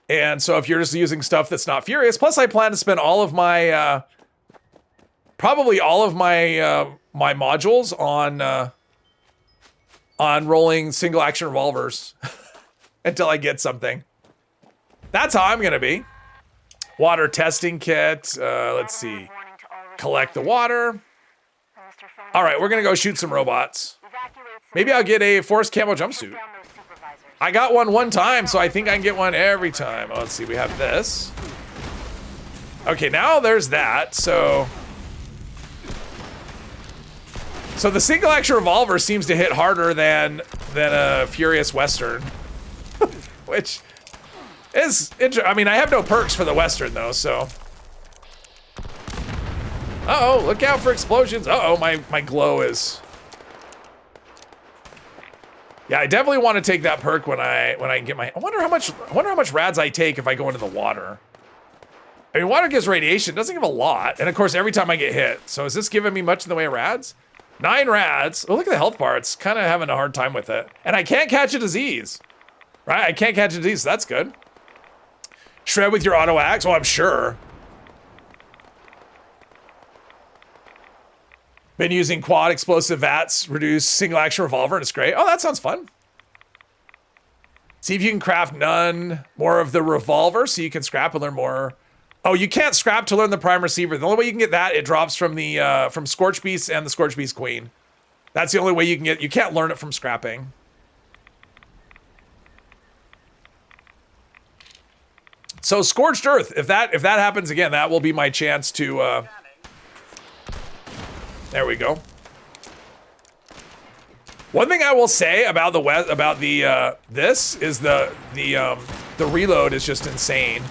And so if you're just using stuff that's not Furious, plus I plan to spend all of my, probably all of my, my modules on rolling single action revolvers until I get something. That's how I'm gonna be. Water testing kit, let's see. Collect the water. All right, we're gonna go shoot some robots. Maybe I'll get a forest camo jumpsuit. I got one time, so I think I can get one every time. Oh, let's see, we have this. Okay, now there's that, so the single action revolver seems to hit harder than a Furious Western. Which is interesting. I mean, I have no perks for the Western though, so. Uh-oh, look out for explosions. Uh-oh, my glow is. Yeah, I definitely want to take that perk when I get my. I wonder how much rads I take if I go into the water. I mean, water gives radiation, it doesn't give a lot, and of course every time I get hit. So is this giving me much in the way of rads? 9 rads. Oh, look at the health bar. It's kind of having a hard time with it, and I can't catch a disease. Right? I can't catch a disease. So that's good. Shred with your auto axe. Oh, I'm sure. Been using quad explosive vats, reduce single action revolver, and it's great. Oh, that sounds fun. See if you can craft none more of the revolver so you can scrap and learn more. Oh, you can't scrap to learn the prime receiver. The only way you can get that, it drops from the from Scorch Beast and the Scorch Beast Queen. That's the only way you can get. You can't learn it from scrapping. So Scorched Earth, if that happens again, that will be my chance to. There we go. One thing I will say about this is the reload is just insane.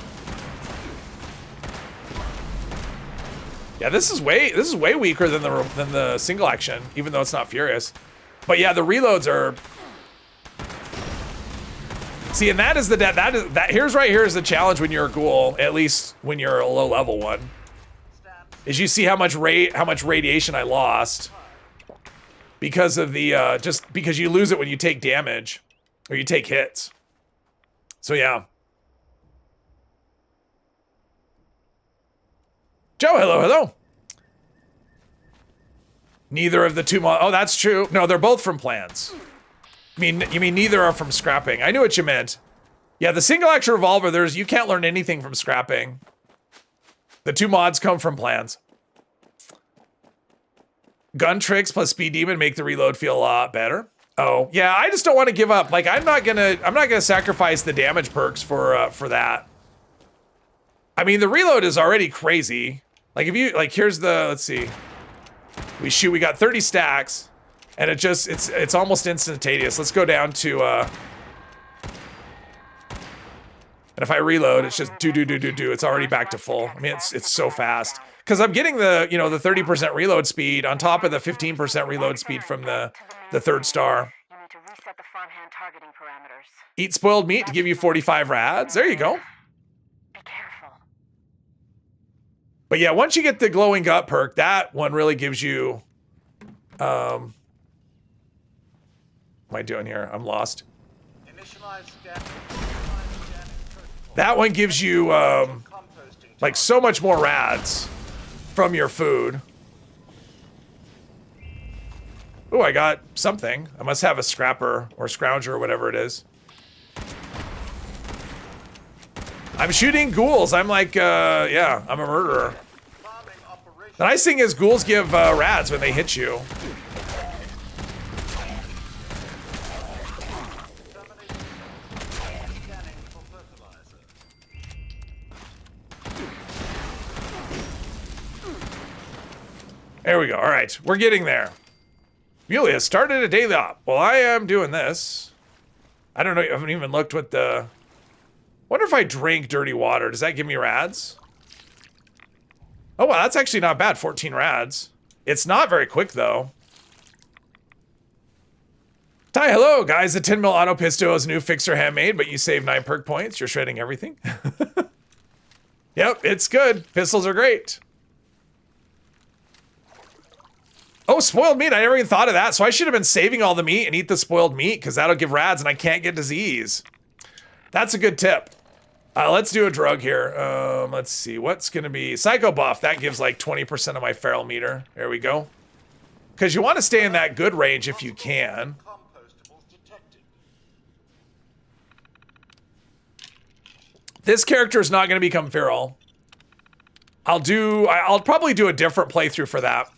Yeah, this is way weaker than the single action, even though it's not Furious. But yeah, the reloads are. See, and that is right here is the challenge when you're a ghoul, at least when you're a low level one. Is you see how much radiation I lost because of the just because you lose it when you take damage or you take hits. So yeah. Joe, hello, hello. Neither of the two oh, that's true. No, they're both from plans. You mean neither are from scrapping. I knew what you meant. Yeah, the single action revolver, you can't learn anything from scrapping. The two mods come from plans. Gun tricks plus speed demon make the reload feel a lot better. Oh, yeah, I just don't want to give up. Like, I'm not gonna sacrifice the damage perks for that. I mean, the reload is already crazy. Like, if you, like, here's the, let's see. We got 30 stacks, and it's almost instantaneous. Let's go down to, and if I reload, it's just do. It's already back to full. I mean, it's so fast. Because I'm getting the, the 30% reload speed on top of the 15% reload speed from the third star. You need to reset the farmhand targeting parameters. Eat spoiled meat to give you 45 rads. There you go. Be careful. But yeah, once you get the glowing gut perk, that one really gives you, what am I doing here? I'm lost. That one gives you, like, so much more rads from your food. Oh, I got something. I must have a scrapper or scrounger or whatever it is. I'm shooting ghouls. I'm like, yeah, I'm a murderer. The nice thing is ghouls give rads when they hit you. There we go. All right, we're getting there. Yulia started a daily op. Well, I am doing this. I don't know. I haven't even looked what the... Wonder if I drink dirty water. Does that give me rads? Oh, wow, that's actually not bad. 14 rads. It's not very quick, though. Hi, hello, guys. The 10 mil auto pistol is new fixer handmade, but you save 9 perk points. You're shredding everything. Yep, it's good. Pistols are great. Oh, spoiled meat. I never even thought of that. So I should have been saving all the meat and eat the spoiled meat because that'll give rads and I can't get disease. That's a good tip. Let's do a drug here. Let's see. What's going to be? Psycho buff. That gives like 20% of my feral meter. There we go. Because you want to stay in that good range if you can. This character is not going to become feral. I'll probably do a different playthrough for that.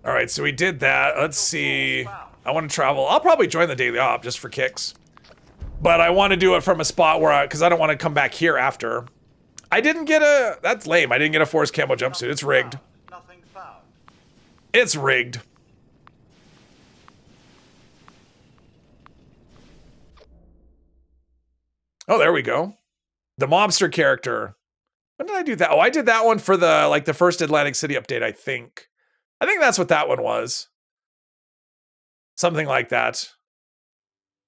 All right, so we did that. Let's see. I want to travel. I'll probably join the daily op just for kicks. But I want to do it from a spot where because I don't want to come back here after. I didn't get a... That's lame. I didn't get a forest camo jumpsuit. It's rigged. It's rigged. Oh, there we go. The mobster character. When did I do that? Oh, I did that one for the like the first Atlantic City update, I think. I think that's what that one was. Something like that.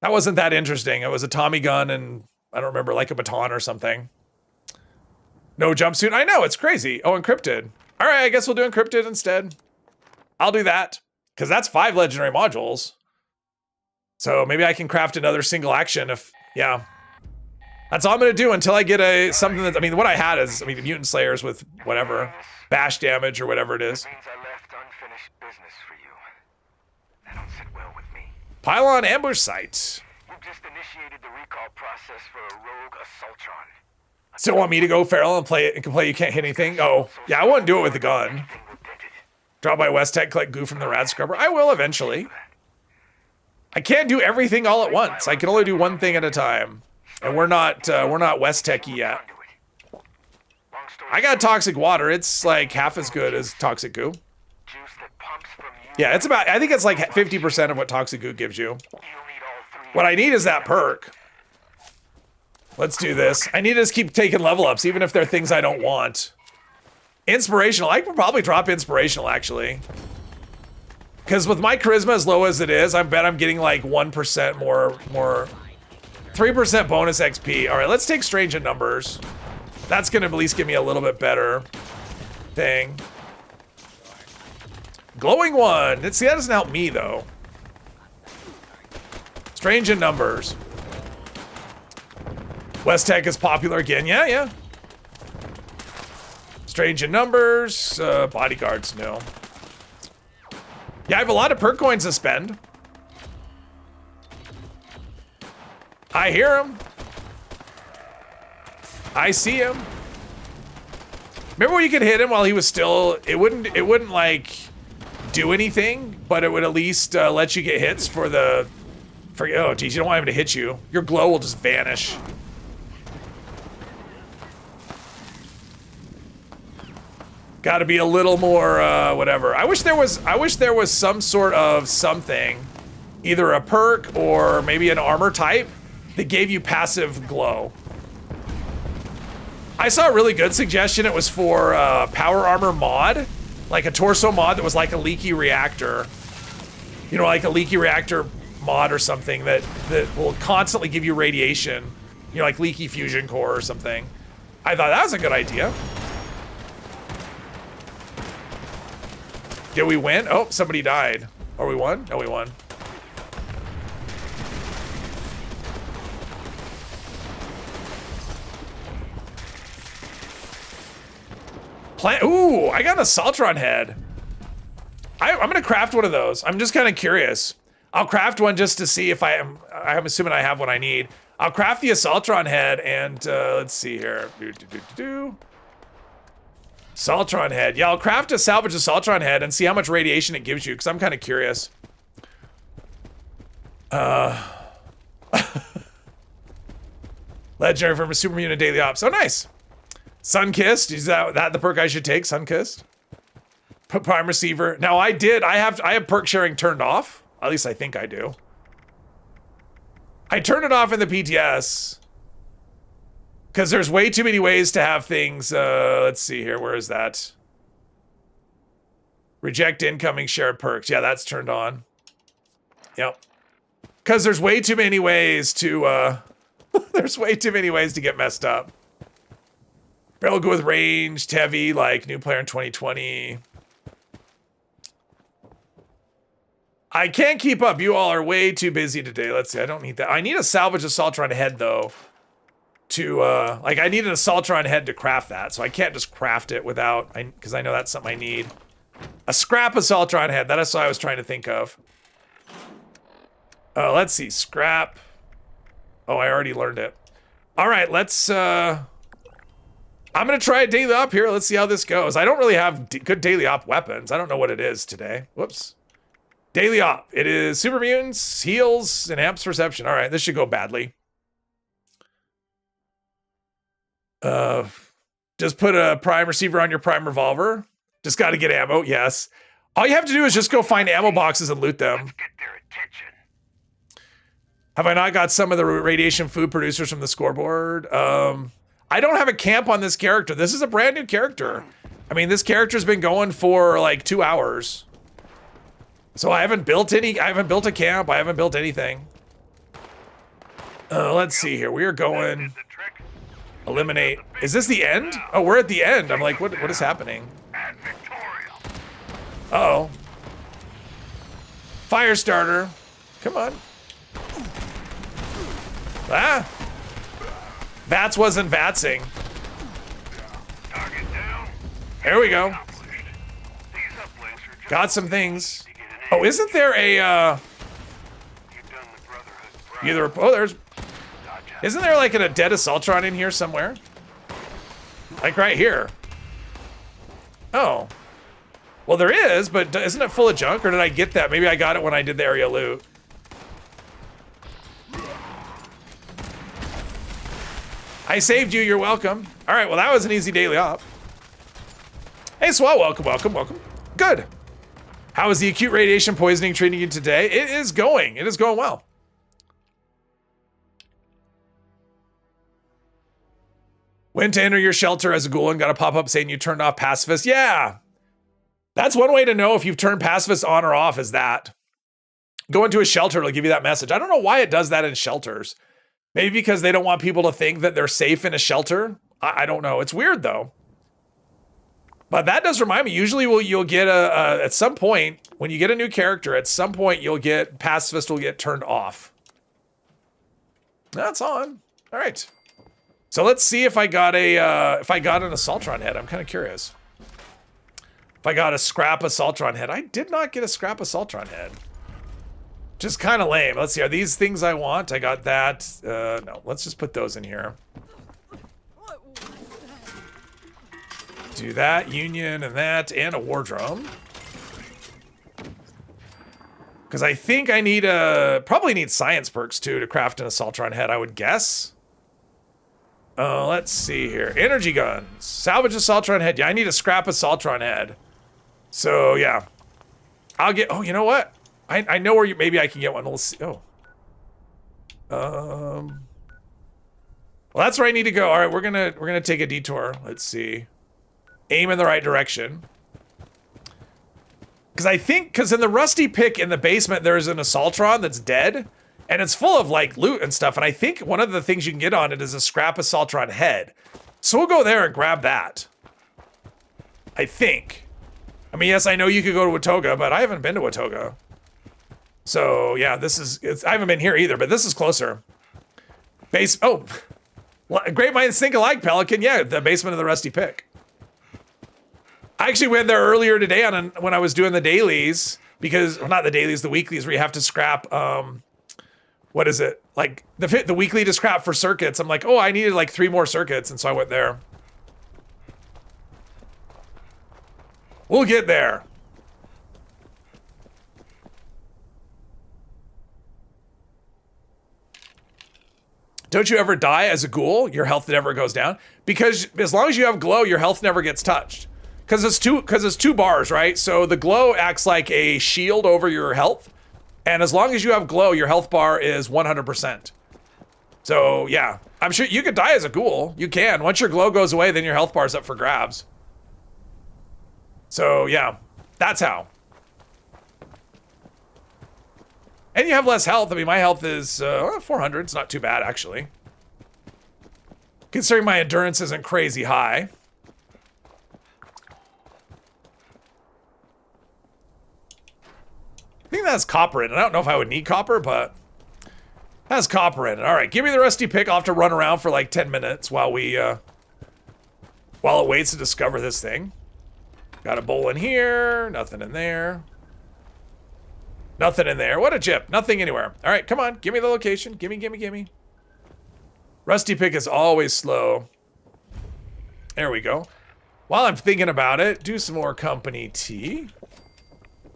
That wasn't that interesting. It was a Tommy gun and I don't remember, like a baton or something. No jumpsuit. I know, it's crazy. Oh, encrypted. All right, I guess we'll do encrypted instead. I'll do that because that's 5 legendary modules. So maybe I can craft another single action if, yeah. That's all I'm gonna do until I get something that, I mean, what I had is, I mean, mutant slayers with whatever, bash damage or whatever it is. Pylon ambush site. You've just initiated the recall process for a rogue assaultron. Still want me to go feral and play it and play you can't hit anything? Oh, yeah, I wouldn't do it with the gun. Drop by West Tech, collect goo from the rad scrubber. I will eventually. I can't do everything all at once. I can only do one thing at a time. And we're not West Techy yet. I got toxic water. It's like half as good as toxic goo. Yeah, it's about, I think it's like 50% of what toxic goo gives you. What I need is that perk. Let's do this. I need to just keep taking level ups, even if they're things I don't want. Inspirational. I could probably drop inspirational, actually. Because with my charisma as low as it is, I bet I'm getting like 1% more 3% bonus XP. All right, let's take strange in numbers. That's gonna at least give me a little bit better thing. Glowing one. See, that doesn't help me, though. Strange in numbers. West Tech is popular again. Yeah, yeah. Strange in numbers. Bodyguards, no. Yeah, I have a lot of perk coins to spend. I hear him. I see him. Remember when you could hit him while he was still, it wouldn't like do anything, but it would at least let you get hits for oh geez, you don't want him to hit you. Your glow will just vanish. Got to be a little more whatever. I wish there was some sort of something, either a perk or maybe an armor type that gave you passive glow. I saw a really good suggestion. It was for power armor mod, like a torso mod that was like a leaky reactor. You know, like a leaky reactor mod or something that will constantly give you radiation. You know, like leaky fusion core or something. I thought that was a good idea. Did we win? Oh, somebody died. Or we won? No, we won. Ooh, I got an Assaultron head. I'm gonna craft one of those. I'm just kind of curious. I'll craft one just to see if I'm assuming I have what I need. I'll craft the Assaultron head and let's see here. Assaultron head. Yeah, I'll craft a salvage Assaultron head and see how much radiation it gives you, because I'm kind of curious. Legendary from a super mutant daily ops. Oh, nice. Sunkissed. Is that the perk I should take? Sunkissed. Prime receiver. Now I have perk sharing turned off. At least I think I do. I turned it off in the PTS because there's way too many ways to have things. Let's see here. Where is that? Reject incoming shared perks. Yeah, that's turned on. Yep. Because there's way too many ways to there's way too many ways to get messed up. Barrel go with ranged, heavy, like new player in 2020. I can't keep up. You all are way too busy today. Let's see. I don't need that. I need a salvage Assaultron head though. To like I need an Assaultron head to craft that. So I can't just craft it without, because I know that's something I need. A scrap Assaultron head. That's what I was trying to think of. Let's see. Scrap. Oh, I already learned it. All right, let's I'm gonna try a daily op here. Let's see how this goes. I don't really have good daily op weapons. I don't know what it is today. Whoops. Daily op. It is super mutants, heals, and amps perception. All right, this should go badly. Just put a prime receiver on your prime revolver. Just got to get ammo. Yes. All you have to do is just go find ammo boxes and loot them. Let's get their attention. Have I not got some of the radiation food producers from the scoreboard? I don't have a camp on this character. This is a brand new character. I mean, this character's been going for like 2 hours. So I haven't built any, I haven't built a camp. I haven't built anything. Let's see here. We are going eliminate. Is this the end? Oh, we're at the end. I'm like, what is happening? Uh-oh. Fire starter. Come on. Ah. Vats wasn't vatsing. There we go. Got some things. Oh, isn't there a isn't there like a dead Assaultron in here somewhere? Like right here. Oh. Well, there is, but isn't it full of junk, or did I get that? Maybe I got it when I did the area loot. I saved you, you're welcome. All right, well, that was an easy daily op. Hey, Swell, welcome, welcome, welcome. Good. How is the acute radiation poisoning treating you today? It is going well. Went to enter your shelter as a ghoul and got a pop-up saying you turned off pacifist. Yeah. That's one way to know if you've turned pacifist on or off, is that. Go into a shelter, it'll give you that message. I don't know why it does that in shelters. Maybe because they don't want people to think that they're safe in a shelter. I don't know. It's weird, though. But that does remind me, usually you'll get at some point, when you get a new character, at some point you'll get, pacifist will get turned off. That's on. All right. So let's see if I got an Assaultron head. I'm kind of curious. If I got a scrap Assaultron head. I did not get a scrap Assaultron head. Just kind of lame. Let's see, are these things I want? I got that. No, let's just put those in here. Do that, Union, and that, and a War Drum. Because I think I need probably need science perks too to craft an Assaultron head, I would guess. Let's see here. Energy guns. Salvage Assaultron head. Yeah, I need a scrap Assaultron head. So, yeah. I'll get, oh, you know what? I know where maybe I can get one. Let's see. Oh. Well, that's where I need to go. All right, we're gonna take a detour. Let's see. Aim in the right direction. Because in the rusty pick in the basement, there's an Assaultron that's dead, and it's full of like loot and stuff. And I think one of the things you can get on it is a scrap Assaultron head. So we'll go there and grab that. I think. I mean, yes, I know you could go to Watoga, but I haven't been to Watoga. So yeah, I haven't been here either, but this is closer. Oh, great minds think alike, Pelican. Yeah, the basement of the rusty pick. I actually went there earlier today when I was doing the dailies, because, well, not the dailies, the weeklies, where you have to scrap, what is it? Like, the weekly to scrap for circuits. I'm like, oh, I needed like 3 more circuits, and so I went there. We'll get there. Don't you ever die as a ghoul? Your health never goes down? Because as long as you have glow, your health never gets touched. Because it's two bars, right? So the glow acts like a shield over your health. And as long as you have glow, your health bar is 100%. So yeah, I'm sure you could die as a ghoul. You can. Once your glow goes away, then your health bar's up for grabs. So yeah, that's how. And you have less health. I mean, my health is 400. It's not too bad, actually. Considering my endurance isn't crazy high. I think that's copper in it. I don't know if I would need copper, but that's copper in it. All right, give me the rusty pick. I'll have to run around for like 10 minutes while it waits to discover this thing. Got a bowl in here. Nothing in there. Nothing in there. What a chip. Nothing anywhere. All right, come on. Give me the location. Gimme. Rusty pick is always slow. There we go. While I'm thinking about it, do some more company tea.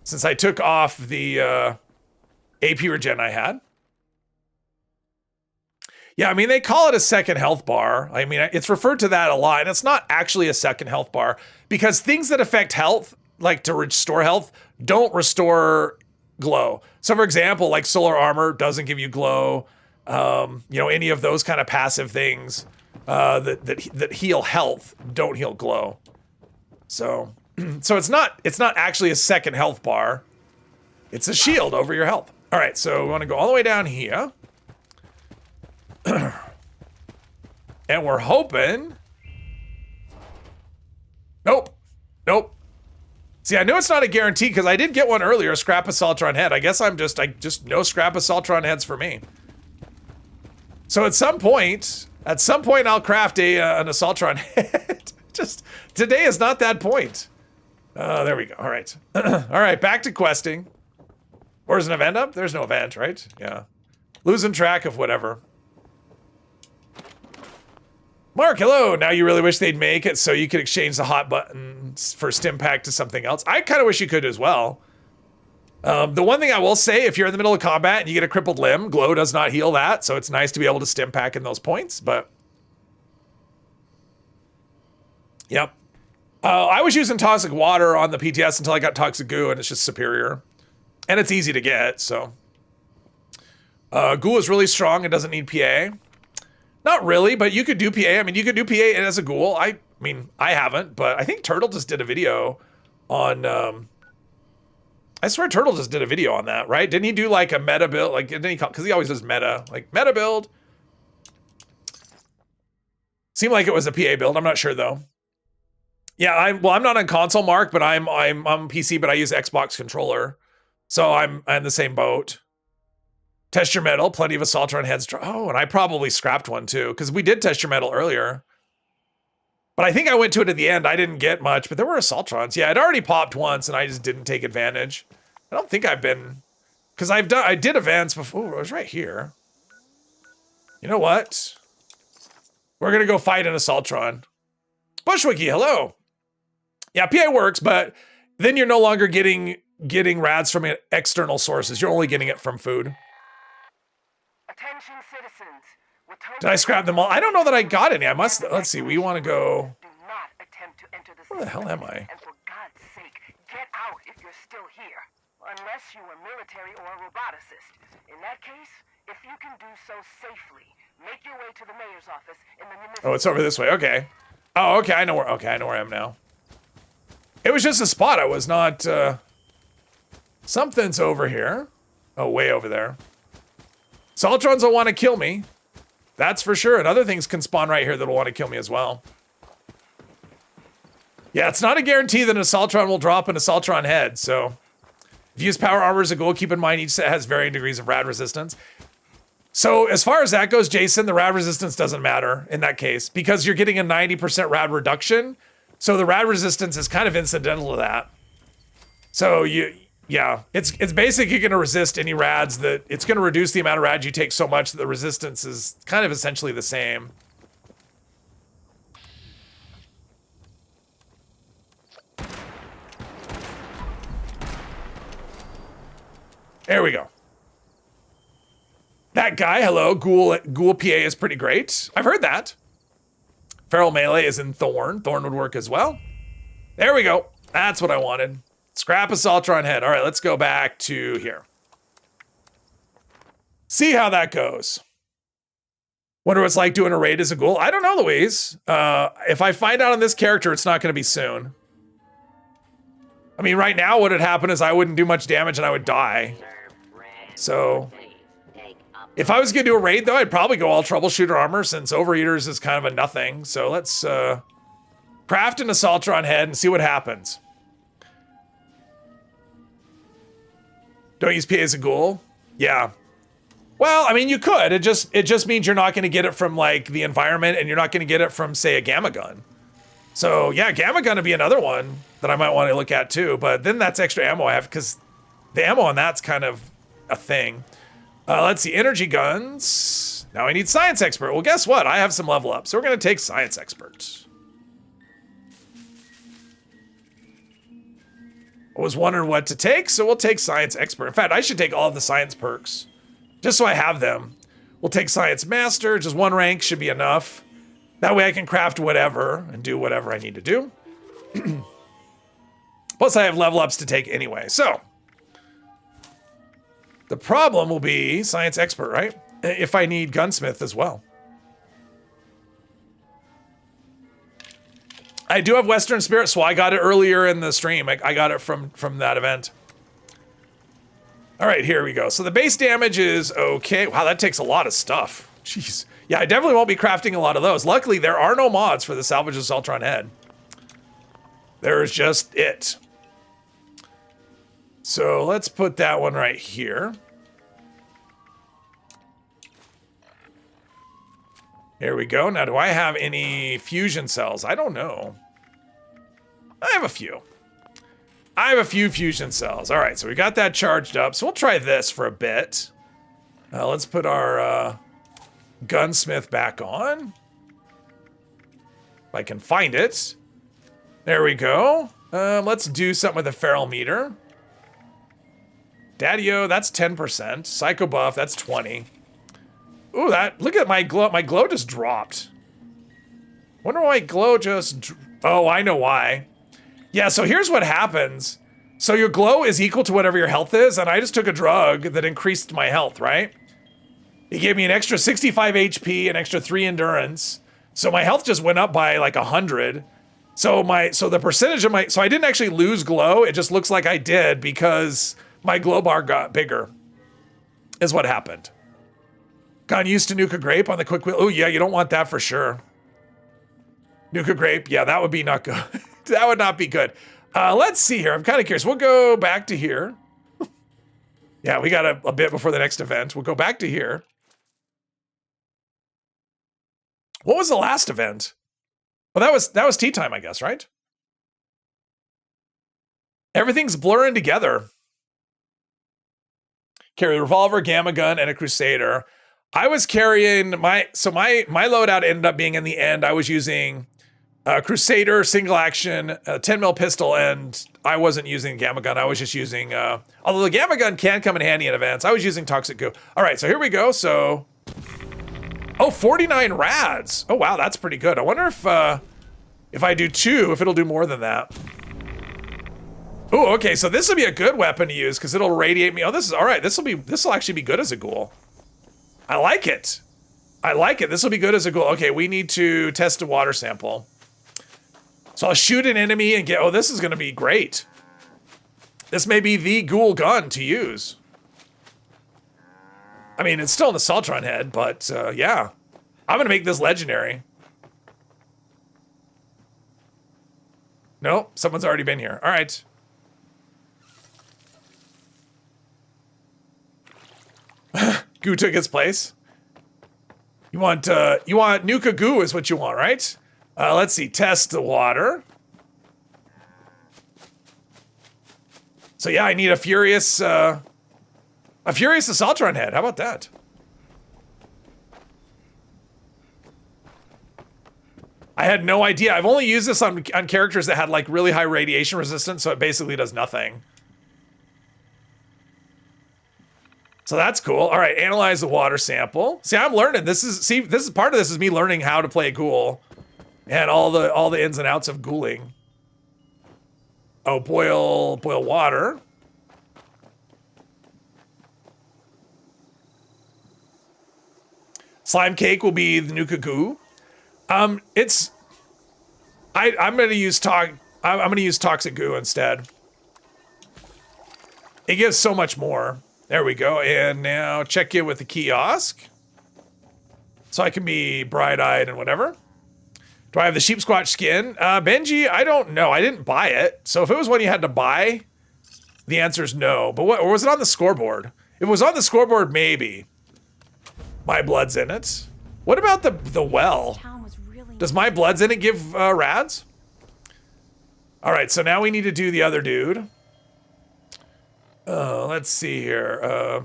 Since I took off the AP regen I had. Yeah, I mean, they call it a second health bar. I mean, it's referred to that a lot, and it's not actually a second health bar, because things that affect health, like to restore health, don't restore glow. So for example, like solar armor doesn't give you glow. You know, any of those kind of passive things that heal health don't heal glow. So it's not actually a second health bar. It's a shield over your health. All right, so we want to go all the way down here. And we're hoping. Nope. See, I know it's not a guarantee because I did get one earlier, a scrap Assaultron head. I guess I just no scrap Assaultron heads for me. So at some point I'll craft an Assaultron head. Just today is not that point. There we go. All right. All right, back to questing. Where's an event up? There's no event, right? Yeah. Losing track of whatever. Mark, hello. Now you really wish they'd make it so you could exchange the hot buttons for stim pack to something else. I kind of wish you could as well. The one thing I will say, if you're in the middle of combat and you get a crippled limb, glow does not heal that, so it's nice to be able to stim pack in those points, but... Yep. I was using toxic water on the PTS until I got toxic goo, and it's just superior. And it's easy to get, so... Ghoul is really strong and doesn't need PA. Not really, but you could do PA. I mean, you could do PA as a ghoul. I mean, I haven't, but I think Turtle just did a video on, I swear Turtle just did a video on that, right? Didn't he do like a meta build? Like, didn't he call, because he always does meta, like meta build. Seemed like it was a PA build. I'm not sure though. Yeah, I'm not on console, Mark, but I'm on PC, but I use Xbox controller. So I'm in the same boat. Test your metal, plenty of Assaultron heads. Oh, and I probably scrapped one too, because we did test your metal earlier. But I think I went to it at the end. I didn't get much, but there were Assaultrons. Yeah, it already popped once, and I just didn't take advantage. I don't think I've been, because I did events before. It was right here. You know what? We're gonna go fight an Assaultron. Bushwiki, hello. Yeah, PA works, but then you're no longer getting rads from external sources. You're only getting it from food. Attention citizens. Did I scrap them all? I don't know that I got any. I must. Let's see. We want to go. Do not attempt to enter the Where the hell am I? And for God's sake, get out if you're still here. Unless you are military or a roboticist. In that case, if you can do so safely, make your way to the mayor's office in the municipal. Oh, it's over this way. Okay. Oh, okay. I know where. Okay, I know where I am now. It was just a spot. I was not. Something's over here. Oh, way over there. Assaultrons will want to kill me. That's for sure. And other things can spawn right here that'll want to kill me as well. Yeah, it's not a guarantee that an Assaultron will drop an Assaultron head. So if you use power armor as a goal, keep in mind each set has varying degrees of rad resistance. So as far as that goes, Jason, the rad resistance doesn't matter in that case because you're getting a 90% rad reduction. So the rad resistance is kind of incidental to that. So yeah, it's basically going to resist any rads that it's going to reduce the amount of rads you take so much that the resistance is kind of essentially the same. There we go. That guy, hello, Ghoul PA is pretty great. I've heard that. Feral Melee is in Thorn. Thorn would work as well. There we go. That's what I wanted. Scrap Assaultron head. All right, let's go back to here. See how that goes. Wonder what it's like doing a raid as a ghoul. I don't know, Louise. If I find out on this character, it's not going to be soon. I mean, right now, what would happen is I wouldn't do much damage and I would die. So, if I was going to do a raid, though, I'd probably go all troubleshooter armor since Overeaters is kind of a nothing. So let's craft an Assaultron head and see what happens. Don't use PA as a ghoul? Yeah. Well, I mean, you could. It just means you're not going to get it from, like, the environment, and you're not going to get it from, say, a gamma gun. So, yeah, gamma gun would be another one that I might want to look at, too. But then that's extra ammo I have, because the ammo on that's kind of a thing. Let's see. Energy guns. Now I need Science Expert. Well, guess what? I have some level up, so we're going to take Science Expert. I was wondering what to take, so we'll take Science Expert. In fact, I should take all of the science perks, just so I have them. We'll take Science Master, just one rank should be enough. That way I can craft whatever and do whatever I need to do. Plus I have level ups to take anyway, so. The problem will be Science Expert, right? If I need Gunsmith as well. I do have Western Spirit, so I got it earlier in the stream. I got it from that event. All right, here we go. So the base damage is okay. Wow, that takes a lot of stuff. Jeez. Yeah, I definitely won't be crafting a lot of those. Luckily, there are no mods for the Salvage Assaultron head. There's just it. So let's put that one right here. Here we go. Now, do I have any fusion cells? I don't know. I have a few. I have a few fusion cells. All right, so we got that charged up. So we'll try this for a bit. Let's put our gunsmith back on. If I can find it. There we go. Let's do something with the feral meter. Daddy-o, that's 10%. Psycho buff, that's 20. Ooh, look at my glow. My glow just dropped. Wonder why glow just... Oh, I know why. Yeah, so here's what happens. So your glow is equal to whatever your health is, and I just took a drug that increased my health, right? It gave me an extra 65 HP, an extra 3 endurance. So my health just went up by like 100. So the percentage of so I didn't actually lose glow. It just looks like I did because my glow bar got bigger, is what happened. Gone used to Nuka Grape on the quick wheel. Oh yeah, you don't want that for sure. Nuka Grape, yeah, that would be not good. That would not be good. Let's see here. I'm kind of curious. We'll go back to here. Yeah, we got a bit before the next event. We'll go back to here. What was the last event? Well, that was tea time, I guess, right? Everything's blurring together. Carry a revolver, gamma gun, and a crusader. I was carrying my loadout ended up being in the end. I was using a crusader, single action, a 10mm pistol, and I wasn't using gamma gun. I was just using, although the gamma gun can come in handy in events. I was using toxic goo. All right, so here we go. So, oh, 49 rads. Oh wow, that's pretty good. I wonder if I do 2, if it'll do more than that. Oh, okay, so this will be a good weapon to use because it'll radiate me. Oh, this is all right. This will actually be good as a ghoul. I like it. I like it. This will be good as a ghoul. Okay, we need to test a water sample. So I'll shoot an enemy and get, oh, this is gonna be great. This may be the ghoul gun to use. I mean, it's still an assaultron head, but yeah. I'm gonna make this legendary. No, someone's already been here. All right. Goo took its place. You want Nuka Goo is what you want, right? Let's see, test the water. So yeah, I need a furious assaultron head. How about that? I had no idea. I've only used this on characters that had like really high radiation resistance, so it basically does nothing. So that's cool. All right, analyze the water sample. See, I'm learning. This is part of this is me learning how to play ghoul and all the ins and outs of ghouling. Oh, boil water. Slime cake will be the Nuka Goo. I'm gonna use toxic goo instead. It gives so much more. There we go. And now check in with the kiosk. So I can be bright-eyed and whatever. Do I have the sheep squatch skin? Benji, I don't know. I didn't buy it. So if it was one you had to buy, the answer is no. But what, or was it on the scoreboard? If it was on the scoreboard, maybe. My blood's in it. What about the well? Does my blood's in it give rads? All right, so now we need to do the other dude. Let's see here.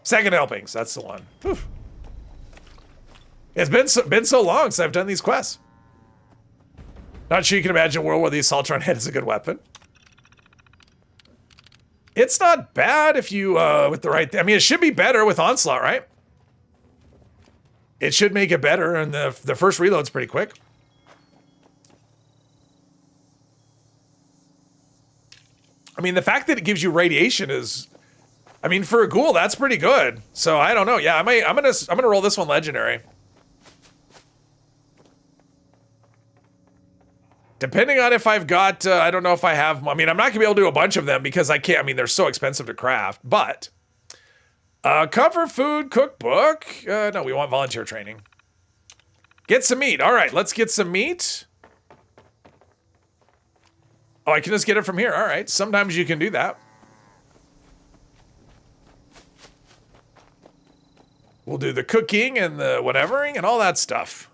Second helpings, that's the one. Whew. It's been so long since I've done these quests. Not sure you can imagine a world where the assaultron head is a good weapon. It's not bad if you with the right. I mean, it should be better with onslaught, right? It should make it better, and the first reload's pretty quick. I mean, the fact that it gives you radiation is, I mean, for a ghoul, that's pretty good. So I don't know. Yeah, I'm gonna roll this one legendary. Depending on if I've got, I don't know if I have. I mean, I'm not gonna be able to do a bunch of them because I can't. I mean, they're so expensive to craft. But comfort food cookbook. No, we want volunteer training. Get some meat. All right, let's get some meat. Oh, I can just get it from here. All right. Sometimes you can do that. We'll do the cooking and the whatevering and all that stuff.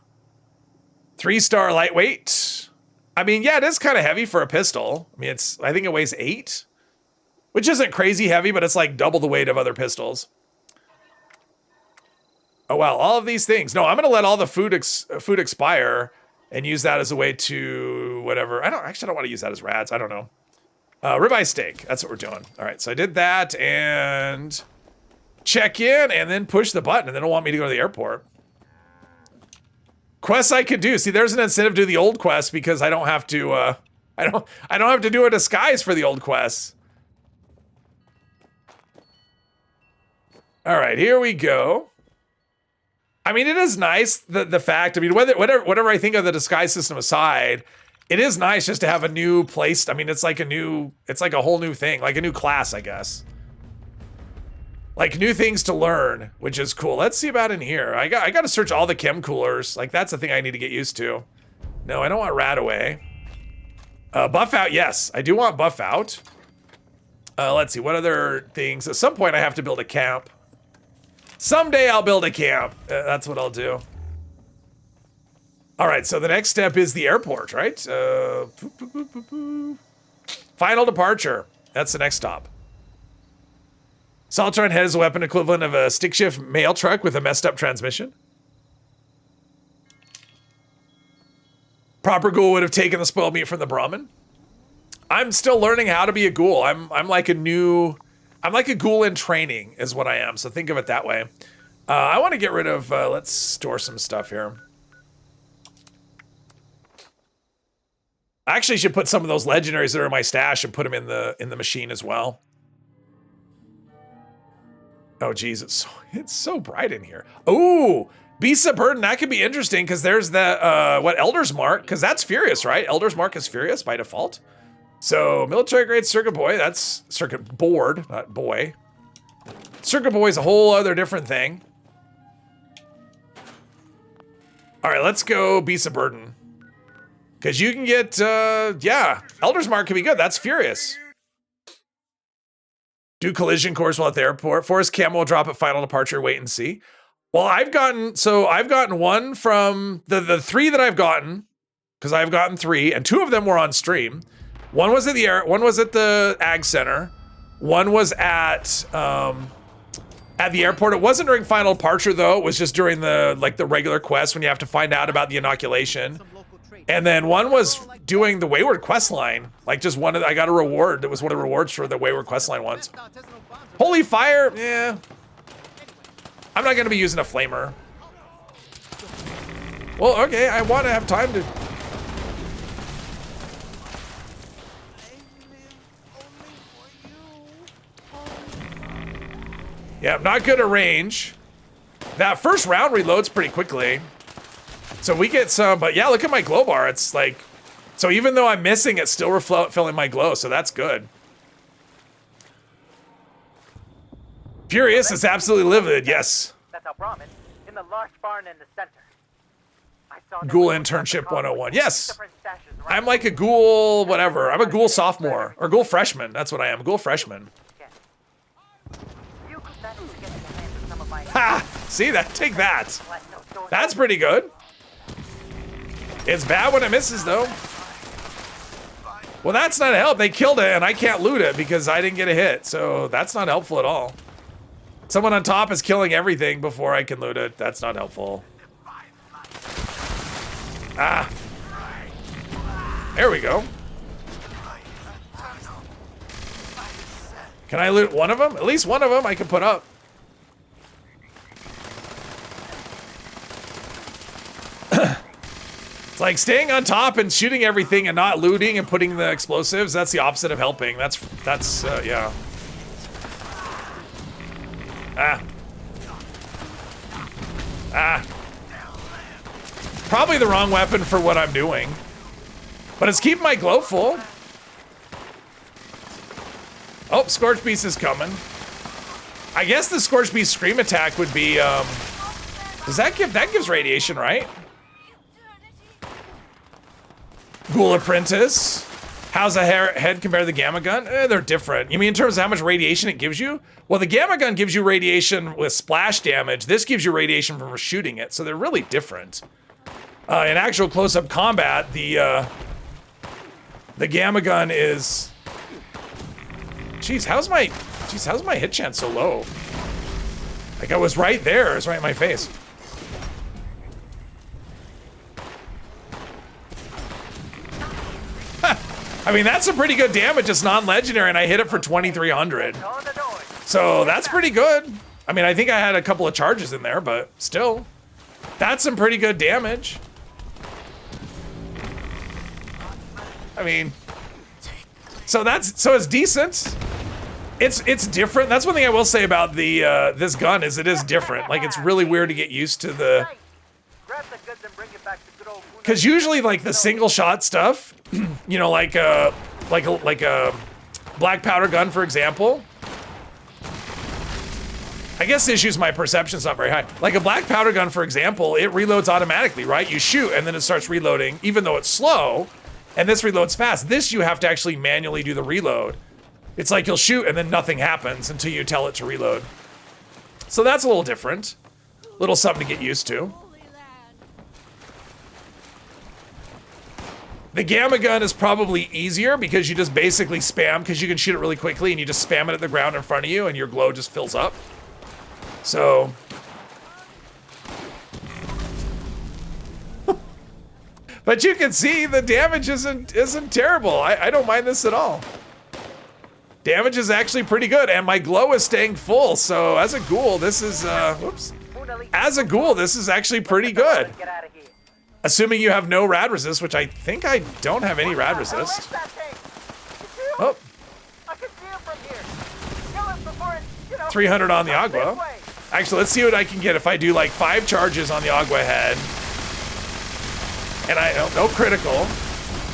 3-star lightweight. I mean, yeah, it is kind of heavy for a pistol. I mean, I think it weighs 8, which isn't crazy heavy, but it's like double the weight of other pistols. Oh, wow. All of these things. No, I'm going to let all the food expire and use that as a way to whatever. I don't want to use that as rads. I don't know. Ribeye steak. That's what we're doing. All right. So I did that and check in and then push the button and then it'll want me to go to the airport. Quests I could do. See, there's an incentive to do the old quest because I don't have to, I don't have to do a disguise for the old quests. All right. Here we go. I mean, it is nice, the fact, I mean, whatever I think of the disguise system aside, it is nice just to have a new place. I mean, it's like a whole new thing, like a new class, I guess. Like new things to learn, which is cool. Let's see about in here. I got to search all the chem coolers. Like that's the thing I need to get used to. No, I don't want Radaway. Buff out, yes. I do want buff out. Let's see, what other things? At some point I have to build a camp. Someday I'll build a camp. That's what I'll do. All right, so the next step is the airport, right? Final departure. That's the next stop. Solitron head is a weapon equivalent of a stick shift mail truck with a messed up transmission. Proper ghoul would have taken the spoiled meat from the Brahmin. I'm still learning how to be a ghoul. I'm like a ghoul in training is what I am. So think of it that way. I want to get rid of, let's store some stuff here. I actually should put some of those legendaries that are in my stash and put them in the machine as well. Oh geez, it's so bright in here. Ooh, Beasts of Burden, that could be interesting because there's the what Elder's Mark, because that's Furious, right? Elder's Mark is Furious by default. So military grade circuit boy, that's circuit board, not boy. Circuit boy is a whole other different thing. All right, let's go Beasts of Burden. Because you can get, yeah, Elder's Mark can be good. That's Furious. Do collision course while at the airport. Forest camo drop at final departure, wait and see. Well, I've gotten one from the three that I've gotten, because I've gotten 3, and 2 of them were on stream. One was at the Ag Center. One was at the airport. It wasn't during final departure though. It was just during the regular quest when you have to find out about the inoculation. And then one was doing the Wayward quest line. Like just one of I got a reward. It was one of the rewards for the Wayward quest line once. Holy fire, yeah. I'm not gonna be using a flamer. Well, okay, I want to have time to. Yeah, I'm not good at range. That first round reloads pretty quickly. So we get some, but yeah, look at my glow bar. It's like, so even though I'm missing, it's still filling my glow, so that's good. Furious is absolutely livid, yes. That's our Brahmin in the large barn in the center. I saw Ghoul internship 101. Yes. I'm like a ghoul, whatever. I'm a ghoul sophomore or ghoul freshman. That's what I am. Ghoul freshman. Ha! See that? Take that. That's pretty good. It's bad when it misses though. Well, that's not a help. They killed it and I can't loot it because I didn't get a hit. So that's not helpful at all. Someone on top is killing everything before I can loot it. That's not helpful. Ah. There we go. Can I loot one of them? At least one of them I can put up. It's like staying on top and shooting everything and not looting and putting the explosives. That's the opposite of helping. That's yeah. Ah. Ah. Probably the wrong weapon for what I'm doing. But it's keeping my glow full. Oh, Scorch Beast is coming. I guess the Scorch Beast scream attack would be, does that gives radiation, right? Ghoul Apprentice. How's a head compared to the Gamma Gun? They're different. You mean in terms of how much radiation it gives you? Well, the Gamma Gun gives you radiation with splash damage. This gives you radiation from shooting it. So they're really different. In actual close-up combat, the Gamma Gun is... Jeez, how's my hit chance so low? Like I was right there. It was right in my face. I mean, that's some pretty good damage. It's non-legendary, and I hit it for 2,300. So that's pretty good. I mean, I think I had a couple of charges in there, but still. That's some pretty good damage. I mean, so it's decent. It's different. That's one thing I will say about the this gun is it is different. Like it's really weird to get used to the. Because usually like the single shot stuff, you know, like a black powder gun, for example. I guess the issue is my perception's not very high. Like a black powder gun, for example, it reloads automatically, right? You shoot and then it starts reloading, even though it's slow. And this reloads fast. This you have to actually manually do the reload. It's like you'll shoot and then nothing happens until you tell it to reload. So that's a little different. Little something to get used to. The gamma gun is probably easier because you just basically spam, because you can shoot it really quickly and you just spam it at the ground in front of you and your glow just fills up. So... but you can see the damage isn't terrible. I don't mind this at all. Damage is actually pretty good, and my glow is staying full, so as a ghoul, this is, whoops. As a ghoul, this is actually pretty good. Assuming you have no rad resist, which I think I don't have any rad resist. Oh. 300 on the Agua. Actually, let's see what I can get if I do like 5 charges on the Agua head. And no critical.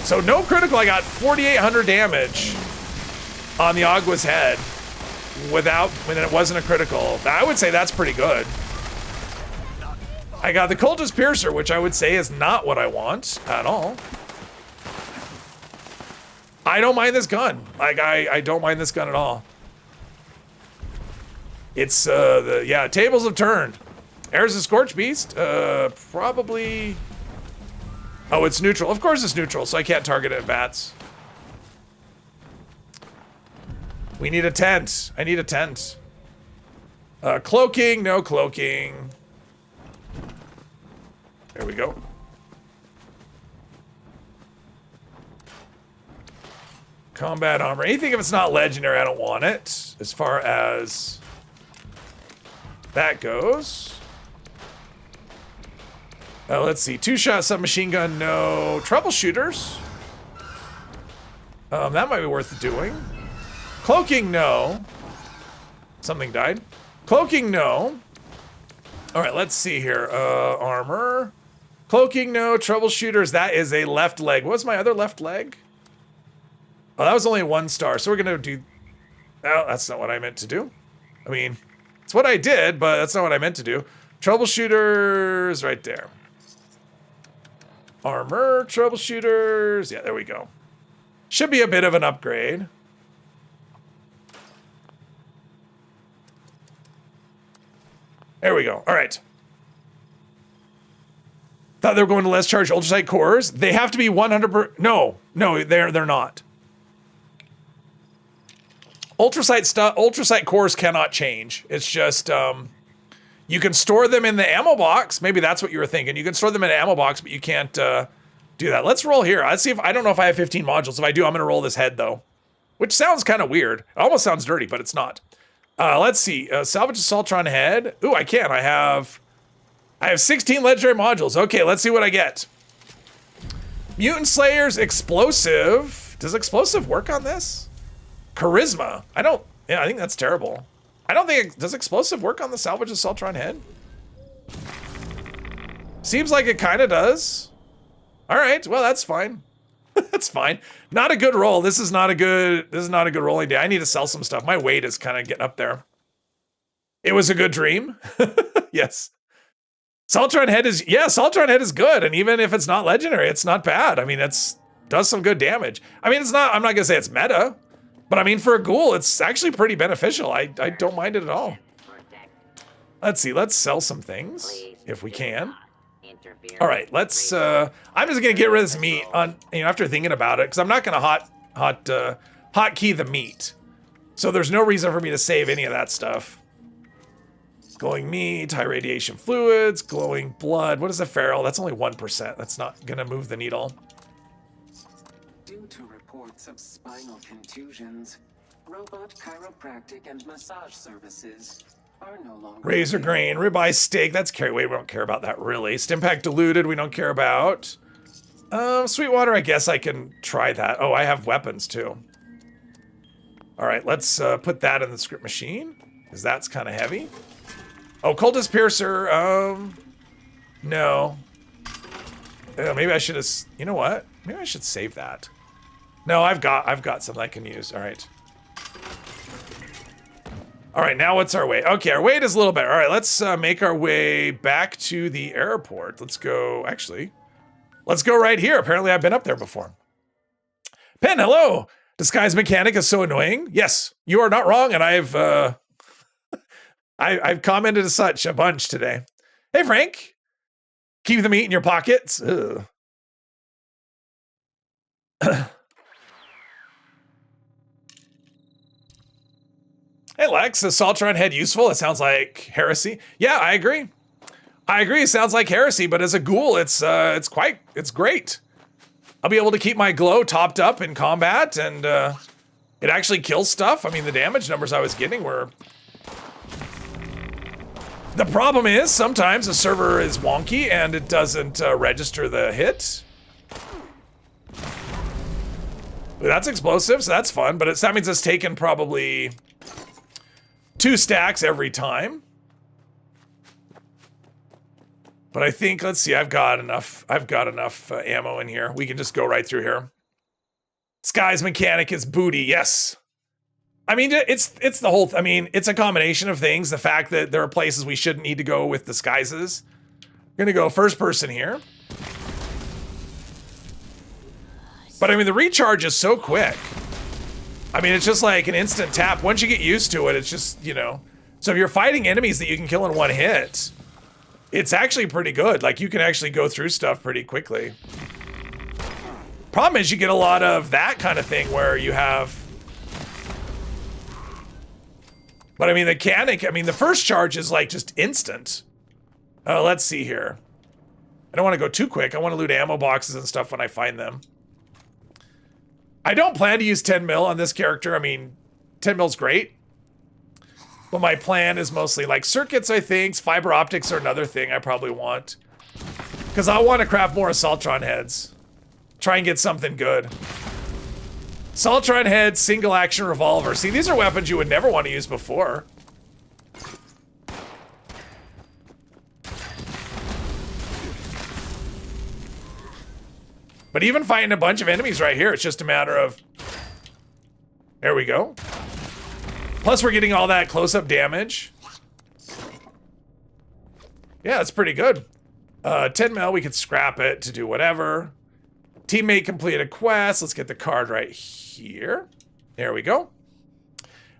So no critical, I got 4,800 damage on the Agua's head when it wasn't a critical. I would say that's pretty good. I got the Cultist Piercer, which I would say is not what I want at all. I don't mind this gun. Like, I don't mind this gun at all. It's, yeah, tables have turned. There's a Scorch Beast. Probably... oh, it's neutral. Of course it's neutral, so I can't target it at bats. We need a tent. I need a tent. Cloaking, no cloaking. There we go. Combat armor. Anything if it's not legendary, I don't want it. As far as that goes. Let's see. 2-shot submachine gun, no. Troubleshooters. That might be worth doing. Cloaking, no. Something died. Cloaking, no. All right, let's see here. Armor. Cloaking, no. Troubleshooters, that is a left leg. What was my other left leg? Oh, that was only 1 star. So we're going to do... oh, that's not what I meant to do. I mean, it's what I did, but that's not what I meant to do. Troubleshooters, right there. Armor, troubleshooters. Yeah, there we go. Should be a bit of an upgrade. There we go. All right. Thought they were going to less charge ultrasight cores. They have to be 100%. No, they're not. Ultrasight cores cannot change. It's just you can store them in the ammo box. Maybe that's what you were thinking. You can store them in an ammo box, but you can't do that. Let's roll here. Let's see if I don't know if I have 15 modules. If I do, I'm gonna roll this head though, which sounds kind of weird. It almost sounds dirty, but it's not. Let's see. Salvage Assaultron head. Ooh, I can. I have 16 legendary modules. Okay, let's see what I get. Mutant Slayer's explosive. Does explosive work on this? Charisma. Yeah, I think that's terrible. I don't think does explosive work on the Salvage Assaultron head? Seems like it kind of does. All right, well, that's fine. That's fine. Not a good roll. This is not a good rolling day. I need to sell some stuff. My weight is kind of getting up there. It was a good dream. Yes. Saltron head is good, and even if it's not legendary, it's not bad. I mean, does some good damage. I mean, I'm not gonna say it's meta, but I mean, for a ghoul, it's actually pretty beneficial. I don't mind it at all. Let's see. Let's sell some things if we can. All right, let's. I'm just gonna get rid of this meat on after thinking about it, because I'm not gonna hotkey the meat. So there's no reason for me to save any of that stuff. Glowing meat, high radiation fluids, glowing blood. What is a feral? That's only 1%. That's not gonna move the needle. Due to reports of spinal contusions, robot chiropractic and massage services are no longer. Razor grain, ribeye steak. That's carry weight. We don't care about that really. Stimpack diluted. We don't care about. Sweetwater. I guess I can try that. Oh, I have weapons too. All right, let's put that in the script machine, because that's kind of heavy. Oh, Cultist Piercer. No. Maybe I should have. You know what? Maybe I should save that. No, I've got something I can use. All right. All right, now what's our weight? Okay, our weight is a little better. All right, let's make our way back to the airport. Let's go. Actually, let's go right here. Apparently, I've been up there before. Pen, hello. Disguise mechanic is so annoying. Yes, you are not wrong, and I've commented as such a bunch today. Hey, Frank. Keep the meat in your pockets. Ugh. Hey, Lex, is Saltron head useful? It sounds like heresy. Yeah, I agree. It sounds like heresy, but as a ghoul, it's great. I'll be able to keep my glow topped up in combat, and it actually kills stuff. I mean, the damage numbers I was getting were... The problem is, sometimes the server is wonky and it doesn't register the hit. That's explosive, so that's fun, but that means it's taken probably 2 stacks every time. But I think, let's see, I've got enough ammo in here. We can just go right through here. Disguise mechanic is booty, yes. I mean, it's the whole, I mean, it's a combination of things. The fact that there are places we shouldn't need to go with disguises. We're gonna go first person here. But I mean, the recharge is so quick. I mean, it's just like an instant tap. Once you get used to it, it's just, you know. So if you're fighting enemies that you can kill in 1 hit, it's actually pretty good. Like, you can actually go through stuff pretty quickly. Problem is, you get a lot of that kind of thing where you have... But I mean, the mechanic, I mean, the first charge is like just instant. Let's see here. I don't want to go too quick. I want to loot ammo boxes and stuff when I find them. I don't plan to use 10 mil on this character. I mean, 10 mil's great. But my plan is mostly like circuits, I think. Fiber optics are another thing I probably want. Because I want to craft more Assaultron heads. Try and get something good. Assaultron head, single action revolver. See, these are weapons you would never want to use before. But even fighting a bunch of enemies right here, it's just a matter of... There we go. Plus we're getting all that close-up damage. Yeah, that's pretty good. 10 mil, we could scrap it to do whatever. Teammate completed a quest. Let's get the card right here. There we go.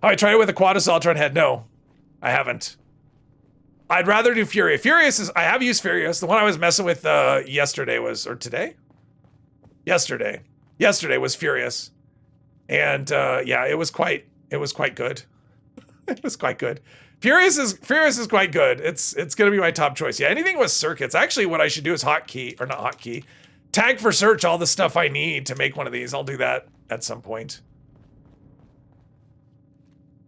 Oh, I tried it with a quad Assaultron head. No, I haven't. I'd rather do Furia. Furious is, I have used Furious. The one I was messing with yesterday was, or today? Yesterday was Furious. And yeah, it was quite good. It was quite good. Furious is quite good. It's gonna be my top choice. Yeah, anything with circuits. Actually, what I should do is hotkey, or not hotkey, tag for search all the stuff I need to make one of these. I'll do that at some point.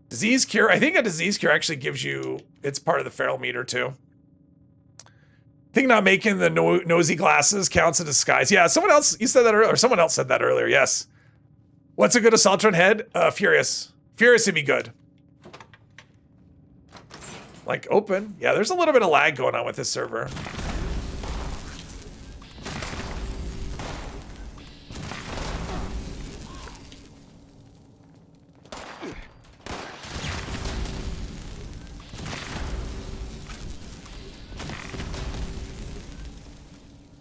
Disease cure. I think a disease cure actually gives you, it's part of the feral meter too. I think not making the nosy glasses counts as disguise. Yeah, someone else, you said that earlier, or someone else said that earlier, yes. What's a good Assaultron head? Furious. Furious would be good. Like, open. Yeah, there's a little bit of lag going on with this server.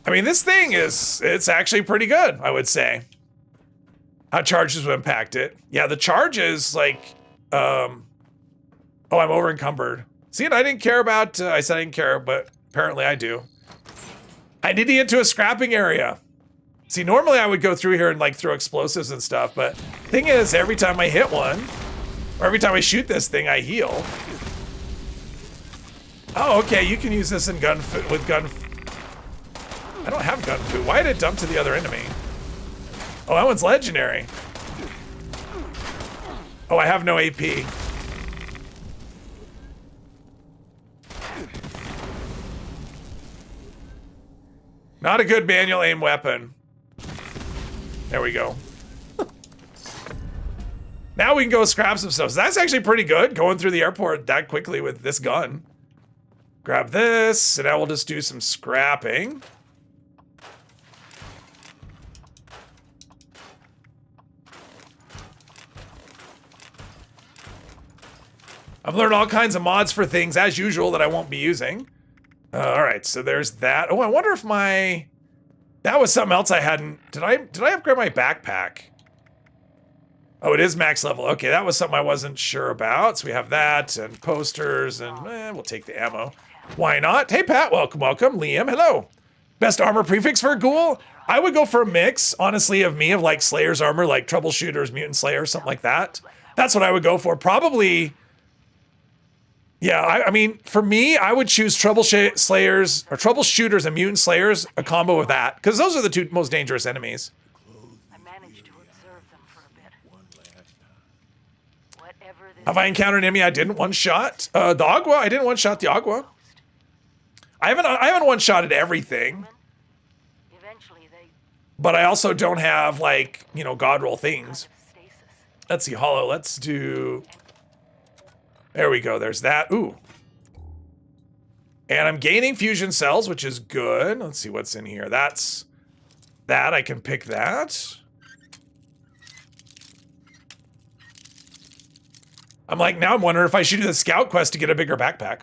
I mean, this thing is, it's actually pretty good, I would say. How charges will impact it. Yeah, the charges, like, oh, I'm over encumbered. See, and I didn't care about, I said I didn't care, but apparently I do. I need to get to a scrapping area. See, normally I would go through here and like throw explosives and stuff, but thing is, every time I hit one, or every time I shoot this thing, I heal. Oh, okay, you can use this in with gun. I don't have gun food. Why did it dump to the other enemy? Oh, that one's legendary. Oh, I have no AP. Not a good manual aim weapon. There we go. Now we can go scrap some stuff. So that's actually pretty good, going through the airport that quickly with this gun. Grab this, and now we'll just do some scrapping. I've learned all kinds of mods for things, as usual, that I won't be using. All right, so there's that. Oh, I wonder if that was something else I hadn't. Did I upgrade my backpack? Oh, it is max level. Okay, that was something I wasn't sure about. So we have that and posters, and we'll take the ammo. Why not? Hey, Pat, welcome, welcome. Liam, hello. Best armor prefix for a ghoul? I would go for a mix, honestly, of like Slayer's armor, like Troubleshooter's Mutant Slayer, something like that. That's what I would go for. Probably, yeah, I mean, for me, I would choose Troubleshooters and Mutant Slayers, a combo of that, because those are the two most dangerous enemies. Have I encountered an enemy I didn't one-shot? The Agua, I didn't one-shot the Agua. I haven't one-shotted everything. But I also don't have, like, you know, god roll things. Let's see, Hollow, let's do... There we go, there's that. Ooh. And I'm gaining fusion cells, which is good. Let's see what's in here. That's... That, I can pick that. I'm like, now I'm wondering if I should do the scout quest to get a bigger backpack.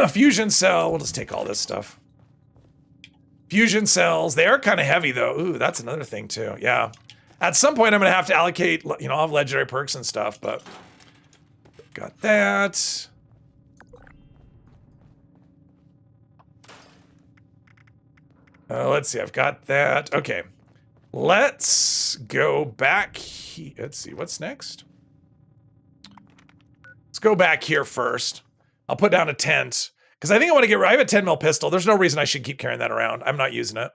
Fusion cell, we'll just take all this stuff. Fusion cells, they are kind of heavy though. Ooh, that's another thing too, yeah. At some point I'm gonna have to allocate, you know, I'll have legendary perks and stuff, but got that. Let's see, I've got that. Okay, let's go back here. Let's see, what's next? Let's go back here first. I'll put down a tent because I think I want to get. I have a 10 mil pistol. There's no reason I should keep carrying that around. I'm not using it.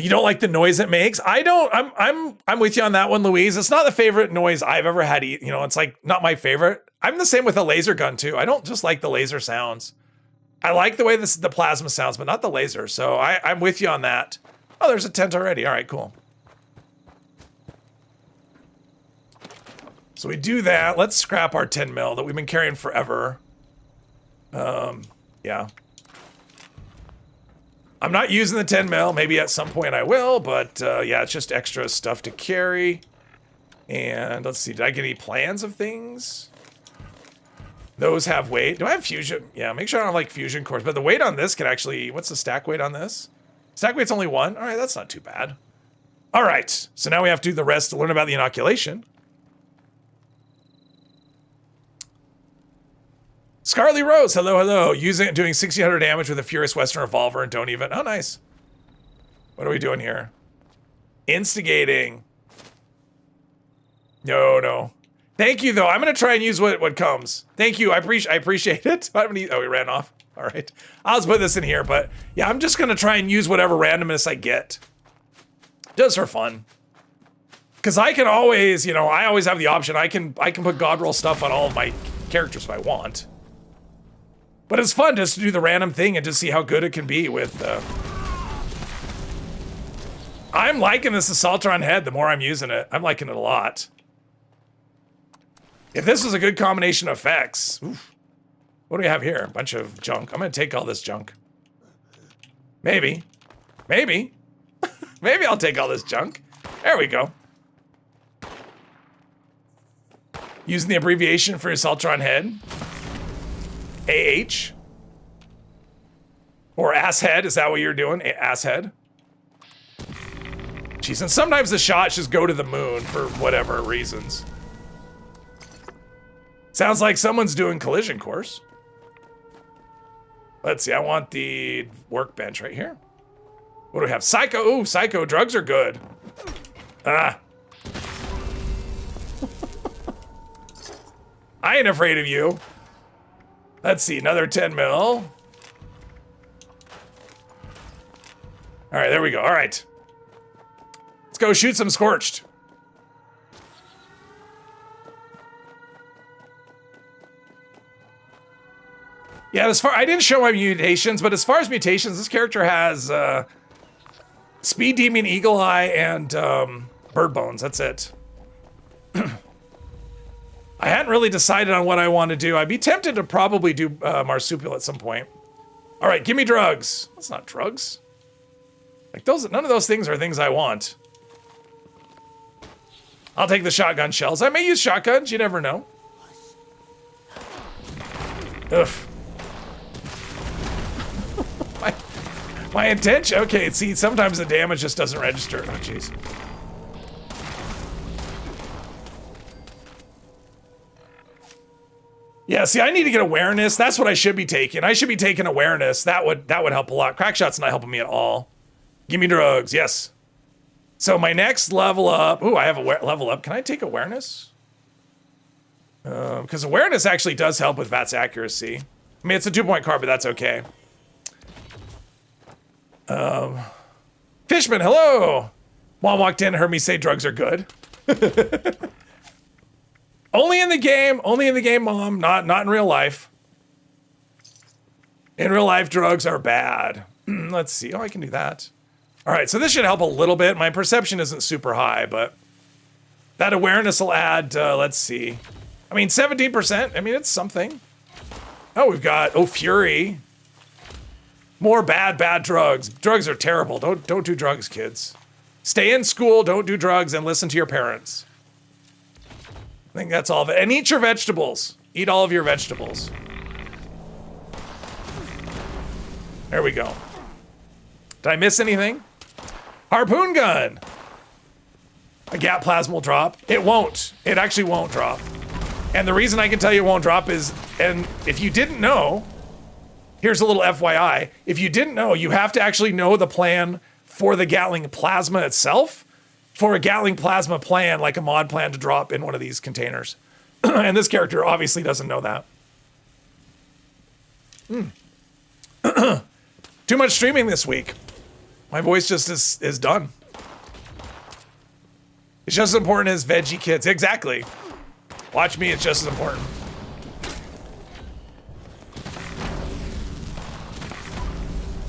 You don't like the noise it makes? I don't. I'm with you on that one, Louise. It's not the favorite noise I've ever had. You know, it's like not my favorite. I'm the same with a laser gun too. I don't just like the laser sounds. I like the way the plasma sounds, but not the laser. So I'm with you on that. Oh, there's a tent already. All right, cool. So we do that. Let's scrap our 10 mil that we've been carrying forever. Yeah. I'm not using the 10 mil. Maybe at some point I will, but yeah, it's just extra stuff to carry. And let's see, did I get any plans of things? Those have weight. Do I have fusion? Yeah, make sure I don't have like fusion cores, but the weight on this can actually, what's the stack weight on this? Stack weight's only 1. All right, that's not too bad. All right, so now we have to do the rest to learn about the inoculation. Scarly Rose, hello, hello. Doing 1600 damage with a Furious Western Revolver and don't even, oh nice. What are we doing here? Instigating. No. Thank you though, I'm gonna try and use what comes. Thank you, I appreciate it. Oh, he ran off, all right. I'll just put this in here, but yeah, I'm just gonna try and use whatever randomness I get. Just for fun. Cause I can always, you know, I always have the option. I can put god roll stuff on all of my characters if I want. But it's fun just to do the random thing and just see how good it can be with, I'm liking this Assaultron head the more I'm using it. I'm liking it a lot. If this was a good combination of effects, oof. What do we have here? A bunch of junk. I'm gonna take all this junk. Maybe. Maybe I'll take all this junk. There we go. Using the abbreviation for Assaultron head. AH. Or asshead, is that what you're doing? Asshead. Jeez, and sometimes the shots just go to the moon for whatever reasons. Sounds like someone's doing collision course. Let's see, I want the workbench right here. What do we have? Psycho, ooh, psycho, drugs are good. Ah. I ain't afraid of you. Let's see, another 10 mil. All right, there we go. All right. Let's go shoot some Scorched. Yeah, I didn't show my mutations, but as far as mutations, this character has Speed Demon, Eagle Eye, and Bird Bones. That's it. I hadn't really decided on what I want to do. I'd be tempted to probably do Marsupial at some point. All right, give me drugs. That's not drugs. Like those, none of those things are things I want. I'll take the shotgun shells. I may use shotguns, you never know. Ugh. My intention, okay, see, sometimes the damage just doesn't register. Oh, jeez. Yeah, see, I need to get awareness. That's what I should be taking. I should be taking awareness. That would help a lot. Crackshot's not helping me at all. Give me drugs, yes. So my next level up. Ooh, I have a level up. Can I take awareness? Because awareness actually does help with VATS accuracy. I mean, it's a 2-point card, but that's okay. Fishman, hello. Mom walked in and heard me say drugs are good. Only in the game, Mom. Not in real life. In real life, drugs are bad. Let's see. Oh, I can do that. All right, so this should help a little bit. My perception isn't super high, but that awareness will add, let's see. I mean, 17%. I mean, it's something. Oh, we've got, Fury. More bad drugs. Drugs are terrible. Don't do drugs, kids. Stay in school, don't do drugs, and listen to your parents. I think that's all of it. And eat your vegetables. Eat all of your vegetables. There we go. Did I miss anything? Harpoon gun. A gap plasma will drop. It won't. It actually won't drop. And the reason I can tell you it won't drop is, and if you didn't know, here's a little FYI. If you didn't know, you have to actually know the plan for the Gatling plasma itself for a Gatling plasma plan, like a mod plan to drop in one of these containers. And this character obviously doesn't know that. Too much streaming this week. My voice just is done. It's just as important as veggie kids. Exactly. Watch me, it's just as important.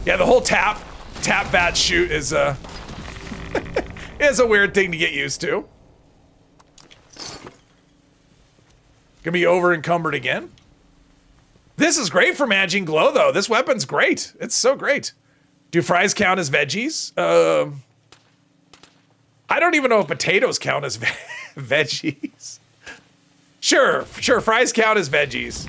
Yeah, the whole tap VAT shoot is is a weird thing to get used to. Gonna be over encumbered again. This is great for managing glow though. This weapon's great. It's so great. Do fries count as veggies? I don't even know if potatoes count as veggies. Sure, fries count as veggies.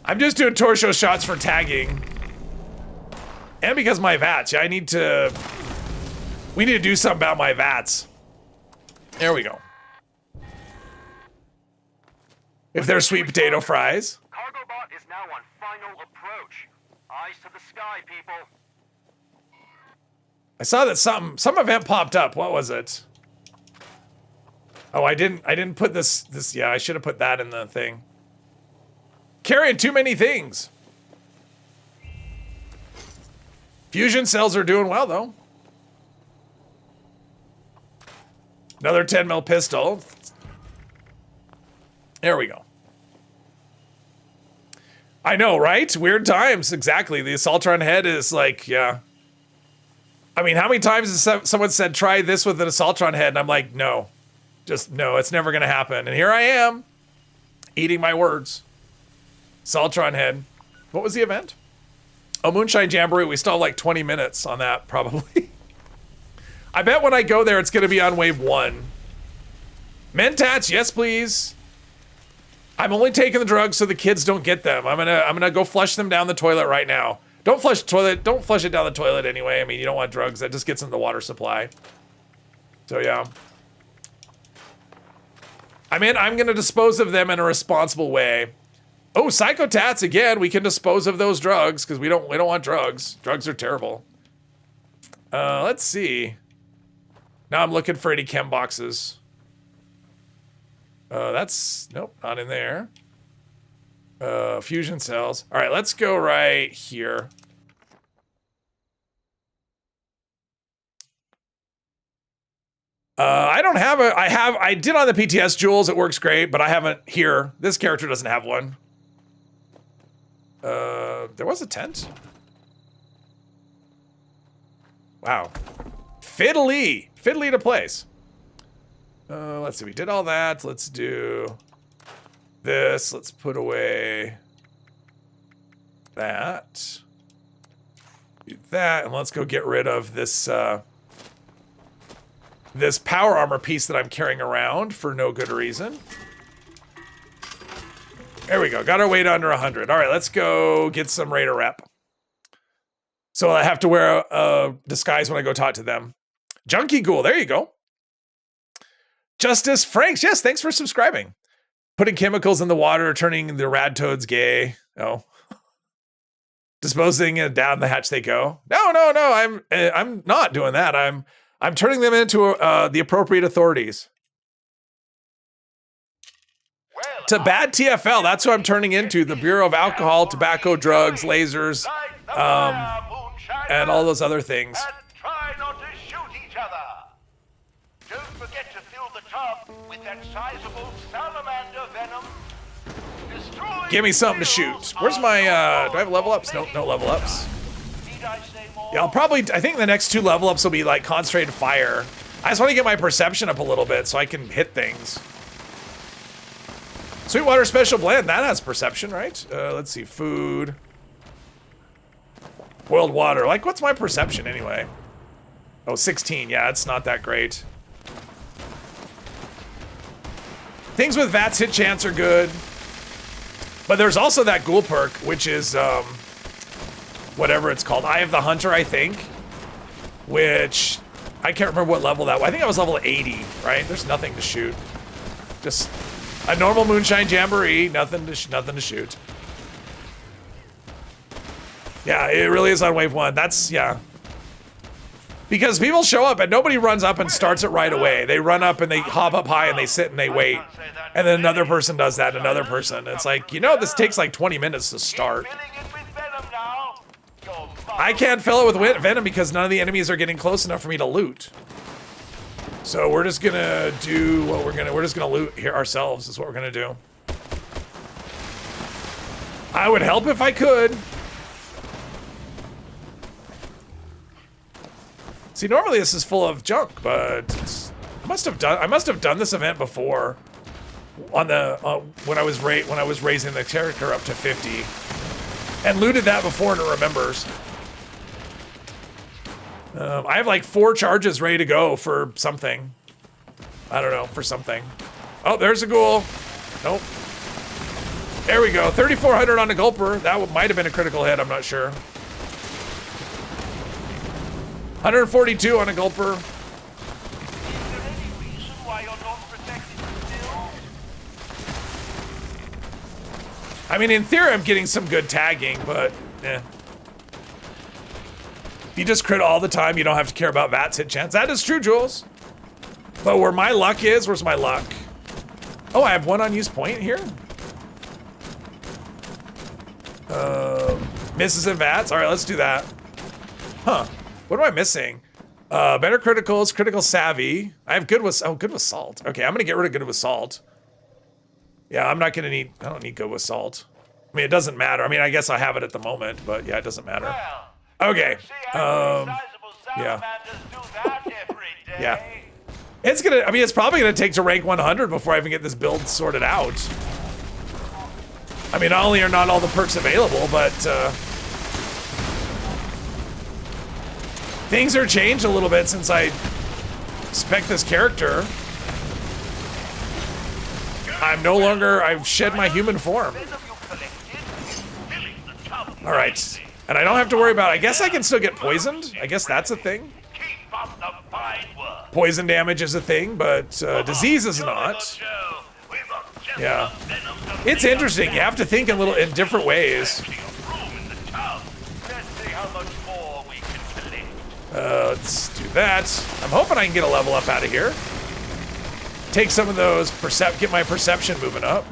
I'm just doing torso shots for tagging. And because my VATS, yeah, we need to do something about my VATS. There we go. If they're sweet potato fries. Cargo bot is now on final approach. Eyes to the sky, people. I saw that some event popped up. What was it? Oh, I didn't put this, yeah, I should have put that in the thing. Carrying too many things. Fusion cells are doing well, though. Another 10mm pistol. There we go. I know, right? Weird times, exactly. The Assaultron head is like, yeah. I mean, how many times has someone said, try this with an Assaultron head? And I'm like, no. Just, no, it's never going to happen. And here I am, eating my words. Assaultron head. What was the event? Oh, Moonshine Jamboree. We still have like 20 minutes on that, probably. I bet when I go there, it's going to be on wave 1. Mentats, yes, please. I'm only taking the drugs so the kids don't get them. I'm gonna go flush them down the toilet right now. Don't flush the toilet. Don't flush it down the toilet anyway. I mean, you don't want drugs. That just gets in the water supply. So yeah. I mean, I'm gonna dispose of them in a responsible way. Oh, Psychotats again. We can dispose of those drugs because we don't want drugs. Drugs are terrible. Let's see. Now I'm looking for any chem boxes. That's, nope, not in there. Fusion cells. All right, let's go right here. I don't have a, I did on the PTS jewels, it works great, but I haven't here. This character doesn't have one. There was a tent. Wow. Fiddly to place. Let's see, we did all that. Let's do this. Let's put away that. Do that, and let's go get rid of this, this power armor piece that I'm carrying around for no good reason. There we go. Got our weight under 100. All right, let's go get some Raider rep. So I have to wear a disguise when I go talk to them. Junkie Ghoul, there you go. Justice Franks, yes, thanks for subscribing. Putting chemicals in the water, turning the rad toads gay. Oh. Disposing it down the hatch they go. No, I'm not doing that. I'm turning them into the appropriate authorities. To bad TFL, that's who I'm turning into. The Bureau of Alcohol, Tobacco, Drugs, Lasers, and all those other things. Try not to shoot each other. Don't forget to fill the tub with that sizable salamander venom. Destroy. Give me something to shoot. Where's my, do I have level ups? No level ups. Yeah, I think the next 2 level ups will be like concentrated fire. I just want to get my perception up a little bit so I can hit things. Sweetwater Special Blend, that has perception, right? Let's see, food. Boiled water, like what's my perception anyway? Oh, 16, yeah, it's not that great. Things with VATS hit chance are good. But there's also that ghoul perk, which is, whatever it's called. Eye of the Hunter, I think. Which, I can't remember what level that was. I think I was level 80, right? There's nothing to shoot. Just a normal moonshine jamboree, nothing to shoot. Yeah, it really is on wave 1. That's, yeah. Because people show up and nobody runs up and starts it right away. They run up and they hop up high and they sit and they wait. And then another person does that, another person. It's like, you know, this takes like 20 minutes to start. I can't fill it with venom because none of the enemies are getting close enough for me to loot. So we're just gonna do what we're just gonna loot here ourselves is what we're gonna do. I would help if I could. See, normally this is full of junk, but I must have done this event before on the when I was raising the character up to 50 and looted that before and it remembers. I have like 4 charges ready to go for something. I don't know, for something. Oh, there's a ghoul. Nope. There we go. 3,400 on a gulper. That might have been a critical hit. I'm not sure. 142 on a gulper. Is there any reason why you're not protected still? I mean, in theory, I'm getting some good tagging, but eh. If you just crit all the time, you don't have to care about VATS hit chance. That is true, Jules. But where my luck is, where's my luck? Oh, I have 1 unused point here. Misses and VATS. All right, let's do that. Huh. What am I missing? Better criticals, critical savvy. I have good with salt. Okay, I'm gonna get rid of good with salt. Yeah, I don't need good with salt. I mean, it doesn't matter. I mean, I guess I have it at the moment, but yeah, it doesn't matter. Okay. Yeah. Yeah. It's probably gonna take to rank 100 before I even get this build sorted out. I mean, not only are not all the perks available, but things are changed a little bit since I spec this character. I've shed my human form. All right. And I don't have to worry about, I guess I can still get poisoned. I guess that's a thing. Poison damage is a thing, but disease is not. Yeah. It's interesting. You have to think in different ways. Let's do that. I'm hoping I can get a level up out of here. Take some of those, get my perception moving up.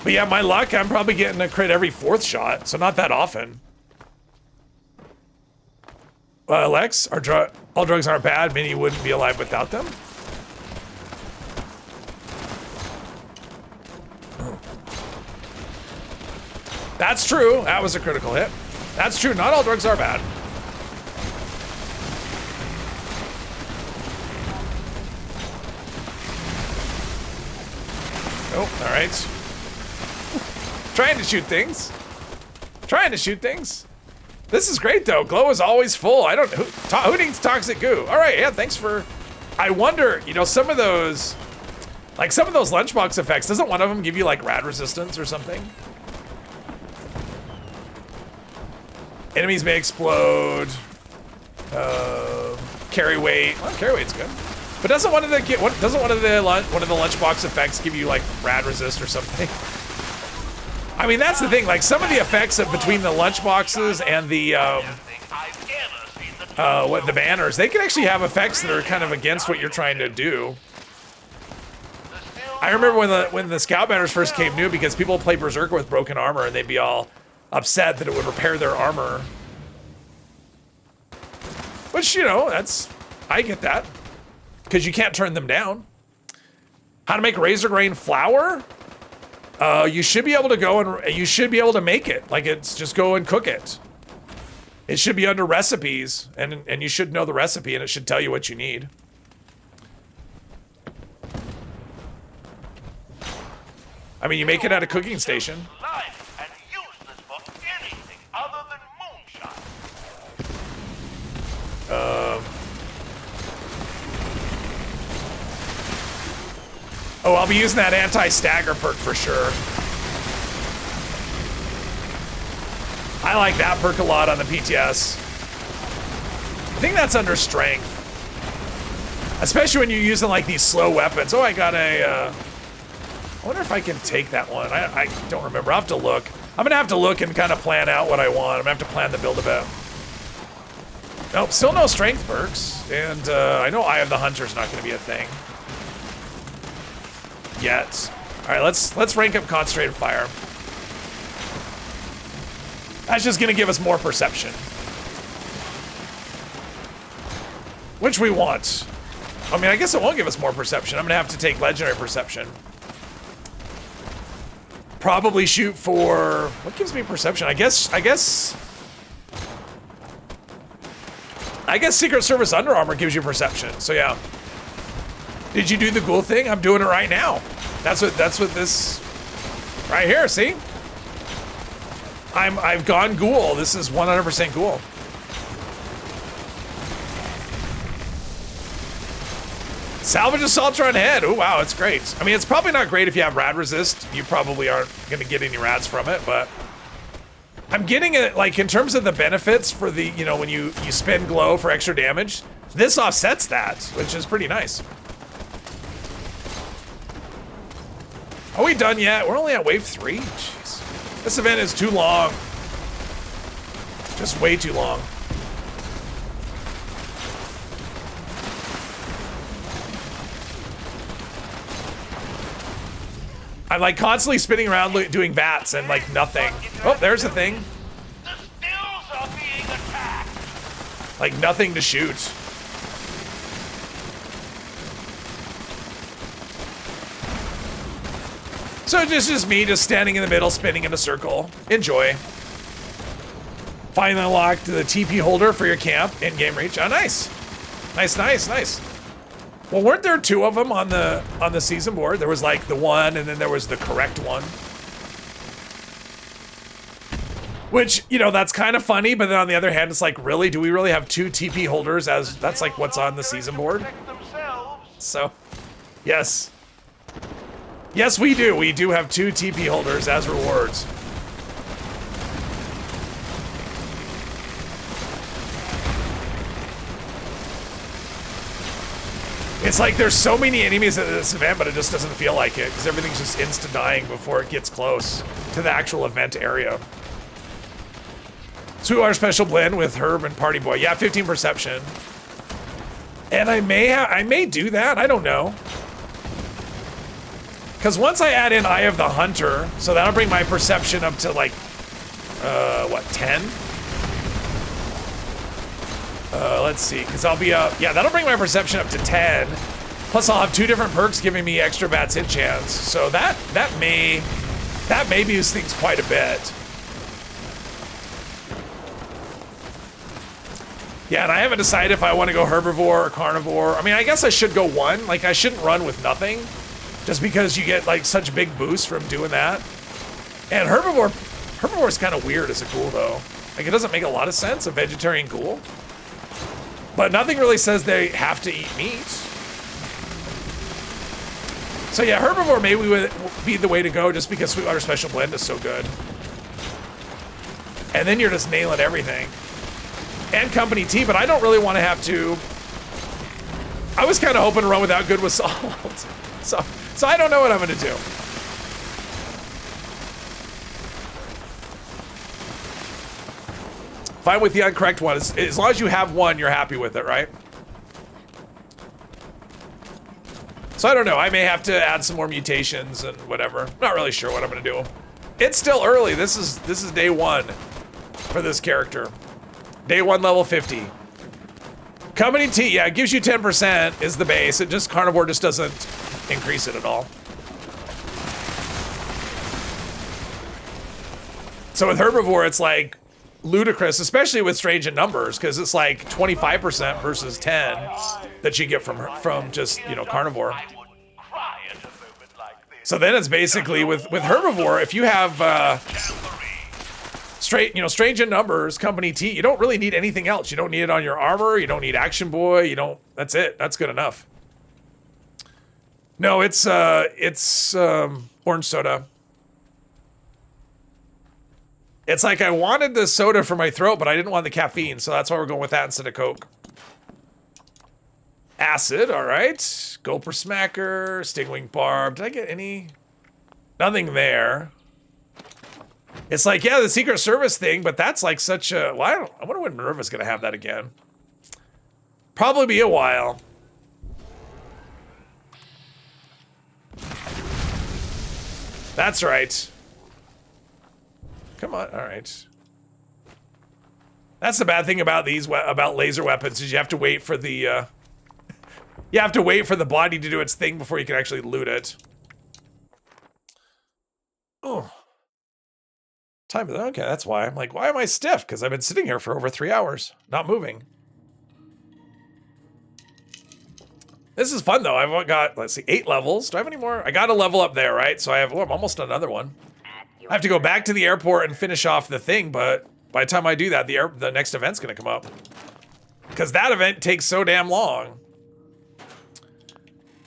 But yeah, my luck, I'm probably getting a crit every 4th shot, so not that often. Lex, all drugs aren't bad. Many wouldn't be alive without them. That's true. That was a critical hit. That's true. Not all drugs are bad. Oh, all right. Trying to shoot things. This is great though. Glow is always full. I don't. Who needs toxic goo? All right. Yeah. Thanks for. I wonder. You know, some of those. Like some of those lunchbox effects, doesn't one of them give you like rad resistance or something? Enemies may explode. Carry weight. Well, carry weight's good. But doesn't one of the lunchbox effects give you like rad resist or something? I mean, that's the thing. Like some of the effects of between the lunchboxes and the the banners, they can actually have effects that are kind of against what you're trying to do. I remember when the scout banners first came new, because people would play Berserker with broken armor and they'd be all upset that it would repair their armor. Which, you know, I get that. Because you can't turn them down. How to make razor grain flour? You should be able to go and you should be able to make it. Like, it's just go and cook it. It should be under recipes, and you should know the recipe, and it should tell you what you need. I mean, you make it at a cooking station. Oh, I'll be using that anti-stagger perk for sure. I like that perk a lot on the PTS. I think that's under strength. Especially when you're using like these slow weapons. Oh, I got a, I wonder if I can take that one. I don't remember, I'll have to look. I'm gonna have to look and kind of plan out what I want. I'm gonna have to plan the build a bit. Nope, still no strength perks. And I know Eye of the Hunter's not gonna be a thing. Yet. All right, let's rank up concentrated fire. That's just gonna give us more perception, which we want. I mean, I guess it won't give us more perception. I'm gonna have to take legendary perception. Probably shoot for what gives me perception. I guess Secret Service Under Armor gives you perception. So yeah. Did you do the ghoul thing? I'm doing it right now. That's what this right here, see? I've gone ghoul. This is 100% ghoul. Salvage Assaulter on head. Oh wow, it's great. I mean, it's probably not great if you have rad resist. You probably aren't gonna get any rads from it, but I'm getting it like in terms of the benefits for the, you know, when you spin glow for extra damage, this offsets that, which is pretty nice. Are we done yet? We're only at wave 3? Jeez. This event is too long. Just way too long. I'm like constantly spinning around doing VATs and like nothing. Oh, there's a thing. The stills are being attacked. Like nothing to shoot. So this is me just standing in the middle, spinning in a circle. Enjoy. Finally unlocked the TP holder for your camp in game reach. Oh, nice. Nice, nice, nice. Well, weren't there 2 of them on the season board? There was like the one, and then there was the correct one. Which, you know, that's kind of funny, but then on the other hand, it's like, really? Do we really have 2 TP holders as that's like what's on the season board? So, yes. Yes, we do. We do have 2 TP holders as rewards. It's like there's so many enemies at this event, but it just doesn't feel like it, because everything's just insta-dying before it gets close to the actual event area. Sweetwater Special Blend with Herb and Party Boy. Yeah, 15 perception. And I may do that. I don't know. Because once I add in Eye of the Hunter, so that'll bring my perception up to like, what, 10? Let's see, because I'll be up, yeah, that'll bring my perception up to 10. Plus I'll have 2 different perks giving me extra bats hit chance. So that may boost things quite a bit. Yeah, and I haven't decided if I want to go herbivore or carnivore. I mean, I guess I should go 1. Like, I shouldn't run with nothing, just because you get like such big boosts from doing that. And herbivore is kind of weird as a ghoul though. Like, it doesn't make a lot of sense, a vegetarian ghoul. But nothing really says they have to eat meat. So yeah, herbivore maybe would be the way to go just because Sweetwater Special Blend is so good. And then you're just nailing everything. And company tea, but I don't really want to have to. I was kind of hoping to run without good with salt. So I don't know what I'm going to do. Fine with the incorrect one. As long as you have one, you're happy with it, right? So I don't know. I may have to add some more mutations and whatever. Not really sure what I'm going to do. It's still early. This is day 1 for this character. Day 1, level 50. Company tea, yeah, it gives you 10% is the base. It just, carnivore just doesn't increase it at all. So with herbivore, it's like ludicrous, especially with strange in numbers, because it's like 25% versus 10 that you get from just, you know, carnivore. So then it's basically with herbivore, if you have strange in numbers, company T, you don't really need anything else. You don't need it on your armor, you don't need action boy, you don't, that's it. That's good enough. No, it's orange soda. It's like I wanted the soda for my throat, but I didn't want the caffeine, so that's why we're going with that instead of Coke. Acid, all right. Gulper Smacker, Stingwing Barb. Did I get any? Nothing there. It's like, yeah, the Secret Service thing, but that's like such a... Well, I wonder when Minerva's going to have that again. Probably be a while. That's right. Come on, all right. That's the bad thing about these, about laser weapons, is you have to wait for the, you have to wait for the body to do its thing before you can actually loot it. Oh. Time, okay, that's why. I'm like, why am I stiff? Because I've been sitting here for over 3 hours, not moving. This is fun though. I've got, let's see, 8 levels. Do I have any more? I got a level up there, right? So I have, oh, I'm almost another one. I have to go back to the airport and finish off the thing, but by the time I do that, the next event's gonna come up. Because that event takes so damn long.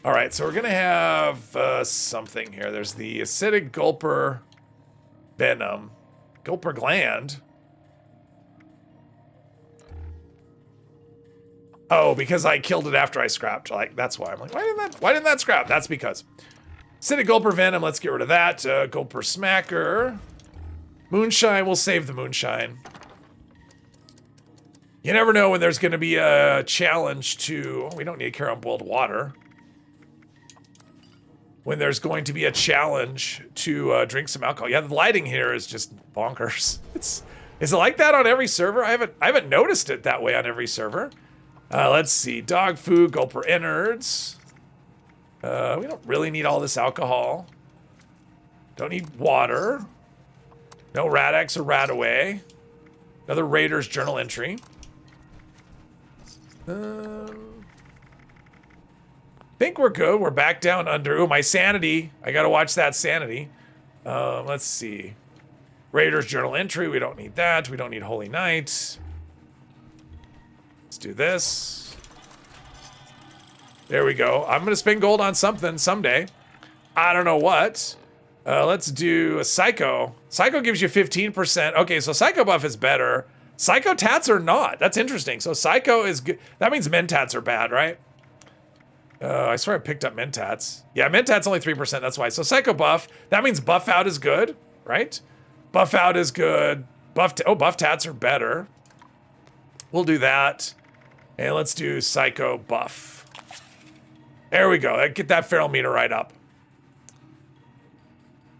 All right, so we're gonna have something here. There's the acidic gulper venom. Gulper gland. Oh, because I killed it after I scrapped. Like, that's why. I'm like, why didn't that scrap? That's because. Acidic Gulper Venom, let's get rid of that. Gulper Smacker. Moonshine, we'll save the Moonshine. You never know when there's going to be a challenge to... Oh, we don't need to carry on boiled water. When there's going to be a challenge to drink some alcohol. Yeah, the lighting here is just bonkers. Is it like that on every server? I haven't noticed it that way on every server. Let's see. Dog food, Gulper innards. We don't really need all this alcohol. Don't need water. No Rad-X or Radaway. Another Raiders journal entry. Think we're good. We're back down under. Ooh, my sanity. I gotta watch that sanity. Let's see. Raiders journal entry. We don't need that. We don't need Holy Night. Let's do this. There we go. I'm gonna spend gold on something someday. I don't know what. Let's do a Psycho. Psycho gives you 15%. Okay, so Psycho buff is better. Psycho tats are not. That's interesting. So Psycho is good. That means Mentats are bad, right? I swear I picked up Mentats. Yeah, Mentats only 3%. That's why. So Psycho buff. That means buff out is good, right? Buff out is good. Buff tats are better. We'll do that. And let's do Psycho buff. There we go. Get that feral meter right up.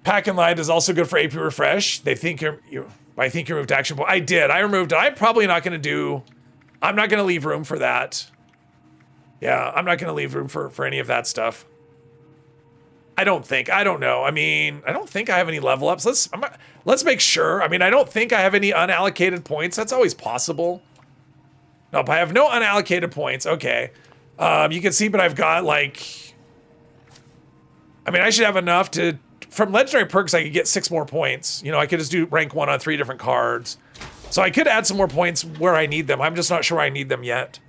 Pack and Light is also good for AP refresh. They think I think you removed action point. I did. I removed it. I'm probably not going to do. I'm not going to leave room for that. Yeah, I'm not going to leave room for any of that stuff. I don't think. I don't know. I mean, I don't think I have any level ups. Let's make sure. I mean, I don't think I have any unallocated points. That's always possible. Nope, I have no unallocated points. Okay. You can see, but I've got like, I mean, I should have enough to, from legendary perks, I could get 6 more points. You know, I could just do rank 1 on 3 different cards. So I could add some more points where I need them. I'm just not sure I need them yet.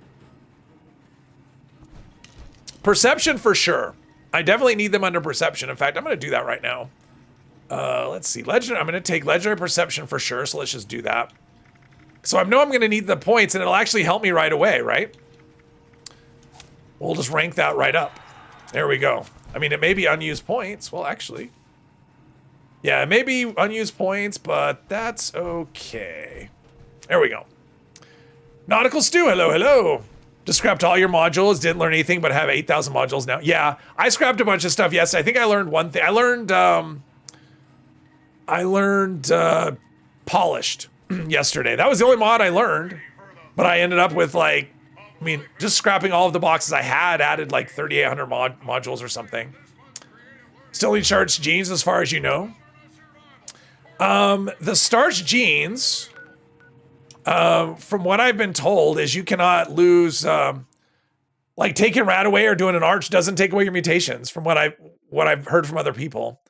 Perception for sure. I definitely need them under perception. In fact, I'm going to do that right now. Let's see. Legend. I'm going to take legendary perception for sure. So let's just do that. So I know I'm going to need the points, and it'll actually help me right away, right? We'll just rank that right up. There we go. I mean, it may be unused points. Well, actually. Yeah, it may be unused points, but that's okay. There we go. Nautical Stew, hello, hello. Just scrapped all your modules, didn't learn anything, but have 8,000 modules now. Yeah, I scrapped a bunch of stuff. Yes, I think I learned one thing. I learned Polished yesterday. That was the only mod I learned, but I ended up with like, I mean, just scrapping all of the boxes I had, added like 3,800 modules or something. Still need starch jeans as far as you know. The starch jeans, from what I've been told, is you cannot lose, like taking rat away or doing an arch doesn't take away your mutations, from what I've heard from other people.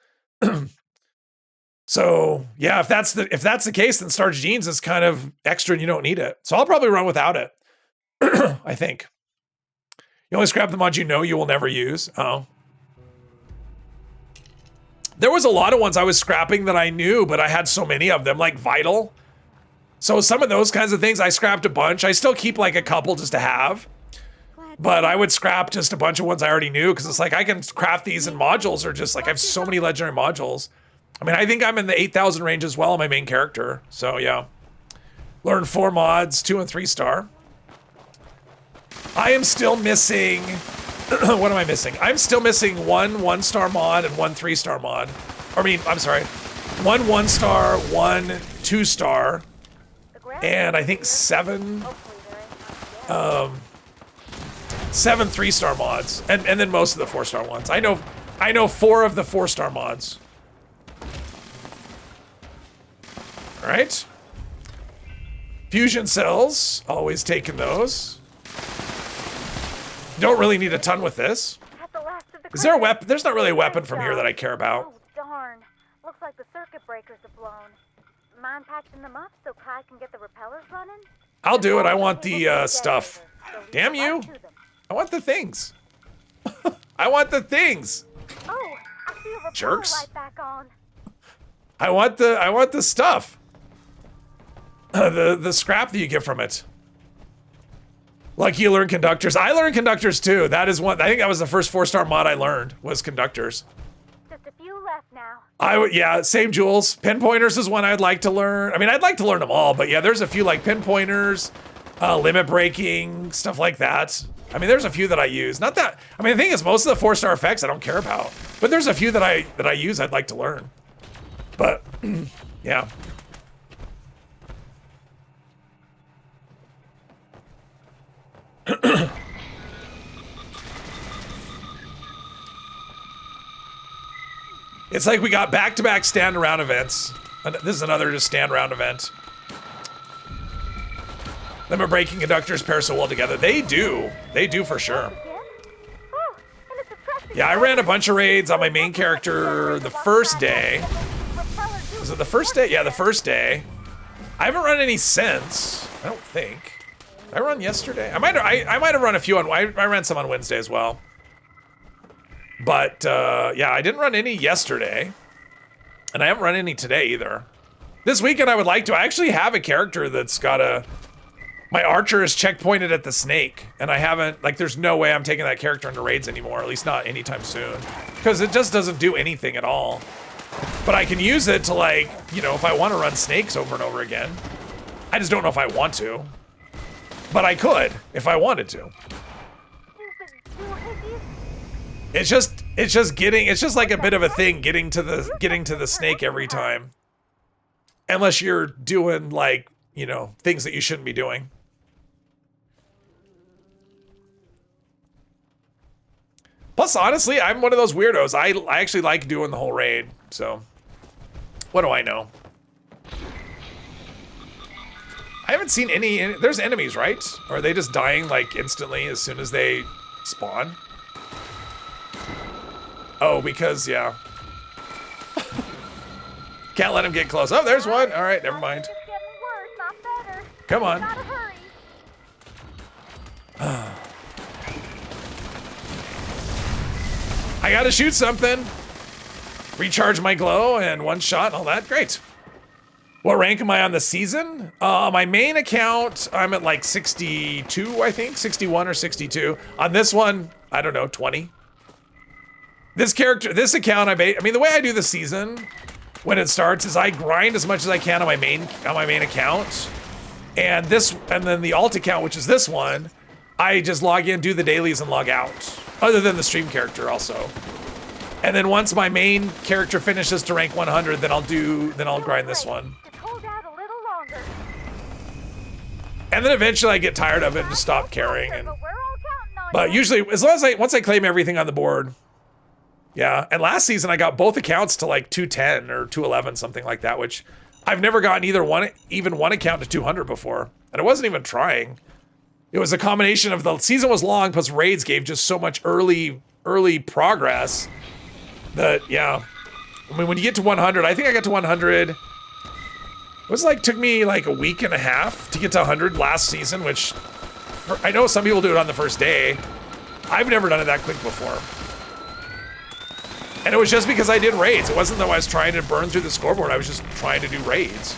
So yeah, if that's the case, then starch jeans is kind of extra and you don't need it. So I'll probably run without it. I think. You only scrap the mods you know you will never use. Oh. There was a lot of ones I was scrapping that I knew, but I had so many of them, like Vital. So some of those kinds of things, I scrapped a bunch. I still keep like a couple just to have. But I would scrap just a bunch of ones I already knew, because it's like I can craft these in modules, or just like I have so many legendary modules. I mean, I think I'm in the 8,000 range as well on my main character. So yeah. Learn 4 mods, 2 and 3 star. I am still missing... what am I missing? I'm still missing 1 1-star mod and 1 3-star mod. Or I mean, I'm sorry. 1 1-star, 1 2-star, and I think 7 7 3-star mods. And then most of the 4-star ones. I know 4 of the 4-star mods. Alright. Fusion cells, always taking those. Don't really need a ton with this. Is there a weapon? There's not really a weapon from here that I care about. Oh, darn. Looks like the circuit breakers have blown. Mind patching them up so Kai can get the repellers running? I'll do it. I want the stuff. Damn you. I want the things. I want the things. Oh, I see a repeller Jerks. light back on. I want the stuff. The scrap that you get from it. Like you learn conductors. I learned conductors too. That is one. I think that was the first 4-star mod I learned, was conductors. Just a few left now. Yeah, same Jules. Pinpointers is one I'd like to learn. I mean, I'd like to learn them all, but yeah, there's a few like pinpointers, limit breaking, stuff like that. I mean, there's a few that I use. Not that. I mean, the thing is, most of the 4-star effects I don't care about, but there's a few that I use I'd like to learn. But yeah. It's like we got back-to-back stand around events. This is another just stand around event. Them are breaking conductors pair so well together. They do for sure. Yeah, I ran a bunch of raids on my main character the first day. Was it the first day? Yeah, the first day. I haven't run any since. I don't think. Did I run yesterday? I might have run a few on. I ran some on Wednesday as well. But yeah, I didn't run any yesterday, and I haven't run any today either. This weekend I would like to. I actually have a character that's got my archer is checkpointed at the snake, and I haven't, like, there's no way I'm taking that character into raids anymore, at least not anytime soon, because it just doesn't do anything at all. But I can use it to, like, you know, if I want to run snakes over and over again. I just don't know if I want to. But I could, if I wanted to. It's just like a bit of a thing getting to the snake every time. Unless you're doing, like, you know, things that you shouldn't be doing. Plus, honestly, I'm one of those weirdos. I actually like doing the whole raid, so what do I know? I haven't seen any. There's enemies, right? Or are they just dying like instantly as soon as they spawn? Oh, because yeah. Can't let him get close. Oh, there's one. All right, never mind. Come on. I gotta shoot something. Recharge my glow and one shot, all that, great. What rank am I on the season? My main account, I'm at like 62, I think, 61 or 62. On this one, I don't know, 20. This account, I mean, the way I do the season when it starts is I grind as much as I can on my main account. And then the alt account, which is this one, I just log in, do the dailies, and log out. Other than the stream character also. And then once my main character finishes to rank 100, then I'll grind this one. And then eventually I get tired of it and just stop caring. But usually, once I claim everything on the board, yeah. And last season I got both accounts to like 210 or 211, something like that, which I've never gotten even one account to 200 before, and I wasn't even trying. It was a combination of the season was long, plus raids gave just so much early progress that, yeah. I mean, when you get to 100, I think I got to 100. It was like, took me like a week and a half to get to 100 last season, which I know some people do it on the first day. I've never done it that quick before. And it was just because I did raids. It wasn't that I was trying to burn through the scoreboard. I was just trying to do raids.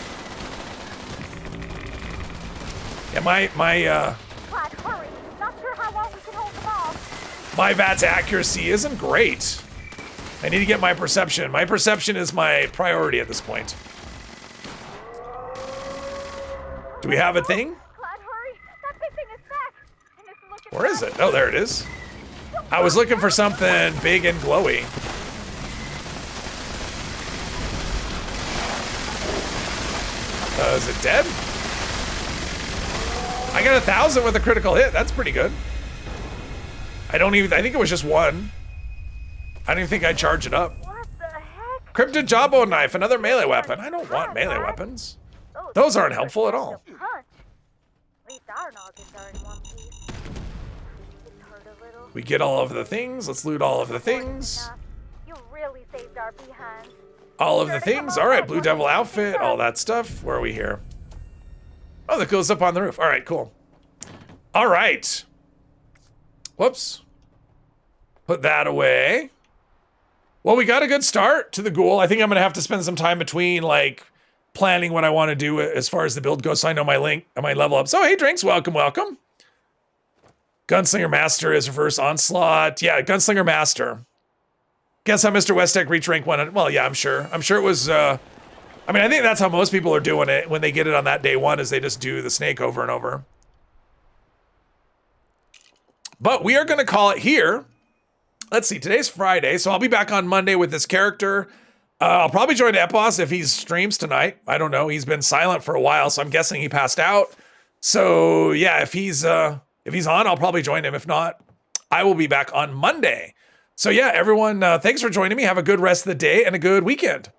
Yeah, my VAT's accuracy isn't great. I need to get my perception. My perception is my priority at this point. Do we have a thing? Where is it? Oh, there it is. I was looking for something big and glowy. Is it dead? I got 1,000 with a critical hit. That's pretty good. I think it was just one. I don't even think I'd charge it up. What the heck? Cryptid Jawbone Knife, another melee weapon. I don't want melee weapons. Those aren't helpful at all. At least our noggins are in one piece. We get all of the things. Let's loot all of the things. You really saved our behinds. All of the things. All right, Blue Devil outfit, all that stuff. Where are we here? Oh, that goes up on the roof. All right, cool. All right. Whoops. Put that away. Well, we got a good start to the Ghoul. I think I'm going to have to spend some time between, like, planning what I want to do as far as the build goes, so I know my level up. So, hey, Drinks, welcome, welcome. Gunslinger Master is reverse onslaught. Yeah, Gunslinger Master. Guess how Mr. Westek reached rank 100. Well, yeah, I'm sure. I'm sure it was, I mean, I think that's how most people are doing it when they get it on that day one, is they just do the snake over and over. But we are going to call it here. Let's see, today's Friday, so I'll be back on Monday with this character. I'll probably join Epos if he streams tonight. I don't know. He's been silent for a while, so I'm guessing he passed out. So yeah, if he's on, I'll probably join him. If not, I will be back on Monday. So yeah, everyone, thanks for joining me. Have a good rest of the day and a good weekend.